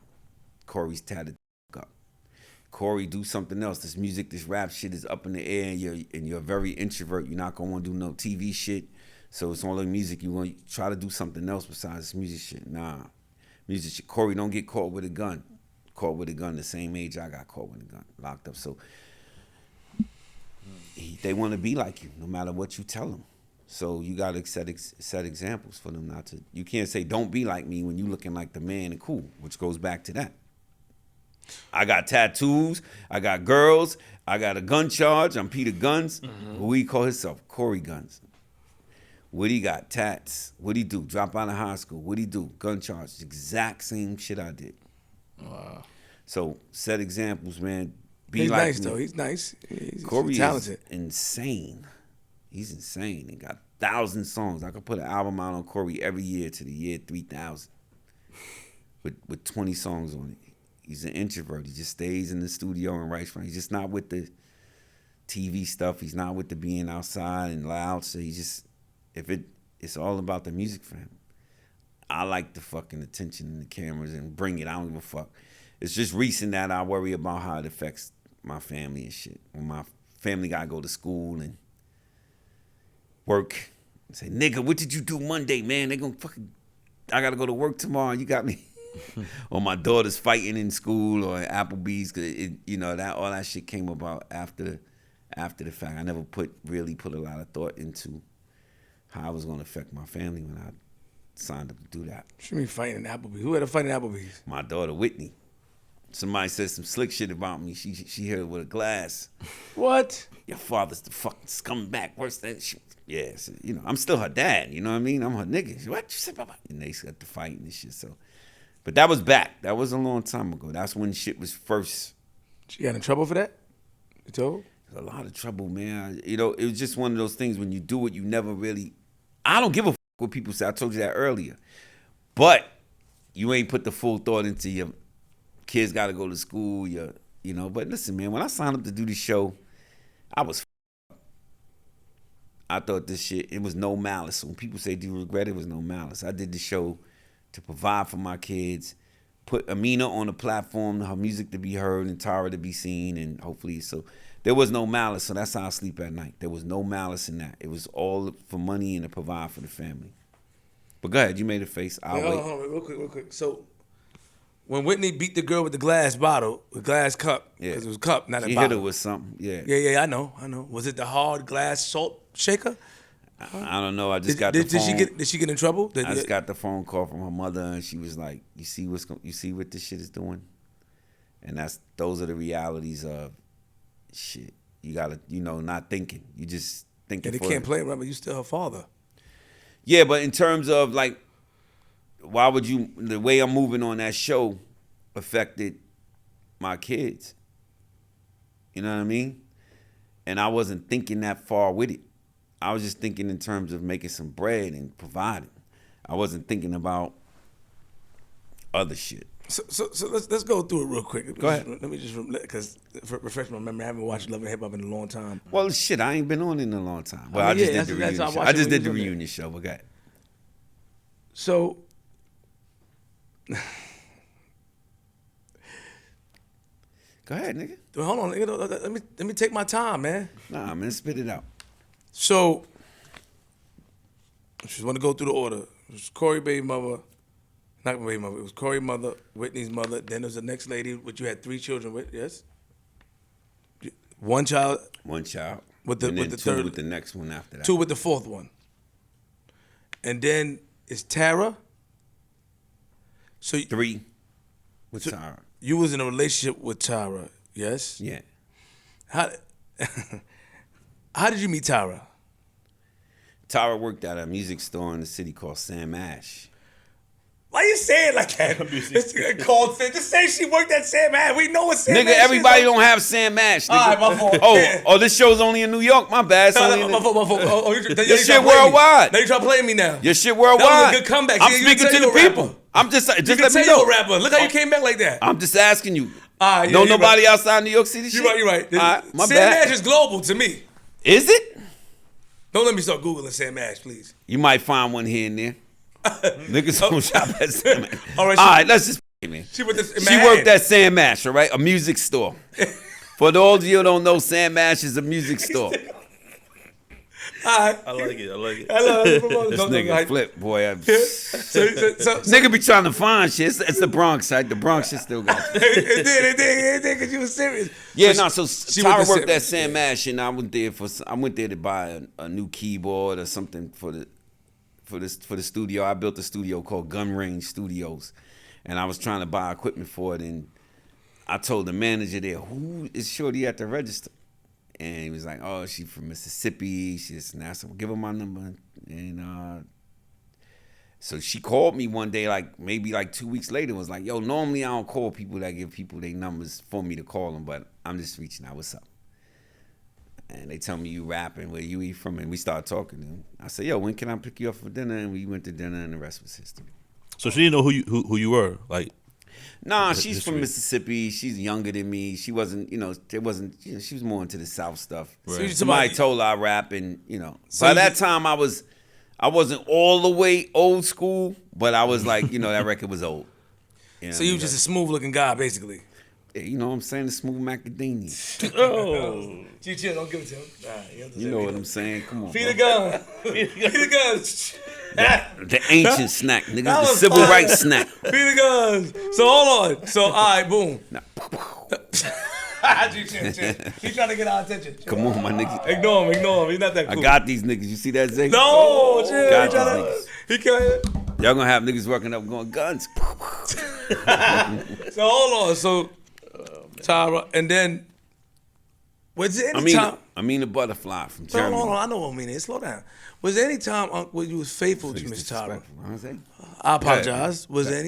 Corey's tatted up. Corey, do something else. This music, this rap shit is up in the air, and you're a very introvert. You're not gonna want to do no TV shit. So it's only music. You want to try to do something else besides this music shit. Nah, music shit. Corey, don't get caught with a gun. Caught with a gun the same age I got caught with a gun, locked up. So they want to be like you, no matter what you tell them. So you got to set examples for them not to. You can't say, don't be like me when you looking like the man and cool, which goes back to that. I got tattoos. I got girls. I got a gun charge. I'm Peter Gunz. Who he call himself? Corey Gunz. What he got? Tats. What he do? Drop out of high school. What he do? Gun charge. Exact same shit I did. Wow. So set examples, man. He's like nice, me. though. He's nice. He's Corey talented. is insane. He's insane. He got 1,000 songs. I could put an album out on Corey every year to the year 3000 with 20 songs on it. He's an introvert. He just stays in the studio and writes for him. He's just not with the TV stuff. He's not with the being outside and loud. So he just, it's all about the music for him. I like the fucking attention and the cameras and bring it. I don't give a fuck. It's just recent that I worry about how it affects my family and shit. When my family gotta go to school and work, and say, nigga, what did you do Monday, man? They gonna fucking, I gotta go to work tomorrow. You got me. Or my daughter's fighting in school or at Applebee's, cause that all that shit came about after the fact. I never really put a lot of thought into how I was gonna affect my family when I signed up to do that. What you mean fighting in Applebee's? Who had a fight in Applebee's? My daughter Whitney. Somebody said some slick shit about me. She hit her with a glass. What? Your father's the fucking scumbag. Worse than shit. Yeah, so, I'm still her dad. You know what I mean? I'm her nigga. What you said about? And they got to fight and shit. So, but that was back. That was a long time ago. That's when shit was first. She got in trouble for that? You told? A lot of trouble, man. It was just one of those things when you do it, you never really. I don't give a fuck what people say. I told you that earlier. But you ain't put the full thought into your kids got to go to school. But listen, man. When I signed up to do the show, I was. I thought this shit. It was no malice. When people say, "Do you regret it?" It was no malice. I did the show to provide for my kids, put Amina on the platform, her music to be heard, and Tara to be seen, and hopefully so. There was no malice, so that's how I sleep at night. There was no malice in that. It was all for money and to provide for the family. But go ahead, you made a face. I'll wait. Hold on, real quick. So, when Whitney beat the girl with the glass bottle, the glass cup, because it was a cup, not a She bottle. hit her with something, yeah. Yeah, I know. Was it the hard glass salt shaker? I don't know. I just got the phone. Did she get in trouble? I just got the phone call from her mother, and she was like, "You see what this shit is doing?" And those are the realities of shit. You gotta, not thinking. You just thinking. Yeah, they can't play. Remember, you still her father. Yeah, but in terms of like, why would you? The way I'm moving on that show affected my kids. You know what I mean? And I wasn't thinking that far with it. I was just thinking in terms of making some bread and providing. I wasn't thinking about other shit. So let's go through it real quick. Go ahead. Let me just because refresh my memory. I haven't watched Love and Hip Hop in a long time. Well, shit, I ain't been on it in a long time. Well, I I mean, just yeah, did the that's reunion how I show. watched I it just when did you the was on there. reunion show. But go ahead. So Go ahead, nigga. Hold on, nigga. Let me take my time, man. Nah, man, spit it out. So, I just want to go through the order. It was Corey baby mother, not baby mother. It was Corey mother, Whitney's mother. Then there was the next lady, which you had 3 children with. Yes. One child. One child. With the and then with the 2 third. with the next one after that. 2 with the 4th one. And then it's Tara. So 3 with Tara. You was in a relationship with Tara, yes? Yeah. How did you meet Tara? Tara worked at a music store in the city called Sam Ash. Why you say it like that? It's called Sam. Just say she worked at Sam Ash. We know what Sam Ash Nigga, is. everybody don't have Sam Ash. Nigga. All right, my fault. Oh, this show's only in New York. My bad. It's only in My fault. Oh, Your shit worldwide. Now you try to play me now. Your shit worldwide. That was a good comeback. I'm See, you speaking can to tell the you a people. rapper. I'm just You let can me tell know. you a rapper. Look how you came back like that. I'm just asking you. Yeah, Know you're nobody right. outside New York City? You're right. All right, my Sam bad. Ash is global to me. Is it? Don't let me start Googling Sam Ash, please. You might find one here and there. Niggas don't shop at Sam Ash. All right, let's just man. She worked at She worked at Sam Ash, all right? A music store. For those of you who don't know, Sam Ash is a music store. All right. I like it. I love it. This nigga flip, boy. So, Nigga be trying to find shit. It's the Bronx, right? The Bronx shit still got you. it did, because you was serious. Yeah, So no. So she Tara went to worked at Sam- Sam Ash, and I went there to buy a new keyboard or something for the studio. I built a studio called Gun Range Studios, and I was trying to buy equipment for it. And I told the manager there, "Who is Shorty at the register?" And he was like, "Oh, she's from Mississippi." She just asked him, "Give her my number." And so she called me one day, maybe 2 weeks later, was like, "Yo, normally I don't call people that give people their numbers for me to call them, but I'm just reaching out. What's up?" And they tell me you rapping, where you from? And we started talking. And I said, "Yo, when can I pick you up for dinner?" And we went to dinner, and the rest was history. So she didn't know who you were, like. Nah, she's history. from Mississippi. She's younger than me. She wasn't, she was more into the South stuff. Right. Somebody told her I rap, and So by you- that time I wasn't all the way old school, but I was like, that record was old. So you was just a smooth looking guy, basically. You know what I'm saying? The smooth macadamia. Oh. Chill, don't give it to him. You know what I'm saying? Come on. Peter bro. Gunz. Peter Gunz. The ancient snack, nigga. That The was civil fire. rights snack. Peter Gunz. So hold on. So all right, boom. Nah. Chill. He's trying to get our attention. Come on, my nigga. Ignore him. He's not that I cool. got these niggas. You see that, Zay? No, chill. Got He tryna- these He can't. Y'all gonna have niggas working up going guns. So hold on. So Tara, and then was there any time? I mean the butterfly from Hold Germany. on. I know what I mean. Slow down. Was there any time when you was faithful to Miss Tara? Disrespectful, I apologize. Was there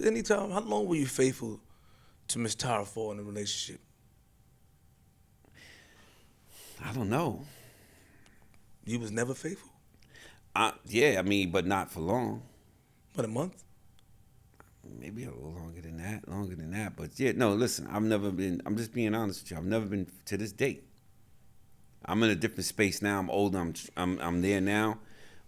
any time? How long were you faithful to Miss Tara for in a relationship? I don't know. You was never faithful. But not for long. But a month. Maybe a little longer than that. But yeah, no, listen, I'm just being honest with you. I've never been to this date. I'm in a different space now. I'm older. I'm there now.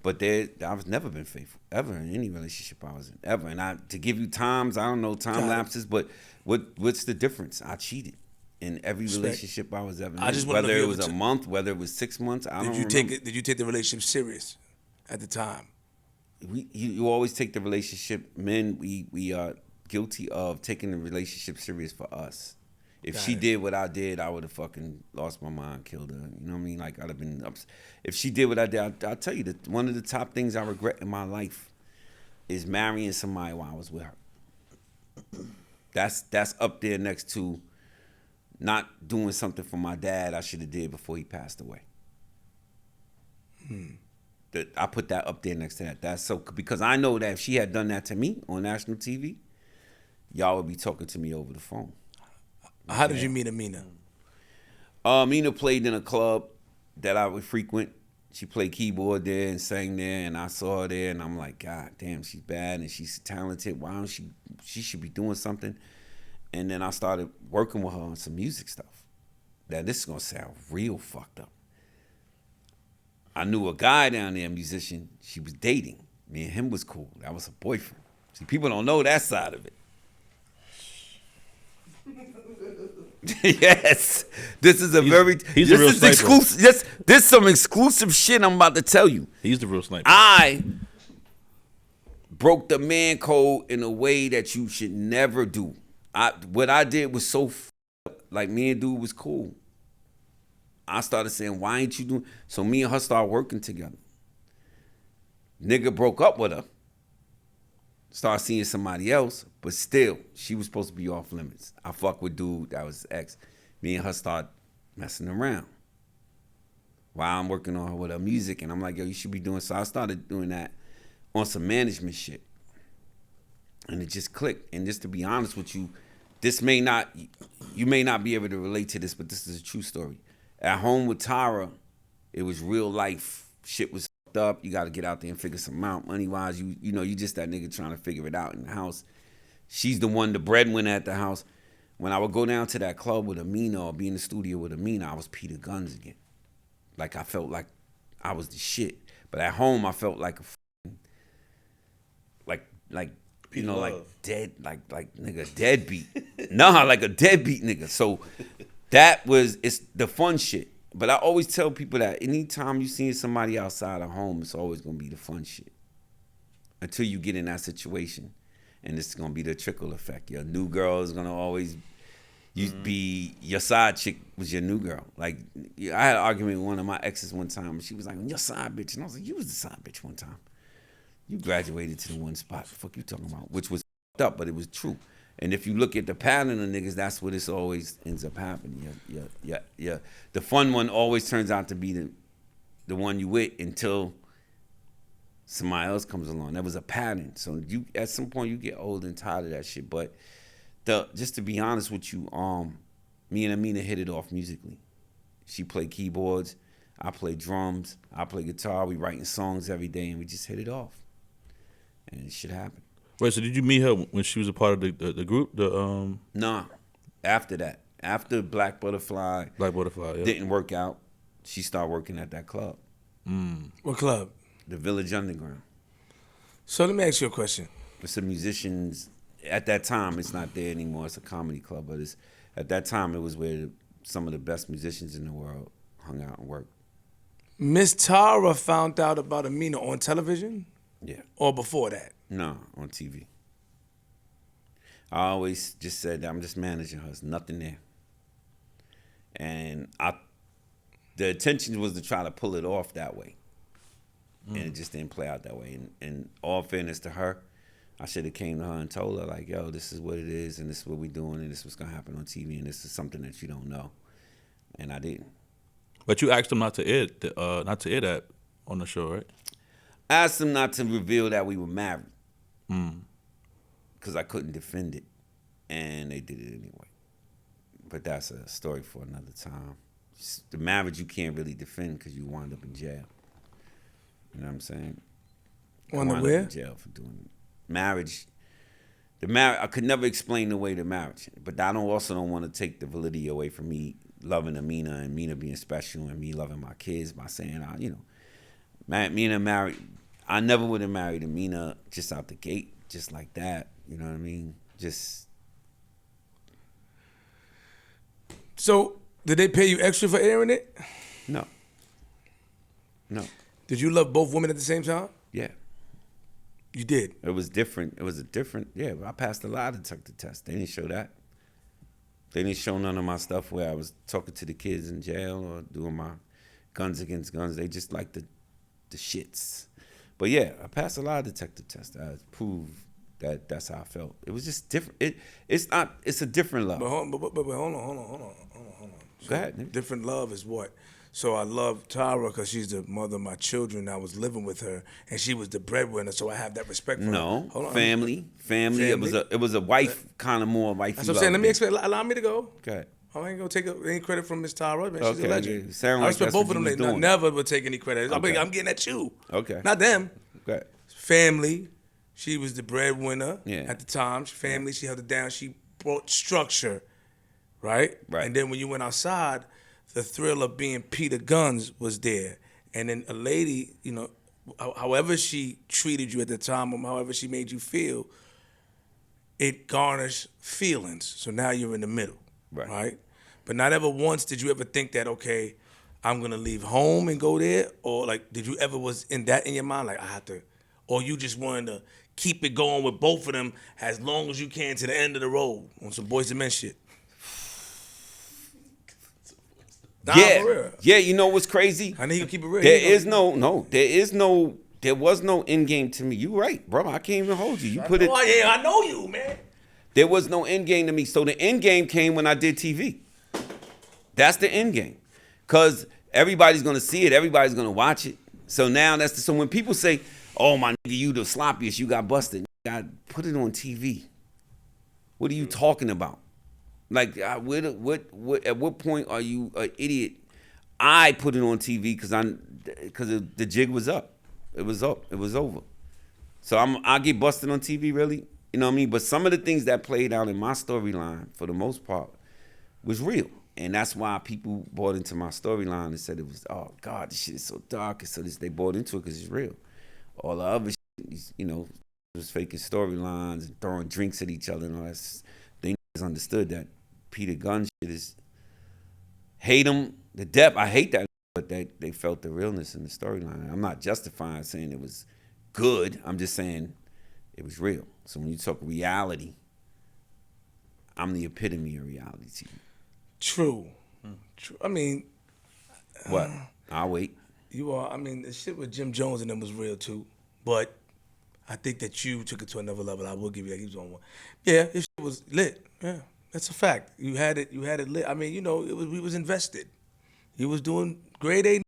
But I've never been faithful, ever, in any relationship I was in, ever. And to give you times, I don't know, time lapses, but what's the difference? I cheated in every relationship I was ever in. I just wanna know whether if it you was ever a month, whether it was 6 months, I don't remember. Did you take the relationship serious at the time? You always take the relationship. Men, we are guilty of taking the relationship serious for us. If she did what I did, I would have fucking lost my mind, killed her. You know what I mean? Like I'd have been. If she did what I did, I'll tell you that one of the top things I regret in my life is marrying somebody while I was with her. That's up there next to not doing something for my dad I should have did before he passed away. I put that up there next to that. That's so because I know that if she had done that to me on national TV, y'all would be talking to me over the phone. How did you meet Amina? Amina played in a club that I would frequent. She played keyboard there and sang there, and I saw her there, and I'm like, God damn, she's bad and she's talented. Why don't she should be doing something? And then I started working with her on some music stuff. Now this is gonna sound real fucked up. I knew a guy down there, a musician, she was dating. Me and him was cool. That was her boyfriend. See, people don't know that side of it. Yes, this is he's this a real is sniper. exclusive. This some exclusive shit I'm about to tell you. He's the real sniper. I broke the man code in a way that you should never do. What I did was so up. Like, me and dude was cool. I started saying, why ain't you doing? So me and her started working together. Nigga broke up with her. Started seeing somebody else, but still, she was supposed to be off limits. I fuck with dude that was ex. Me and her started messing around while I'm working on her with her music, and I'm like, yo, you should be doing. So I started doing that on some management shit, and it just clicked. And just to be honest with you, you may not be able to relate to this, but this is a true story. At home with Tara, it was real life. Shit was fucked up. You got to get out there and figure something out. Money-wise, you know, you just that nigga trying to figure it out in the house. She's the one, the breadwinner at the house. When I would go down to that club with Amina or be in the studio with Amina, I was Peter Gunz again. Like, I felt like I was the shit. But at home, I felt like a like you know, like dead, like nigga, deadbeat. Nah, like a deadbeat nigga. So it's the fun shit. But I always tell people that anytime you see somebody outside of home, it's always gonna be the fun shit. Until you get in that situation. And it's gonna be the trickle effect. Your new girl is gonna always be your side chick was your new girl. Like, I had an argument with one of my exes one time, and she was like, "Your side bitch," and I was like, "You was the side bitch one time. You graduated to the one spot. The fuck you talking about?" Which was fucked up, but it was true. And if you look at the pattern of niggas, that's what it's always ends up happening. Yeah. The fun one always turns out to be the one you with until somebody else comes along. That was a pattern. So you at some point you get old and tired of that shit. But just to be honest with you, me and Amina hit it off musically. She played keyboards, I play drums, I play guitar. We writing songs every day, and we just hit it off. And shit happened. Right. So did you meet her when she was a part of the group? Nah. After that, after Black Butterfly, yeah. didn't work out, she started working at that club. What club? The Village Underground. So let me ask you a question. It's a musicians. At that time, it's not there anymore. It's a comedy club, but at that time it was where some of the best musicians in the world hung out and worked. Miss Tara found out about Amina on television? Yeah. Or before that? No, on TV. I always just said that I'm just managing her. There's nothing there. And the intention was to try to pull it off that way. And it just didn't play out that way. And all fairness to her, I should have came to her and told her, like, yo, this is what it is, and this is what we're doing, and this is what's going to happen on TV, and this is something that you don't know. And I didn't. But you asked them not to air that on the show, right? I asked them not to reveal that we were married. Because I couldn't defend it. And they did it anyway. But that's a story for another time. The marriage you can't really defend because you wind up in jail. You know what I'm saying? Wound up where? In jail for doing it. Marriage. I could never explain away the marriage. But I also don't want to take the validity away from me loving Amina and Amina being special and me loving my kids by saying, Amina married. I never would have married Amina just out the gate, just like that. You know what I mean? Just. So, did they pay you extra for airing it? No. Did you love both women at the same time? Yeah. You did? It was different. I passed a lie detector test. They didn't show that. They didn't show none of my stuff where I was talking to the kids in jail or doing my guns against guns. They just liked the shits. But yeah, I passed a lie detector test. I proved that's how I felt. It was just different. It's a different love. But hold on. Go ahead, nigga. Different love is what? So I love Tara because she's the mother of my children. I was living with her, and she was the breadwinner, so I have that respect for her. No, Hold on. family. It was a wife, kind of more wifey. That's what I'm saying. Let me explain. Allow me to go. Okay. I ain't gonna take any credit from Miss Tara. Man, she's Okay, a legend. yeah. Sound I like respect that's both what of you them. was They doing. never would take any credit. Okay. I'm getting at you. Okay. Not them. Okay. Family. She was the breadwinner Yeah. at the time. Family. She held it down. She brought structure, right? Right. And then when you went outside, the thrill of being Peter Gunz was there. And then a lady, however she treated you at the time, or however she made you feel, it garnished feelings. So now you're in the middle, Right. right? But not ever once did you ever think that, okay, I'm gonna leave home and go there? Or like, did you ever was in your mind, like I have to, or you just wanted to keep it going with both of them as long as you can to the end of the road on some Boys and Men shit? Nah, Yeah, for real. yeah. You know what's crazy? I need you to keep it real. There was no end game to me. You right, bro. I can't even hold you. You put it. Oh yeah, I know you, man. There was no end game to me. So the end game came when I did TV. That's the end game, cause everybody's gonna see it. Everybody's gonna watch it. So now so when people say, "Oh my nigga, you the sloppiest, you got busted," I put it on TV. What are you talking about? Like, at what point are you an idiot? I put it on TV because the jig was up. It was up. It was over. So I get busted on TV, really? You know what I mean? But some of the things that played out in my storyline, for the most part, was real. And that's why people bought into my storyline and said it was, oh, God, this shit is so dark. And so they bought into it because it's real. All the other shit, you know, was faking storylines and throwing drinks at each other and all that. They understood that Peter Gunz shit is, hate him to death. I hate that, but they felt the realness in the storyline. I'm not justifying saying it was good. I'm just saying it was real. So when you talk reality, I'm the epitome of reality TV. True. True. I mean, What? I'll wait. you are. I mean, the shit with Jim Jones and them was real too, but I think that you took it to another level. I will give you that. He was on one. Yeah, this shit was lit. Yeah, that's a fact. You had it lit. I mean, you know, we was invested. He was doing grade A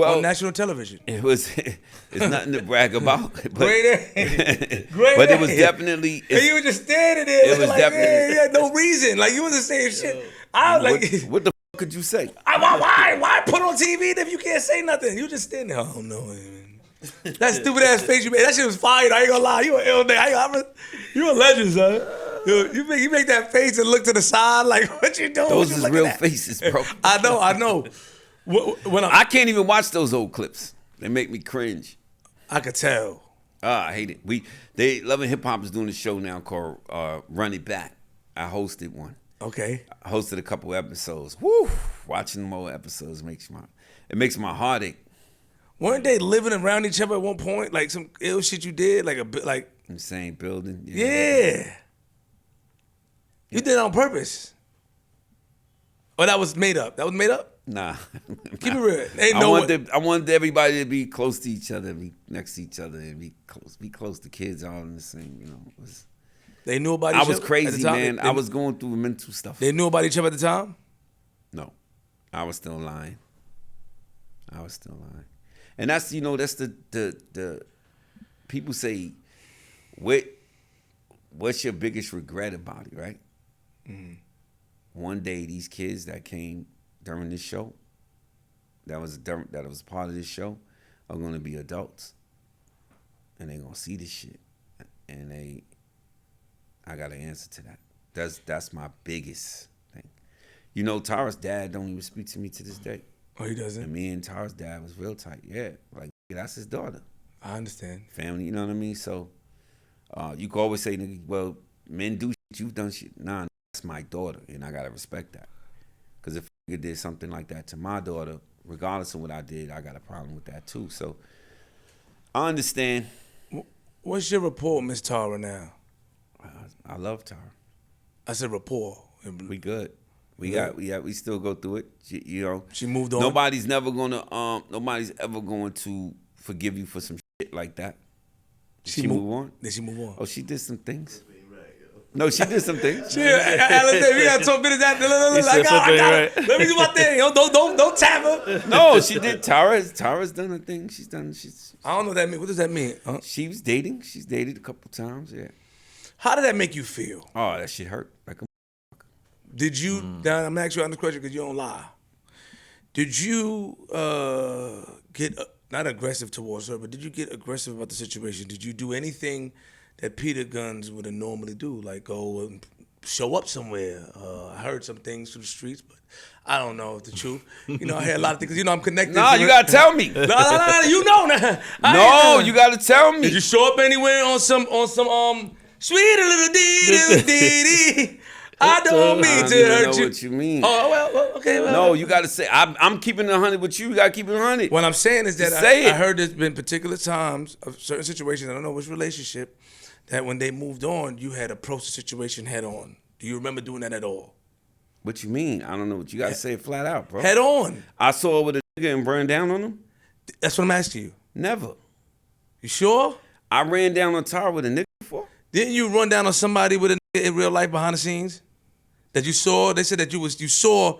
on national television. It was. It's nothing to brag about. But, Grade A. Grade but A. it was definitely. And you were just standing there. It was like, definitely. yeah, no reason. Like you was the same shit. I was like, What the fuck could you say? why put on TV if you can't say nothing? You just stand there. I don't know. That stupid ass face you made. That shit was fire. I ain't gonna lie. You an ill nigga. You a legend, son. You make that face and look to the side like, what you doing? Those is real faces, bro. I know. I can't even watch those old clips. They make me cringe. I could tell. I hate it. Love and Hip Hop is doing a show now called Run It Back. I hosted one. Okay. I hosted a couple episodes. Woo! Watching more episodes makes my heart ache. Weren't they living around each other at one point? Like some ill shit you did, like a bit, like In the same building. yeah. You did it on purpose. Or that was made up. That was made up. Nah. Keep it real. Ain't I no wanted everybody to be close to each other, be next to each other, and be close to kids all in the same. You know, They knew about each I other. was at crazy, the time? man. I was going through mental stuff. They knew about each other at the time. No, I was still lying. And that's that's the people say, what's your biggest regret about it, right? Mm-hmm. One day these kids that came during this show, that was part of this show, are gonna be adults, and they're gonna see this shit, and I got an answer to that. That's my biggest thing. You know, Tara's dad don't even speak to me to this day. Oh, he doesn't? And me and Tara's dad was real tight. Yeah, like that's his daughter. I understand. Family, you know what I mean? So you can always say, nigga, well, men do shit, you've done shit. Nah, that's my daughter, and I gotta respect that. Because if a nigga did something like that to my daughter, regardless of what I did, I got a problem with that too. So I understand. What's your rapport, Miss Tara, now? I love Tara. I said rapport. We good. We still go through it. She moved on. Nobody's ever going to forgive you for some shit like that. Did she move on? Did she move on? Oh, she did some things. No, she did some things. We got 2 minutes after. Let me do my thing. Don't tap her. No, she did. Tara's done her thing. I don't know what that means. What does that mean? Huh? She was dating. She's dated a couple times. Yeah. How did that make you feel? Oh, that shit hurt. Like a. Did you? Now I'm asking you on this question because you don't lie. Did you get not aggressive towards her, but did you get aggressive about the situation? Did you do anything that Peter Gunz would normally do, like go and show up somewhere? I heard some things from the streets, but I don't know if the truth. You know, I hear a lot of things. You know, I'm connected. Nah, you gotta tell me. No, you know now. No, you gotta tell me. Did you show up anywhere on some sweet little dee? I don't mean to hurt you. What you mean? Oh well, okay. Well, No, you got to say I'm keeping it 100 with you. You got to keep it 100. What I'm saying is that Say I it. heard there's been particular times of certain situations. I don't know which relationship that when they moved on, you had approached the situation head on. Do you remember doing that at all? What you mean? I don't know. What you got to say it flat out, bro. Head on. I saw it with a nigga and burned down on him. That's what I'm asking you. Never. You sure? I ran down on Tara with a nigga before. Didn't you run down on somebody with a nigga in real life behind the scenes that you saw? They said that you saw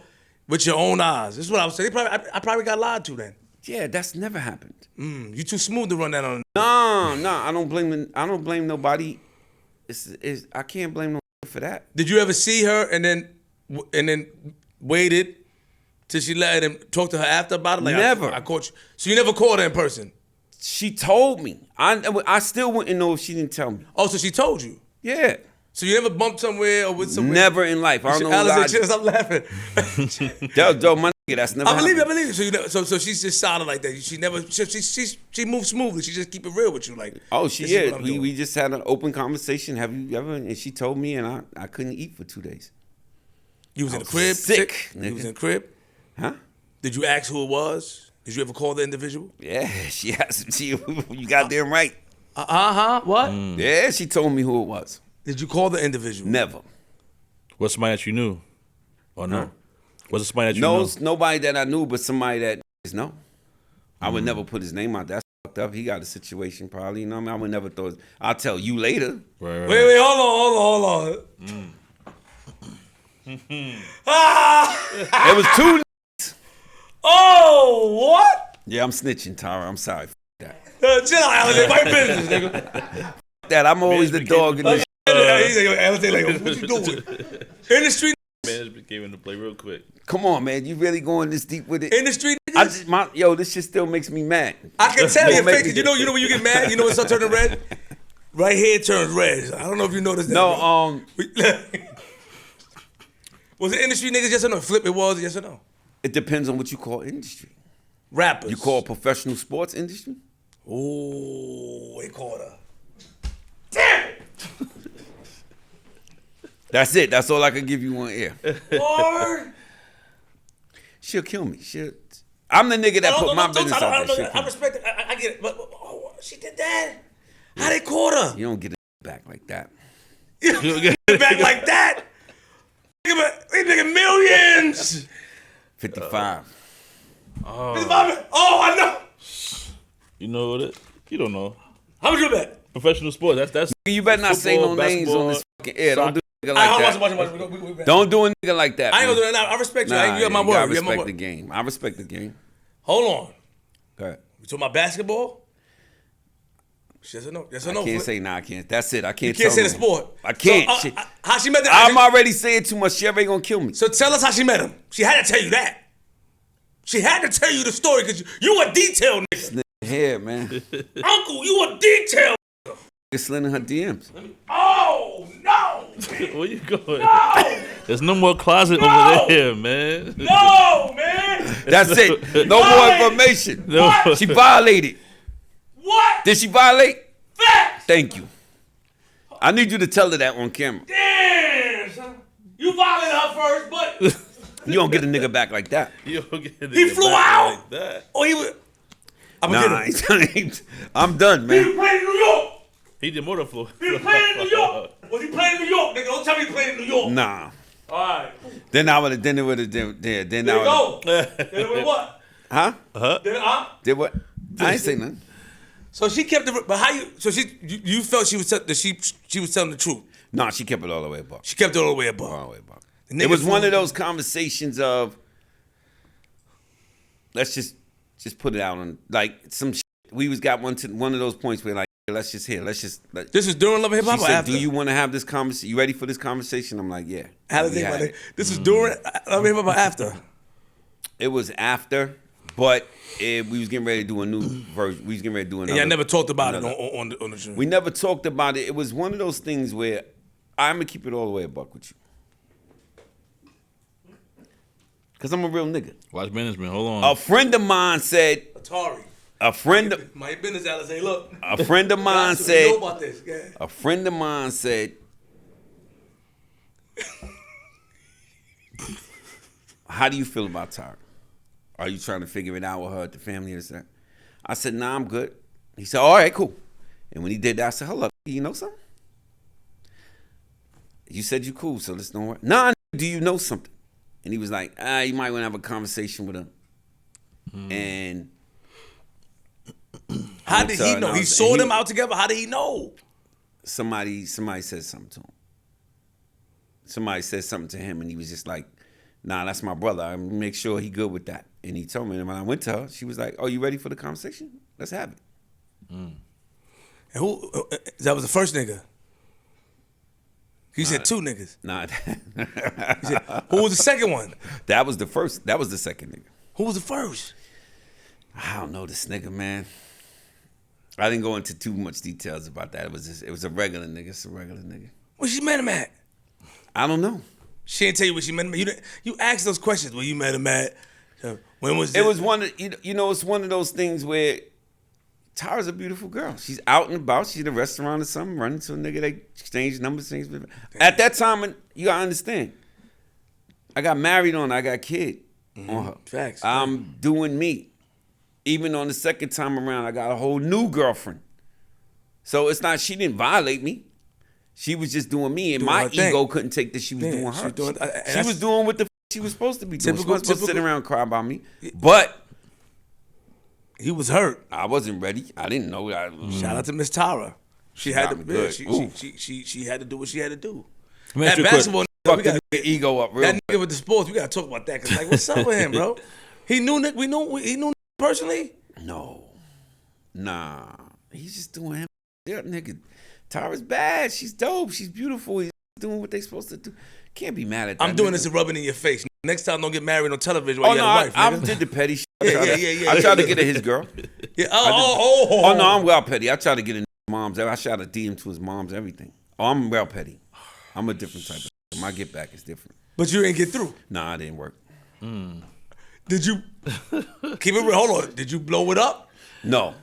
with your own eyes. This is what I was saying. I probably got lied to then. Yeah, that's never happened. You too smooth to run down on. No, I don't blame nobody. I can't blame no for that. Did you ever see her and then waited till she let him talk to her after about it? Like Never. I caught you. So you never called her in person? She told me. I still wouldn't know if she didn't tell me. Oh, so she told you? Yeah. So you never bumped somewhere or with somewhere? Never in life. I don't know why. Alice, stop laughing. Yo, my nigga, that's never I believe happened. it. So so she's just solid like that. She never. She moves smoothly. She just keep it real with you. Like, Oh, this she is is. what I'm doing. We just had an open conversation. Have you ever? And she told me, and I couldn't eat for 2 days. You was in the was crib. sick, You nigga. was in the crib. Huh? Did you ask who it was? Did you ever call the individual? Yeah, she has. You goddamn right. What? Yeah, she told me who it was. Did you call the individual? Never. Was somebody that you knew? Or no? Huh? Was it somebody that you No, knew? nobody that I knew, but somebody that no. I would never put his name out. That's fucked up. He got a situation probably. You know what I mean? I would never throw. I'll tell you later. Right. Wait, hold on. It was two. Oh, what? Yeah, I'm snitching, Tara. I'm sorry. F that. Chill out, Alex. My business, nigga. That I'm always the dog in this. He's like, Alex, like, what you doing? In the street, Management came in to play real quick. Come on, man. You really going this deep with it? in the street, I niggas. just, this shit still makes me mad. I can tell your Don't make face. me- You know when you get mad. You know when it starts turning red. Right here it turns red. I don't know if you noticed that. No, bro. Was it industry niggas? Yes or no? Flip it was. Yes or no? it depends on what you call industry. Rappers. You call professional sports industry? Oh, they called her. Damn it! That's it. That's all I can give you on air. Lord. She'll kill me. I'm the nigga that put my don't business tell her. out there. She'll I kill me. respect it. I get it. But oh, she did that. How they caught her? You don't get it back like that. Back like that. They nigga millions. 55. Oh, I know. You know what it? You don't know. How much you bet? Professional sports. That's You better not say no football, names on this basketball, fucking air. Don't do a nigga All right, like that. watch. We bet. Don't do a nigga like that. I ain't man. gonna do that now. I respect you. Nah, You got my you gotta word. You got my respect the word. game. I respect the game. Hold on. Go ahead. We talking about basketball? Yes or no? Yes or no? I can't Flip? say nah. I can't. That's it. I can't. You can't say tell the no. sport. I can't. So, how she met the? I'm already saying too much. She already gonna kill me. So tell us how she met him. She had to tell you that. She had to tell you the story because you a detail nigga. Here, man. Uncle, you a detail. It's sliding her DMs. Oh no! Where you going? No! There's no more closet No! over there, man. No, man! That's it. No more What? information. No. She violated. What? Did she violate? Facts! Thank you. I need you to tell her that on camera. Damn, son. You violated her first, but You don't get a nigga back like that. You don't get a he nigga flew back out. like that. Or he was. I'm Nah, gonna get him. I'm done, He man. was playing in New York. He did motor floor. He was playing in New York. Was he playing in New York? Nigga, don't tell me he playing in New York. Nah. All right. Then I would have. Then it would have. Then There you I would. go. Then it went what? Huh? Then, Did what? I ain't say nothing. So she kept the. But how you? So you felt she was that she was telling the truth. Nah, she kept it all the way above. She kept it all the way above. All the way above. The It was nigga one flew- of those conversations of. Let's just put it out on like some. We got one of those points where like let's just. This is during Love and Hip She Hop or said, after? "Do you want to have this conversation? You ready for this conversation?" I'm like, "Yeah." How to We think had about it. it? This is during Love and Hip Hop or after? It was after, but we was getting ready to do a new version. We was getting ready to do another. And y'all never talked about another. it on the show. We never talked about it. It was one of those things where I'm gonna keep it all the way a buck with you, cause I'm a real nigga. Watch management. Hold on. A friend of mine said. Atari. A friend of My business, Alice. Hey, look. a friend of mine You said. know about this. Yeah. A friend of mine said. how do you feel about Tara? Are you trying to figure it out with her, the family, or that? I said, nah, I'm good. He said, all right, cool. And when he did that, I said, hold up, you know something? You said you cool, so let's don't worry. Nah, do you know something? And he was like, you might want to have a conversation with him. And how did he know? He saw them out together. How did he know? Somebody said something to him. Somebody said something to him, and he was just like, nah, that's my brother. I make sure he good with that. And he told me, and when I went to her, she was like, oh, you ready for the conversation? Let's have it. And who? That was the first nigga. He said two niggas. Nah. He said, who was the second one? That was the first. That was the second nigga. Who was the first? I don't know this nigga, man. I didn't go into too much details about that. It was a regular nigga. It's a regular nigga. Where she met him at? I don't know. She didn't tell you where she met him at. You asked those questions where you met him at. When was it? It was one of, it's one of those things where Tara's a beautiful girl. She's out and about. She's in a restaurant or something, running to a nigga. They exchange numbers. At that time, you gotta understand, I got married on her. I got a kid on her. Facts. I'm doing me. Even on the second time around, I got a whole new girlfriend. So it's not, she didn't violate me. She was just doing me, and my ego couldn't take that she was doing her. She was doing what the she was supposed to be doing. She was supposed to sit around and cry about me. But he was hurt. I wasn't ready. I didn't know. Shout out to Miss Tara. She had to. She had to do what she had to do. That basketball. We got to get ego up. Real that nigga with the sports. We got to talk about that. Cause like, what's up with him, bro? He knew Nick. He knew personally. No, nah. He's just doing him. Yeah, nigga. Tara's bad. She's dope. She's beautiful. He's doing what they supposed to do. Can't be mad at that. I'm doing this and rubbing in your face. Next time, don't get married on television while you got a wife. I did the petty shit. Yeah. I tried to get at his girl. Yeah. Oh, no, I'm well petty. I tried to get in his mom's. I shot a DM to his mom's, everything. Oh, I'm well petty. I'm a different type of. My get back is different. But you didn't get through. Nah, it didn't work. Did you keep it real? Hold on. Did you blow it up? No.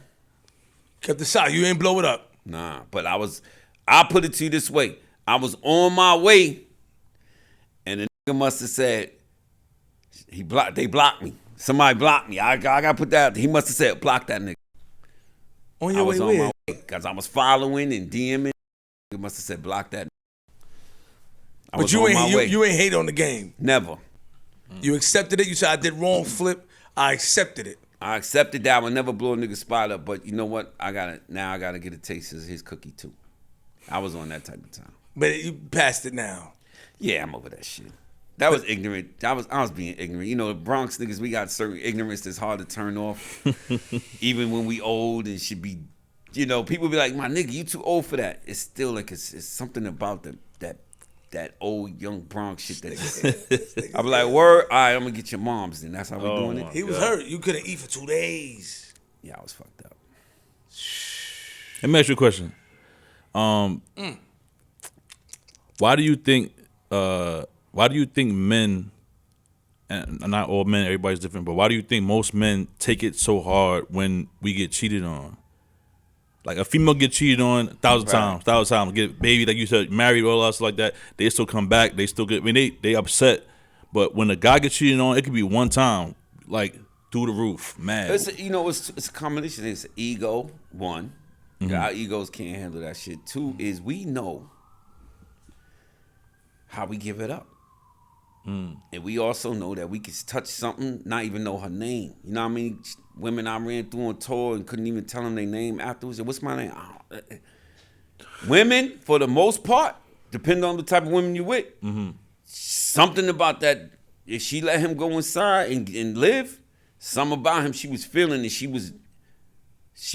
Kept the shot. You ain't blow it up. Nah, but I'll put it to you this way. I was on my way, and the nigga must have said, they blocked me. Somebody blocked me. I got to put that, he must have said, block that nigga. On your way where? I was on my way, because I was following and DMing. He must have said, block that nigga. But you ain't hate on the game. Never. You accepted it. You said, I did wrong, flip. I accepted it. I accepted that. I would never blow a nigga spot up, but you know what? I gotta get a taste of his cookie too. I was on that type of time. But you passed it now. Yeah, I'm over that shit. That was ignorant. I was being ignorant. You know, the Bronx niggas, we got certain ignorance that's hard to turn off. Even when we old and should be, people be like, my nigga, you too old for that. It's still like it's something about that old young Bronx shit that I be like, word, all right, I'm gonna get your mom's then. That's how we doing it. He was hurt. You couldn't eat for 2 days. Yeah, I was fucked up. Let me ask you a question. Why do you think men, and not all men, everybody's different, but why do you think most men take it so hard when we get cheated on? Like a female get cheated on 1,000 times, get baby, like you said, married, all that stuff like that. They still come back. They still get. I mean, they upset. But when a guy gets cheated on, it could be one time, like through the roof, mad. It's a combination. It's ego. One, our egos can't handle that shit. Two is we know how we give it up, and we also know that we can touch something, not even know her name. You know what I mean? Women I ran through on tour and couldn't even tell them their name afterwards. What's my name? Women, for the most part, depending on the type of women you're with, something about that, if she let him go inside and live, something about him she was feeling, and she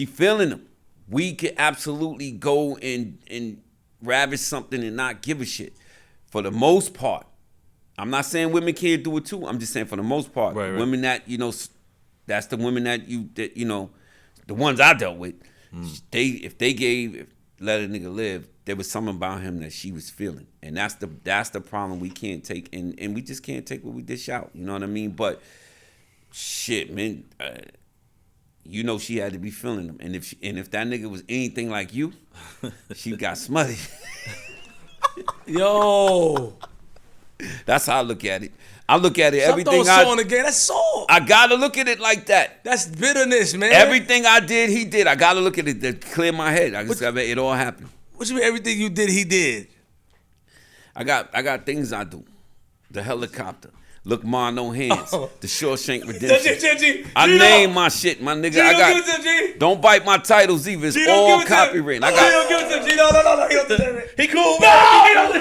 feeling him. We could absolutely go and ravish something and not give a shit. For the most part. I'm not saying women can't do it too. I'm just saying for the most part, right. Women that, that's the women that the ones I dealt with, if they let a nigga live, there was something about him that she was feeling. And that's the problem we can't take, and we just can't take what we dish out. You know what I mean? But shit, man, she had to be feeling him. And if that nigga was anything like you, she got smutty. Yo. That's how I look at it. I look at it. Stop Everything throwing salt in the game. That's salt. I gotta look at it like that. That's bitterness, man. Everything I did, he did. I gotta look at it to clear my head. I just gotta, it all happened. What you mean everything you did, he did? I got things I do. The helicopter. Look, Ma, no hands. The Shawshank Redemption. I name my shit, my nigga. I got. Don't bite my titles either. It's all copyright. I got. He don't give it to G. No. He don't do that. He cool, No,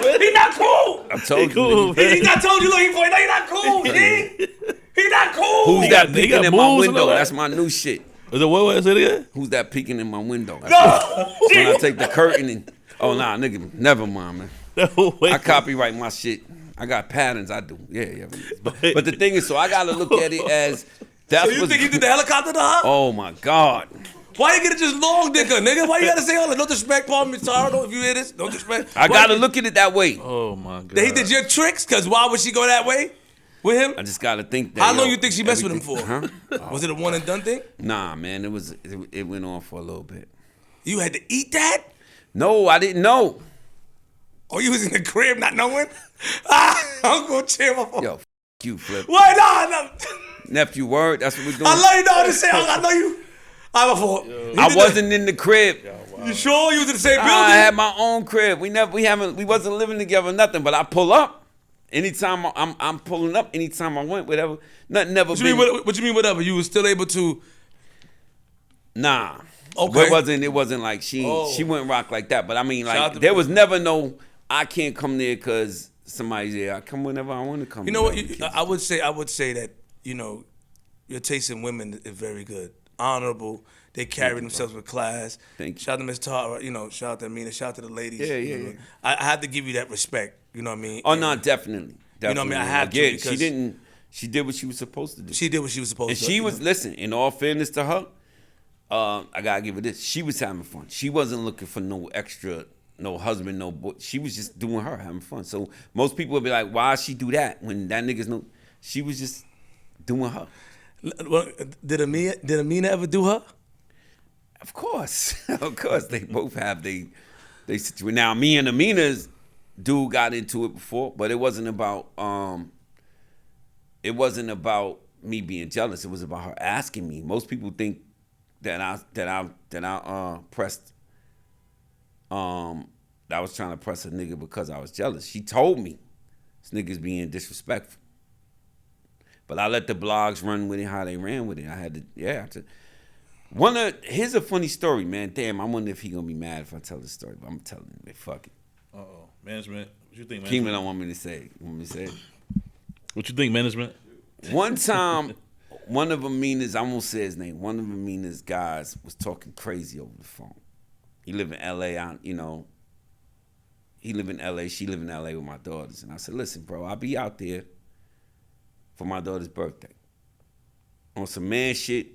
man. he not cool. I told you. cool, Nigga. He not told you looking for it. No, he not cool, G. He not cool. Who's He that got peeking in moves my and window? all that. That's my new shit. Is it what was it again? Who's that peeking in my window? No. When I take the curtain and nigga, never mind, man. I copyright my shit. I got patterns. I do. Yeah. But the thing is, so I gotta look at it as that's So you think you did the helicopter to her? Oh my God. Why you get it just long dicker, nigga? Why you gotta say all that? No disrespect, Paul Tara. If you hear this, no disrespect. I gotta look at it that way. Oh my god. That he did your tricks? Cause why would she go that way with him? I just gotta think that. How long you think she messed with him for? Huh? Was it a one and done thing? Nah, man. It went on for a little bit. You had to eat that? No, I didn't know. Oh, you was in the crib not knowing? I'm gonna cheer my phone. Yo, you, Flip. Why no. Nephew, word. That's what we're doing. I love you, know what I'm saying. I know you. I'm a fault. I wasn't in the crib. You sure you was in the same building? I had my own crib. We wasn't living together, nothing. But I pull up anytime I'm pulling up. Anytime I went, whatever. Nothing never. What you mean whatever? You was still able to? Nah. Okay. It wasn't like she wouldn't rock like that. But I mean, Shout out like to there was never no. I can't come there because somebody's there. I come whenever I want to come. You know what? I would say that your taste in women is very good, honorable. They carry themselves with class. Thank you. Shout out to Miss Tara. Shout out to Amina. Shout out to the ladies. Yeah. I had to give you that respect. You know what I mean? Oh no, definitely. You know what I mean? I have to because She did what she was supposed to do. she did what she was supposed And to. she was, listen, in all fairness to her, I gotta give her this. She was having fun. She wasn't looking for no extra, no husband, no boy. She was just doing her, having fun. So most people would be like, why she do that when that nigga's no? She was just doing her. Well, did Amina ever do her? Of course. Of course. They both have they situation. Now me and Amina's dude got into it before, but it wasn't about me being jealous. It was about her asking me. Most people think that I pressed that I was trying to press a nigga because I was jealous. She told me this nigga's being disrespectful. But I let the blogs run with it how they ran with it. I had to here's a funny story, man. Damn, I wonder if he gonna be mad if I tell this story, but I'm telling him, fuck it. Management. What you think, Keeman management? don't want me to say it. You want me to say it? What you think, management? One time, one of Amina's, I won't say his name, one of Amina's guys was talking crazy over the phone. He live in L.A., he live in L.A., she live in L.A. with my daughters. And I said, listen, bro, I'll be out there for my daughter's birthday. On some man shit,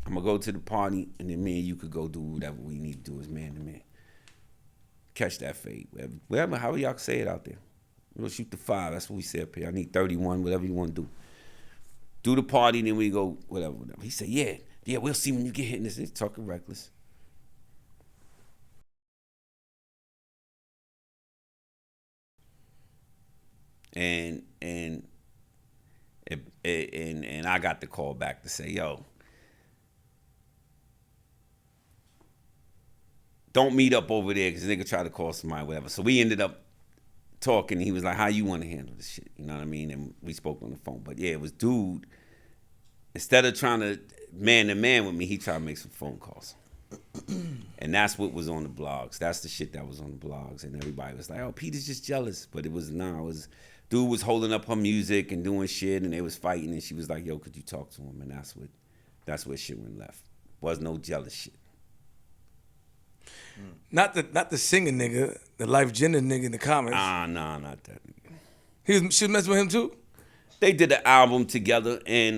I'm going to go to the party, and then me and you could go do whatever we need to do as man to man. Catch that fade. Whatever, however y'all can say it out there. We'll shoot the 5. That's what we say up here. I need 31, whatever you want to do. Do the party, then we go, whatever. He said, yeah, we'll see when you get hit in this. He's talking reckless. And I got the call back to say, yo, don't meet up over there because nigga tried to call somebody, whatever. So we ended up talking. He was like, how you want to handle this shit? You know what I mean? And we spoke on the phone. But yeah, it was dude. Instead of trying to man to man with me, he tried to make some phone calls. And that's what was on the blogs. That's the shit that was on the blogs. And everybody was like, oh, Peter's just jealous. But it was, dude was holding up her music and doing shit, and they was fighting. And she was like, yo, could you talk to him? And that's where shit went left. Was no jealous shit. Not the singing nigga, the life gender nigga in the comments. Nah, not that nigga. She was messing with him too? They did an album together, and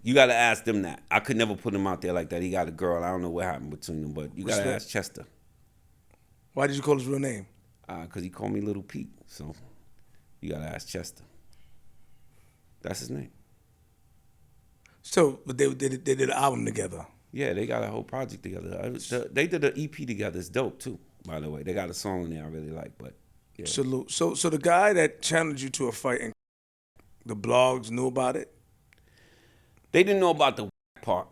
you got to ask them that. I could never put him out there like that. He got a girl. I don't know what happened between them, but you got to ask Chester. Why did you call his real name? Because he called me Little Pete, so you got to ask Chester. That's his name. So, but they did an album together. Yeah, they got a whole project together. They did an EP together. It's dope, too, by the way. They got a song in there I really like, but yeah. Salute. So the guy that challenged you to a fight, the blogs knew about it? They didn't know about the part.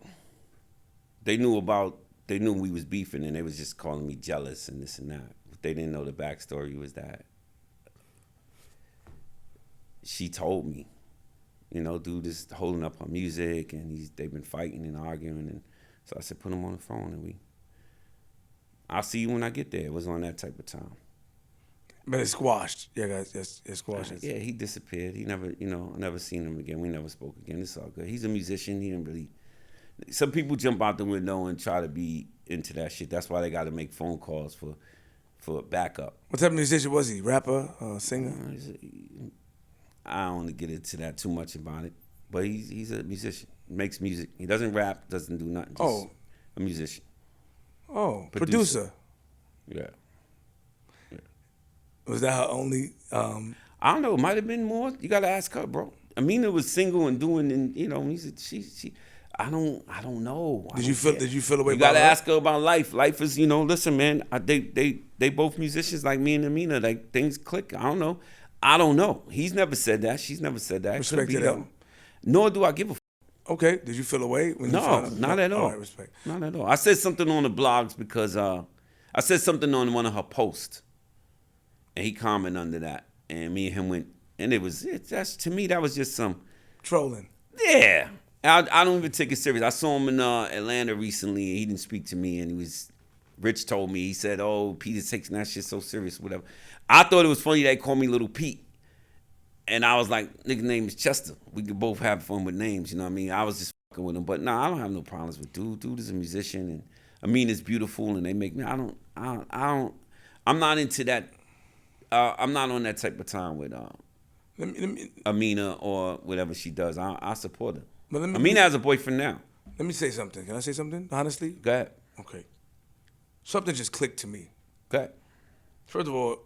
They knew we was beefing, and they was just calling me jealous and this and that. But they didn't know the backstory was that she told me, dude is holding up her music, and they've been fighting and arguing, and so I said, put him on the phone, and I'll see you when I get there. It was on that type of time. But it's squashed. Yeah, guys, it's squashed. Yeah, he disappeared. He never, I never seen him again. We never spoke again. It's all good. He's a musician. He didn't really. Some people jump out the window and try to be into that shit. That's why they got to make phone calls for backup. What type of musician was he? Rapper, singer? I don't want to get into that too much about it, but he's a musician. Makes music. He doesn't rap. Doesn't do nothing. Just a musician. Oh, producer. Yeah. Was that her only? I don't know. It might have been more. You gotta ask her, bro. Amina was single and doing, and music. She. I don't know. Did you feel away? You gotta ask her about life. Life is, listen, man. They both musicians like me and Amina. Like things click. I don't know. He's never said that. She's never said that. Respect to them. Nor do I give a. Okay. Did you feel away when you found out? Not at all. All right, respect. Not at all. I said something on the blogs because I said something on one of her posts. And he commented under that, and me and him went, and that's to me that was just some trolling. Yeah, I don't even take it serious. I saw him in Atlanta recently, and he didn't speak to me, and Rich told me, he said, "Oh, Peter's taking that shit so serious, whatever." I thought it was funny they called me Little Pete, and I was like, "Nigga name is Chester. We could both have fun with names, you know what I mean?" I was just fucking with him, but no, I don't have no problems with dude. Dude is a musician, and Amina's beautiful, and they make me. I'm not into that. I'm not on that type of time with Amina or whatever she does. I support her. But Amina has a boyfriend now. Let me say something. Can I say something, honestly? Go ahead. Okay. Something just clicked to me. Go ahead. First of all,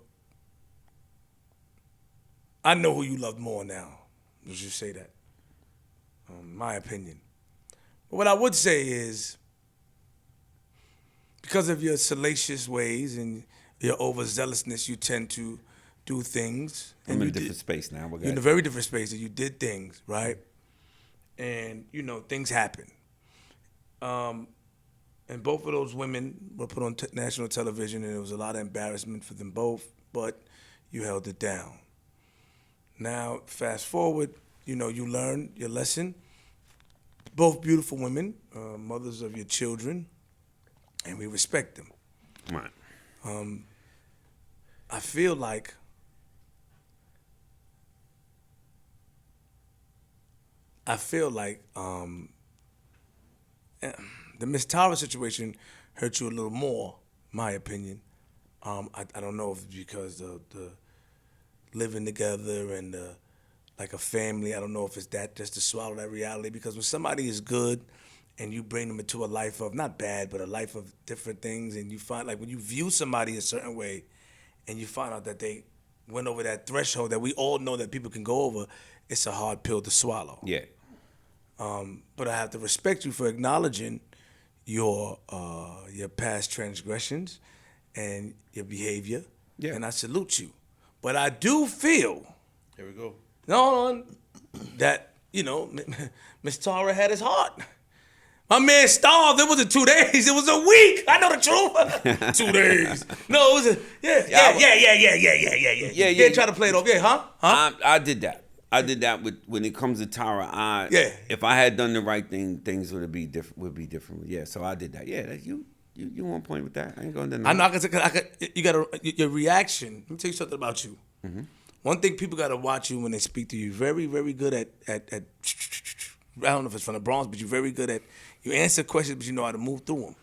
I know who you love more now. Let's just say that. My opinion. But what I would say is, because of your salacious ways and your overzealousness, you tend to do things. I'm in a different space now. You're in a very different space, and you did things, right? And, things happen. And both of those women were put on national television, and there was a lot of embarrassment for them both, but you held it down. Now, fast forward, you learned your lesson. Both beautiful women, mothers of your children, and we respect them. Right. I feel like the Miss Tara situation hurt you a little more, my opinion. I don't know if it's because the living together and like a family. I don't know if it's that just to swallow that reality, because when somebody is good and you bring them into a life of, not bad, but a life of different things, and you find, like, when you view somebody a certain way and you find out that they went over that threshold that we all know that people can go over, it's a hard pill to swallow. Yeah. But I have to respect you for acknowledging your past transgressions and your behavior. Yeah. And I salute you. But I do feel, here we go, that, Miss Tara had his heart. My man starved. It wasn't 2 days. It was a week. I know the truth. 2 days. No, it was yeah. Try to play it off. Yeah, huh? I did that. When it comes to Tara. If I had done the right thing, things would be different. Yeah, so I did that. Yeah, you on point with that. I ain't gonna deny. I know. You got your reaction. Let me tell you something about you. Mm-hmm. One thing people got to watch you when they speak to you. Very, very good at. I don't know if it's from the Bronx, but you're very good at. You answer questions, but you know how to move through them.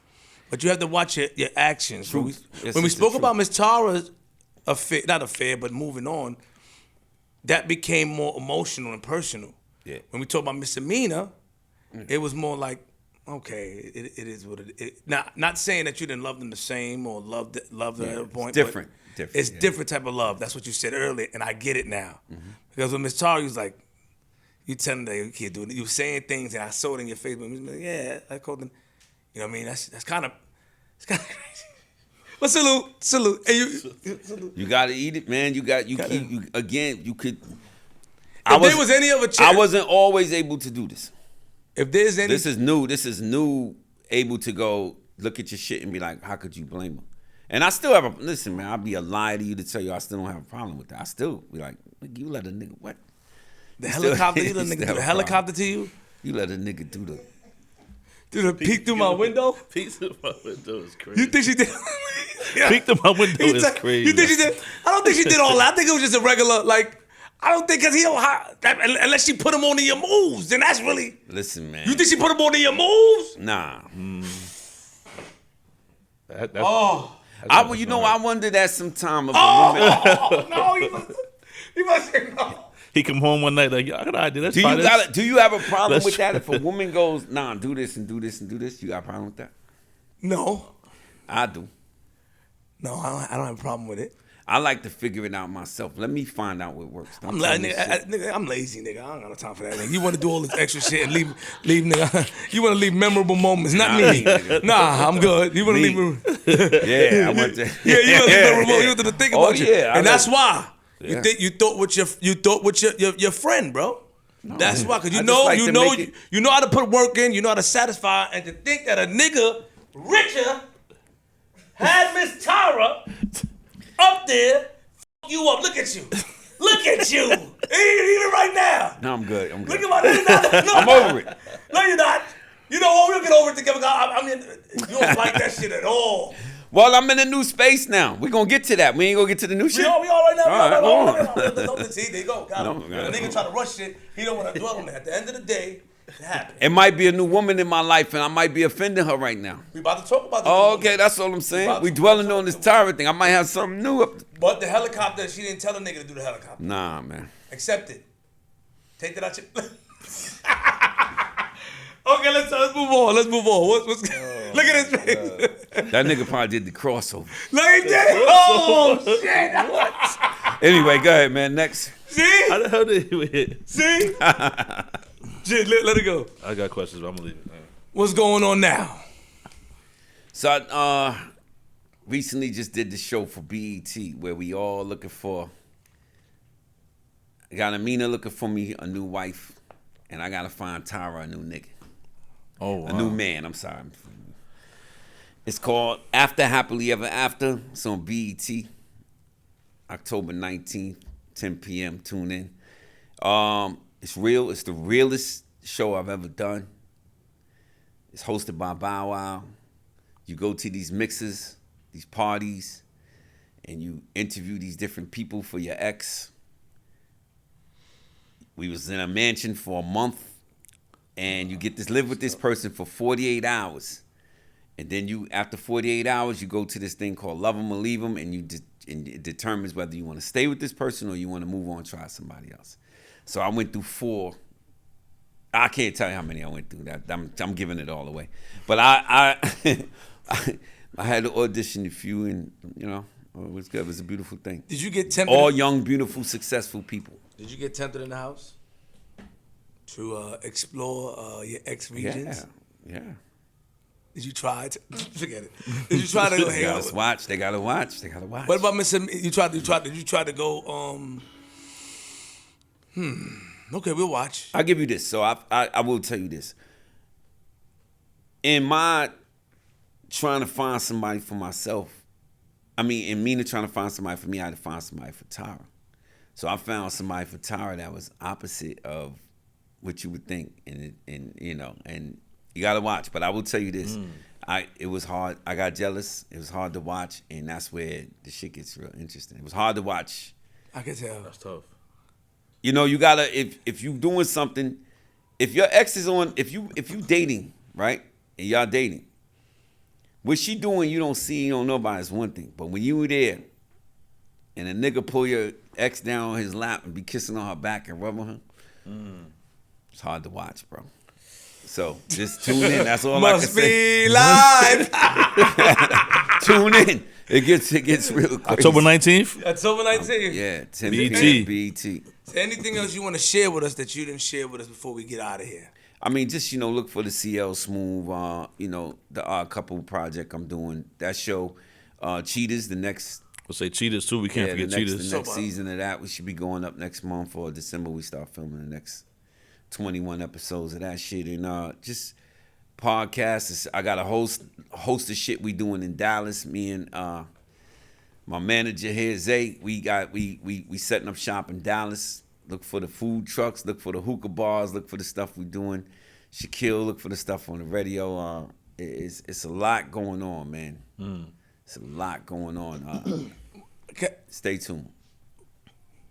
But you have to watch your actions. When we spoke about Miss Tara's affair, not affair, but moving on, that became more emotional and personal. Yeah. When we talk about Miss Amina, it was more like, okay, it is what it is. Now, not saying that you didn't love them the same or love them at a point. It's different. It's different type of love. That's what you said earlier, and I get it now. Mm-hmm. Because when Miss Tara, you was like, you telling them you can't do it. You were saying things, and I saw it in your face. But like, yeah, I called them. You know what I mean? That's kind of crazy. But salute. Hey, salute. You gotta eat it, man. You could. If there was any other chick, I wasn't always able to do this. if there's any, This is new. This is new. Able to go look at your shit and be like, how could you blame her? And I still have listen, man. I'd be a lie to you to tell you I still don't have a problem with that. I still be like, you let a nigga what? the helicopter, you let a nigga do the helicopter to you, You let a nigga do the peek through my window. Peek through my window is crazy. You think she did? Peek through my window is crazy. You think she did? I don't think she did all that. I think it was just a regular, like, I don't think, because he don't unless she put him on to your moves, then that's really. Listen, man. You think she put him on to your moves? Nah. That's I wonder that sometime. No, he must say no. He come home one night like, yo, I got an idea. Let's Do try you this. do you have a problem Let's with try that? If a woman goes, nah, do this and do this and do this, you got a problem with that? No, I do. no, I don't have a problem with it. I like to figure it out myself. Let me find out what works. Don't I'm, tell me nigga, shit. I'm lazy, nigga. I don't got no time for that. Nigga. You want to do all this extra shit and leave, nigga. You want to leave memorable moments, not me. nigga. Nah, I'm good. You want to Me. leave? Yeah, I want to. Yeah, you want to leave memorable. You want to think about you, yeah, and that's why Yeah. you thought with your friend, bro. That's why, because I just like to make it- you know how to put work in, you know how to satisfy, and to think that a nigga richer had Miss Tara up there. You up? Look at you! Look at you! Even right now. No, I'm good. I'm Look good. at my. No, I'm over it. No, you're not. You know what? We'll get over it together. I mean, you don't like that shit at all. Well, I'm in a new space now. We're going to get to that. We ain't going to get to the new We shit. all right now. All right, See, there you go. Got him. No, The nigga try to rush shit. He don't want to dwell on that. At the end of the day, it happened. It might be a new woman in my life, and I might be offending her right now. We about to talk about this. Oh, okay, that's all I'm saying. We dwelling on this Tara thing. I might have something new up. But the helicopter, she didn't tell the nigga to do the helicopter. Nah, man. Accept it. Take that out your. Okay, let's move on. Let's move on. What's look at his face. That nigga probably did the crossover. Look at that. Oh shit. Anyway, go ahead, man. Next. See? How the hell did he hit? See? Shit, let it go. I got questions, but I'm gonna leave it. What's going on now? So I recently just did the show for BET where we all looking for. I got Amina looking for me a new wife, and I gotta find Tara a new nigga. Oh, wow. A new man, I'm sorry. It's called After Happily Ever After. It's on BET. October 19th, 10 p.m. Tune in. It's real. It's the realest show I've ever done. It's hosted by Bow Wow. You go to these mixes, these parties, and you interview these different people for your ex. We was in a mansion for a month. And you get to live with this person for 48 hours. And then you, after 48 hours, you go to this thing called Love 'Em or Leave 'Em, and and it determines whether you want to stay with this person or you want to move on and try somebody else. So I went through 4. I can't tell you how many I went through. That I'm giving it all away. But I had to audition a few, and it was good. It was a beautiful thing. Did you get tempted? All young, beautiful, successful people. Did you get tempted in the house to explore your ex regions? Yeah. Did you try to forget it? Did you try to go hang out? They gotta watch. What about Miss? Did you try to go? Okay, we'll watch. I'll give you this. So I will tell you this. In my trying to find somebody for myself, in Mina trying to find somebody for me, I had to find somebody for Tara. So I found somebody for Tara that was opposite of what you would think, and you gotta watch. But I will tell you this: it was hard. I got jealous. It was hard to watch, and that's where the shit gets real interesting. It was hard to watch. I can tell. That's tough. You gotta if you doing something, if your ex is on, if you dating, right, and y'all dating, what she doing you don't see, you don't know about is one thing. But when you were there, and a nigga pull your ex down on his lap and be kissing on her back and rubbing her, it's hard to watch, bro. So just tune in. That's all I can say. Must be live. Tune in. It gets real crazy. October 19th? October 19th. Yeah, 10 BET. p.m. BET. Is there anything else you want to share with us that you didn't share with us before we get out of here? Just look for the CL Smooth, the Odd Couple project I'm doing. That show, Cheetahs, the next Let's say Cheetahs too. We can't forget Cheetahs. The next season of that, we should be going up next month or December. We start filming the next 21 episodes of that shit. And just podcasts. I got a host of shit we doing in Dallas. Me and my manager here, Zay, we setting up shop in Dallas. Look for the food trucks, look for the hookah bars, look for the stuff we doing. Shaquille, look for the stuff on the radio. It's a lot going on, man. It's a lot going on. Stay tuned.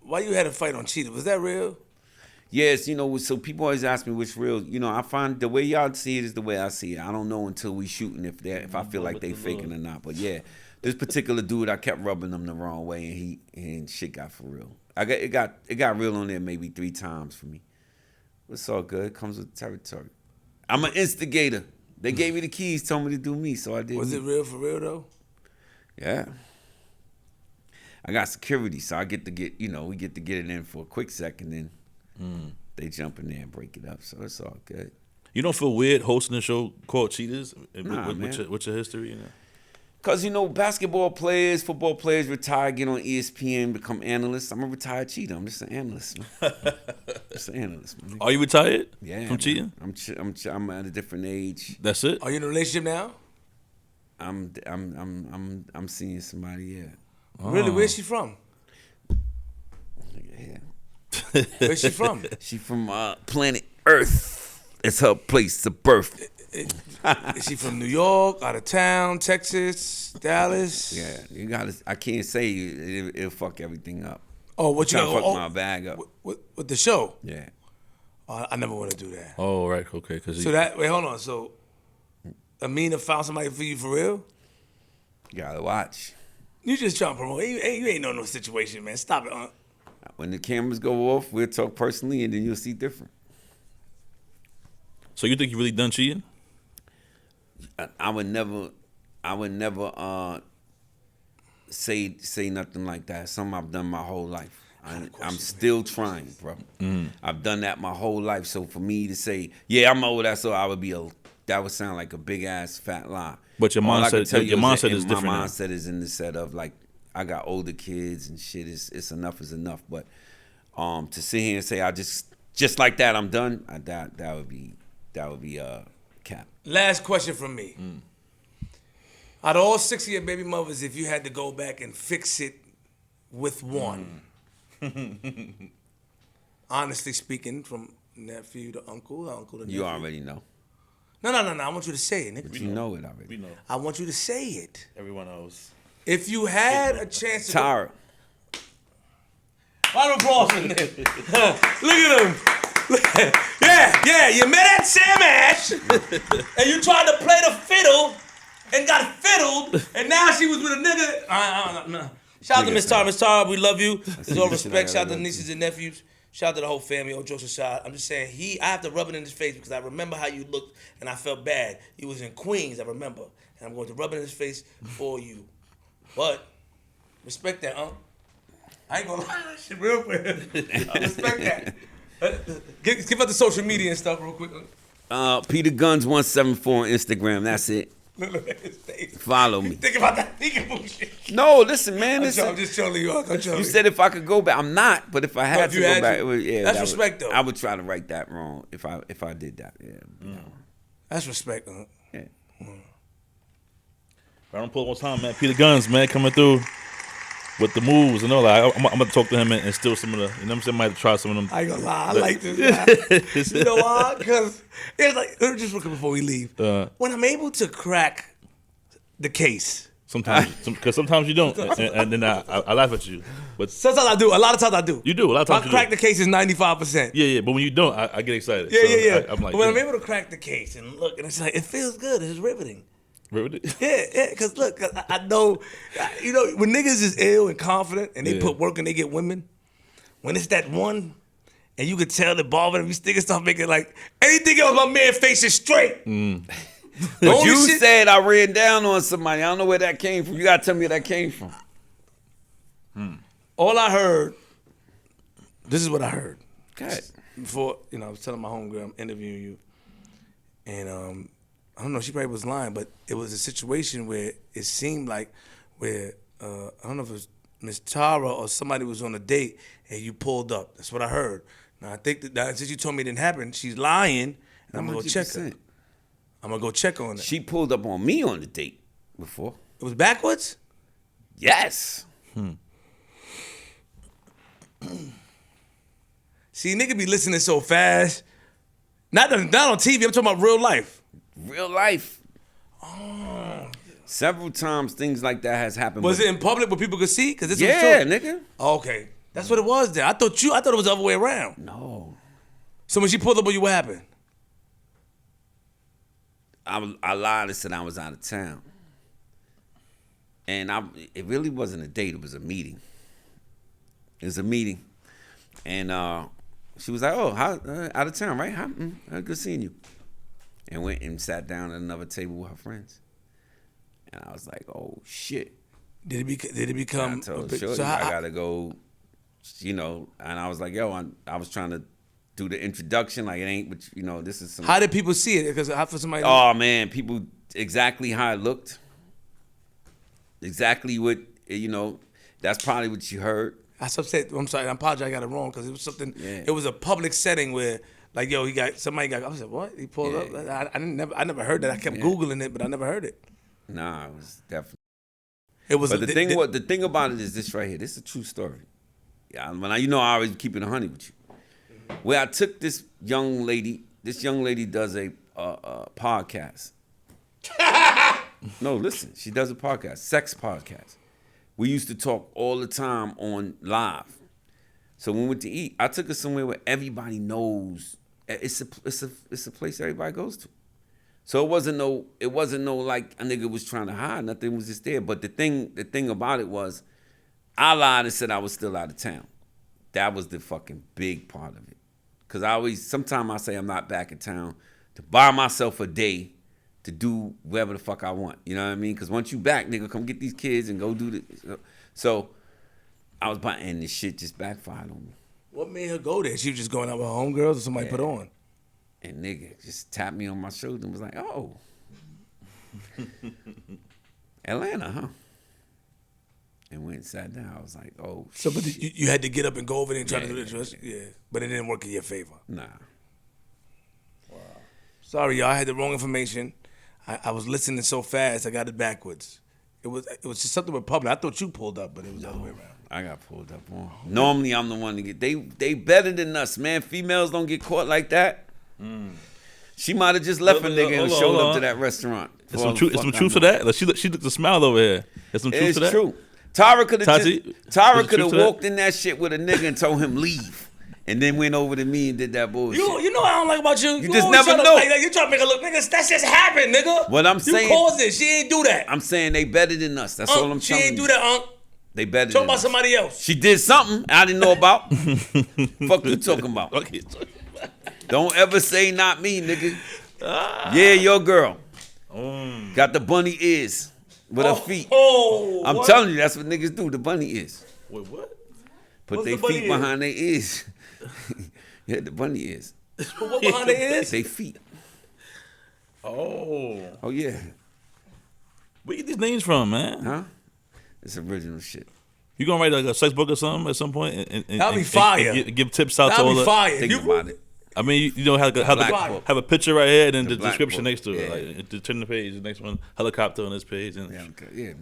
Why you had a fight on Cheetah? Was that real? Yes, so people always ask me which real. I find the way y'all see it is the way I see it. I don't know until we shooting if I feel like they faking or not. But yeah, this particular dude, I kept rubbing him the wrong way, and shit got for real. It got real on there maybe 3 times for me. It's all good. It comes with the territory. I'm an instigator. They gave me the keys, told me to do me, so I did. Was it real for real though? Yeah. I got security, so we get to get it in for a quick second, then they jump in there and break it up. So it's all good. You don't feel weird hosting a show called Cheetahs? Nah, man. What's your history? Because, basketball players, football players retire, get on ESPN, become analysts. I'm a retired cheater. I'm just an analyst, man. Just an analyst, man. Are you retired? Yeah. From cheating? I'm at a different age. That's it? Are you in a relationship now? I'm seeing somebody, yeah. Oh. Really? Where's she from? Yeah. Where's she from? She from planet Earth. It's her place of birth. Is she from New York, out of town, Texas, Dallas? Yeah, I can't say it'll fuck everything up. Oh, what you trying to fuck my bag up? With the show? Yeah. I never want to do that. Oh, right, okay. Wait, hold on. So, Amina found somebody for you for real? You gotta watch. You just trying to promote. You ain't know no situation, man. Stop it, huh? When the cameras go off, we'll talk personally, and then you'll see different. So you think you really done cheating? I would never say nothing like that. Something I've done my whole life. I'm still trying, bro. I've done that my whole life. So for me to say, yeah, I'm old, that's all, that would sound like a big ass fat lie. But your mindset is different. My mindset is in the set of like I got older kids and shit. It's enough is enough. But to sit here and say I just like that I'm done, that would be cap. Last question from me. Out of all 6 of your baby mothers, if you had to go back and fix it with one, honestly speaking, from nephew to uncle to nephew. You already know. No. I want you to say it, nigga. But you know it already. We know. I want you to say it. Everyone knows. If you had a chance to... Tara. Round of applause for him. Look at him. Yeah, you met at Sam Ash, and you tried to play the fiddle, and got fiddled, and now she was with a nigga. No. Shout out to Miss Tara. Miss Tara, we love you. There's all respect. Shout out to the nieces and nephews. Shout out to the whole family. All jokes aside, I'm just saying, I have to rub it in his face because I remember how you looked, and I felt bad. He was in Queens, I remember, and I'm going to rub it in his face for you. But respect that, huh? I ain't gonna lie, that shit real quick. I respect that. Give up the social media and stuff real quick. Peter Gunz 174 on Instagram. That's it. Look at his face. Follow me. Think about that thinking bullshit. No, listen, man. I'm just trolling you. You said if I could go back, I'm not. But if I had to go back, that's respect, though. I would try to write that wrong if I did that. Yeah. That's respect, huh? Yeah. Round of applause one time, man. Peter Gunz, man, coming through with the moves and all that. I'm gonna talk to him and steal some of the. You know what I'm saying? Might try some of them. I ain't gonna lie, I like this guy. You know why? Because it's like just real quick before we leave. When I'm able to crack the case. Sometimes, because sometimes you don't, and then I laugh at you. But sometimes I do. A lot of times I do. You do. A lot of times. I crack the case is 95%. Yeah. But when you don't, I get excited. Yeah. I'm like, but when I'm able to crack the case and look, and it's like it feels good. It's riveting. Riveting. Yeah. Because look, I know, when niggas is ill and confident and they put work and they get women, when it's that one, and you could tell the ball and you niggas start making like anything else, my man face is straight. But you said I ran down on somebody. I don't know where that came from. You gotta tell me where that came from. All I heard, this is what I heard. Okay. Before, I was telling my homegirl I'm interviewing you, and I don't know, she probably was lying, but it was a situation where it seemed like where I don't know if it was Miss Tara or somebody was on a date and you pulled up. That's what I heard. Now I think that since you told me it didn't happen, she's lying, and I'm gonna go check her. 100%. I'm gonna go check on it. She pulled up on me on the date before. It was backwards? Yes. See, nigga be listening so fast. Not on TV, I'm talking about real life. Real life. Oh. Several times things like that has happened. Was it in public where people could see? Cause this yeah, was nigga. Okay. That's what it was then. I thought it was the other way around. No. So when she pulled up on you, what happened? I lied and said I was out of town. And it really wasn't a date, it was a meeting. It was a meeting. And she was like, oh, how, out of town, right? Good seeing you. And went and sat down at another table with her friends. And I was like, oh, shit. Did it become? I told Shorty, I gotta go, and I was like, yo, I was trying to do the introduction, like it ain't, but this is some. How did people see it? Because for somebody. Oh man, people exactly how it looked. Exactly what that's probably what you heard. That's upset. I'm sorry. I apologize. I got it wrong because it was something. Yeah. It was a public setting where, like, yo, somebody got. I was like, what? He pulled up. I never heard that. I kept Googling it, but I never heard it. Nah, it was definitely. It was. But the thing about it is this right here. This is a true story. Yeah, when I always keep it 100 with you. Where I took this young lady. This young lady does a podcast. No, listen. She does a podcast, sex podcast. We used to talk all the time on live. So when we went to eat, I took her somewhere where everybody knows. It's a place everybody goes to. So it wasn't no like a nigga was trying to hide. Nothing was just there. But the thing about it was, I lied and said I was still out of town. That was the fucking big part of it. Cause sometimes I say I'm not back in town to buy myself a day to do whatever the fuck I want. You know what I mean? Cause once you back, nigga, come get these kids and go do this. So I was buying, and this shit just backfired on me. What made her go there? She was just going out with her homegirls or somebody put on? And nigga just tapped me on my shoulder and was like, oh. Atlanta, huh? And went and sat down. I was like, oh, so, but you had to get up and go over there and try to do the dress? Yeah. But it didn't work in your favor? Nah. Wow. Sorry, y'all. I had the wrong information. I was listening so fast, I got it backwards. It was just something with public. I thought you pulled up, but it was the other way around. I got pulled up on. Normally, I'm the one to get. They better than us, man. Females don't get caught like that. She might have just left a nigga and showed up to that restaurant. There's some truth to that. Like she looked a smile over here. There's some truth to that. It's true. Tara could have walked in that shit with a nigga and told him leave, and then went over to me and did that bullshit. You know what I don't like about you. You just never know. You trying to make her look, nigga. That just happened, nigga. What I'm saying, you caused it. She ain't do that. I'm saying they better than us. That's all I'm telling you. She ain't do that, They better. Talk about somebody else. She did something I didn't know about. Fuck you talking about? Okay. Don't ever say not me, nigga. Yeah, your girl. Got the bunny ears with her feet. I'm telling you, that's what niggas do. The bunny ears. Wait, what? Put their feet behind their ears. Yeah, the bunny ears. What behind their ears? They feet. Oh yeah. Where you get these names from, man? Huh? It's original shit. You gonna write like a sex book or something at some point? That'd be fire. And give tips out to all That'd be fire. Think about it. I mean, you know, have a picture right here and then the description book. next to it. Yeah. Like, turn the page, the next one, helicopter on this page, and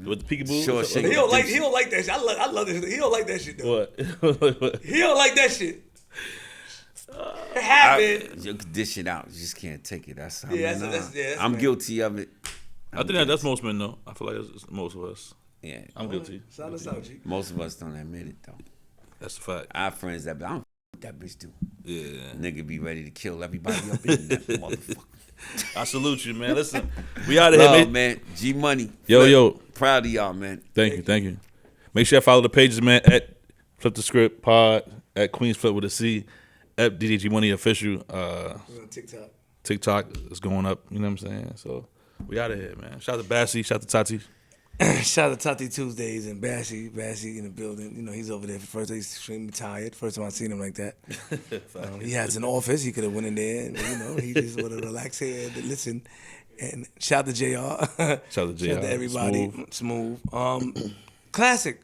with the peekaboo. Sure, He don't like that shit. I love this. He don't like that shit though. What? He don't like that shit. It happened. You can dish it out. You just can't take it. That's how I'm guilty of it. I think that's most men though. I feel like it's most of us. Yeah, I'm guilty. Shout us out, G. Most of us don't admit it though. That's a fact. I have friends that I don't that bitch do. Yeah. Nigga be ready to kill everybody up in that motherfucker. I salute you, man. Listen, we out of here, man. G Money. Yo. Proud of y'all, man. Thank you. Make sure you follow the pages, man, at Flip the Script Pod, at Queens Flip with a C, at DDG Money Official. TikTok is going up, you know what I'm saying? So we out of here, man. Shout out to Bassie, shout out to Tati. Shout out to Tati Tuesdays and Bassie in the building. You know, he's over there. First, he's extremely tired. First time I seen him like that. He has an office. He could have went in there and, he just want to relax here and listen. And shout out to JR. Shout out to everybody. Smooth. Classic.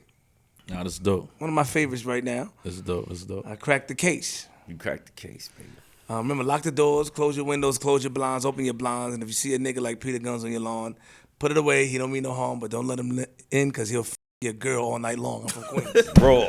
Nah, this is dope. One of my favorites right now. This is dope. This is dope. I cracked the case. You cracked the case, baby. Remember, lock the doors, close your windows, close your blinds, open your blinds, and if you see a nigga like Peter Gunz on your lawn, put it away. He don't mean no harm, but don't let him in because he'll f your girl all night long. I'm from Queens. Raw.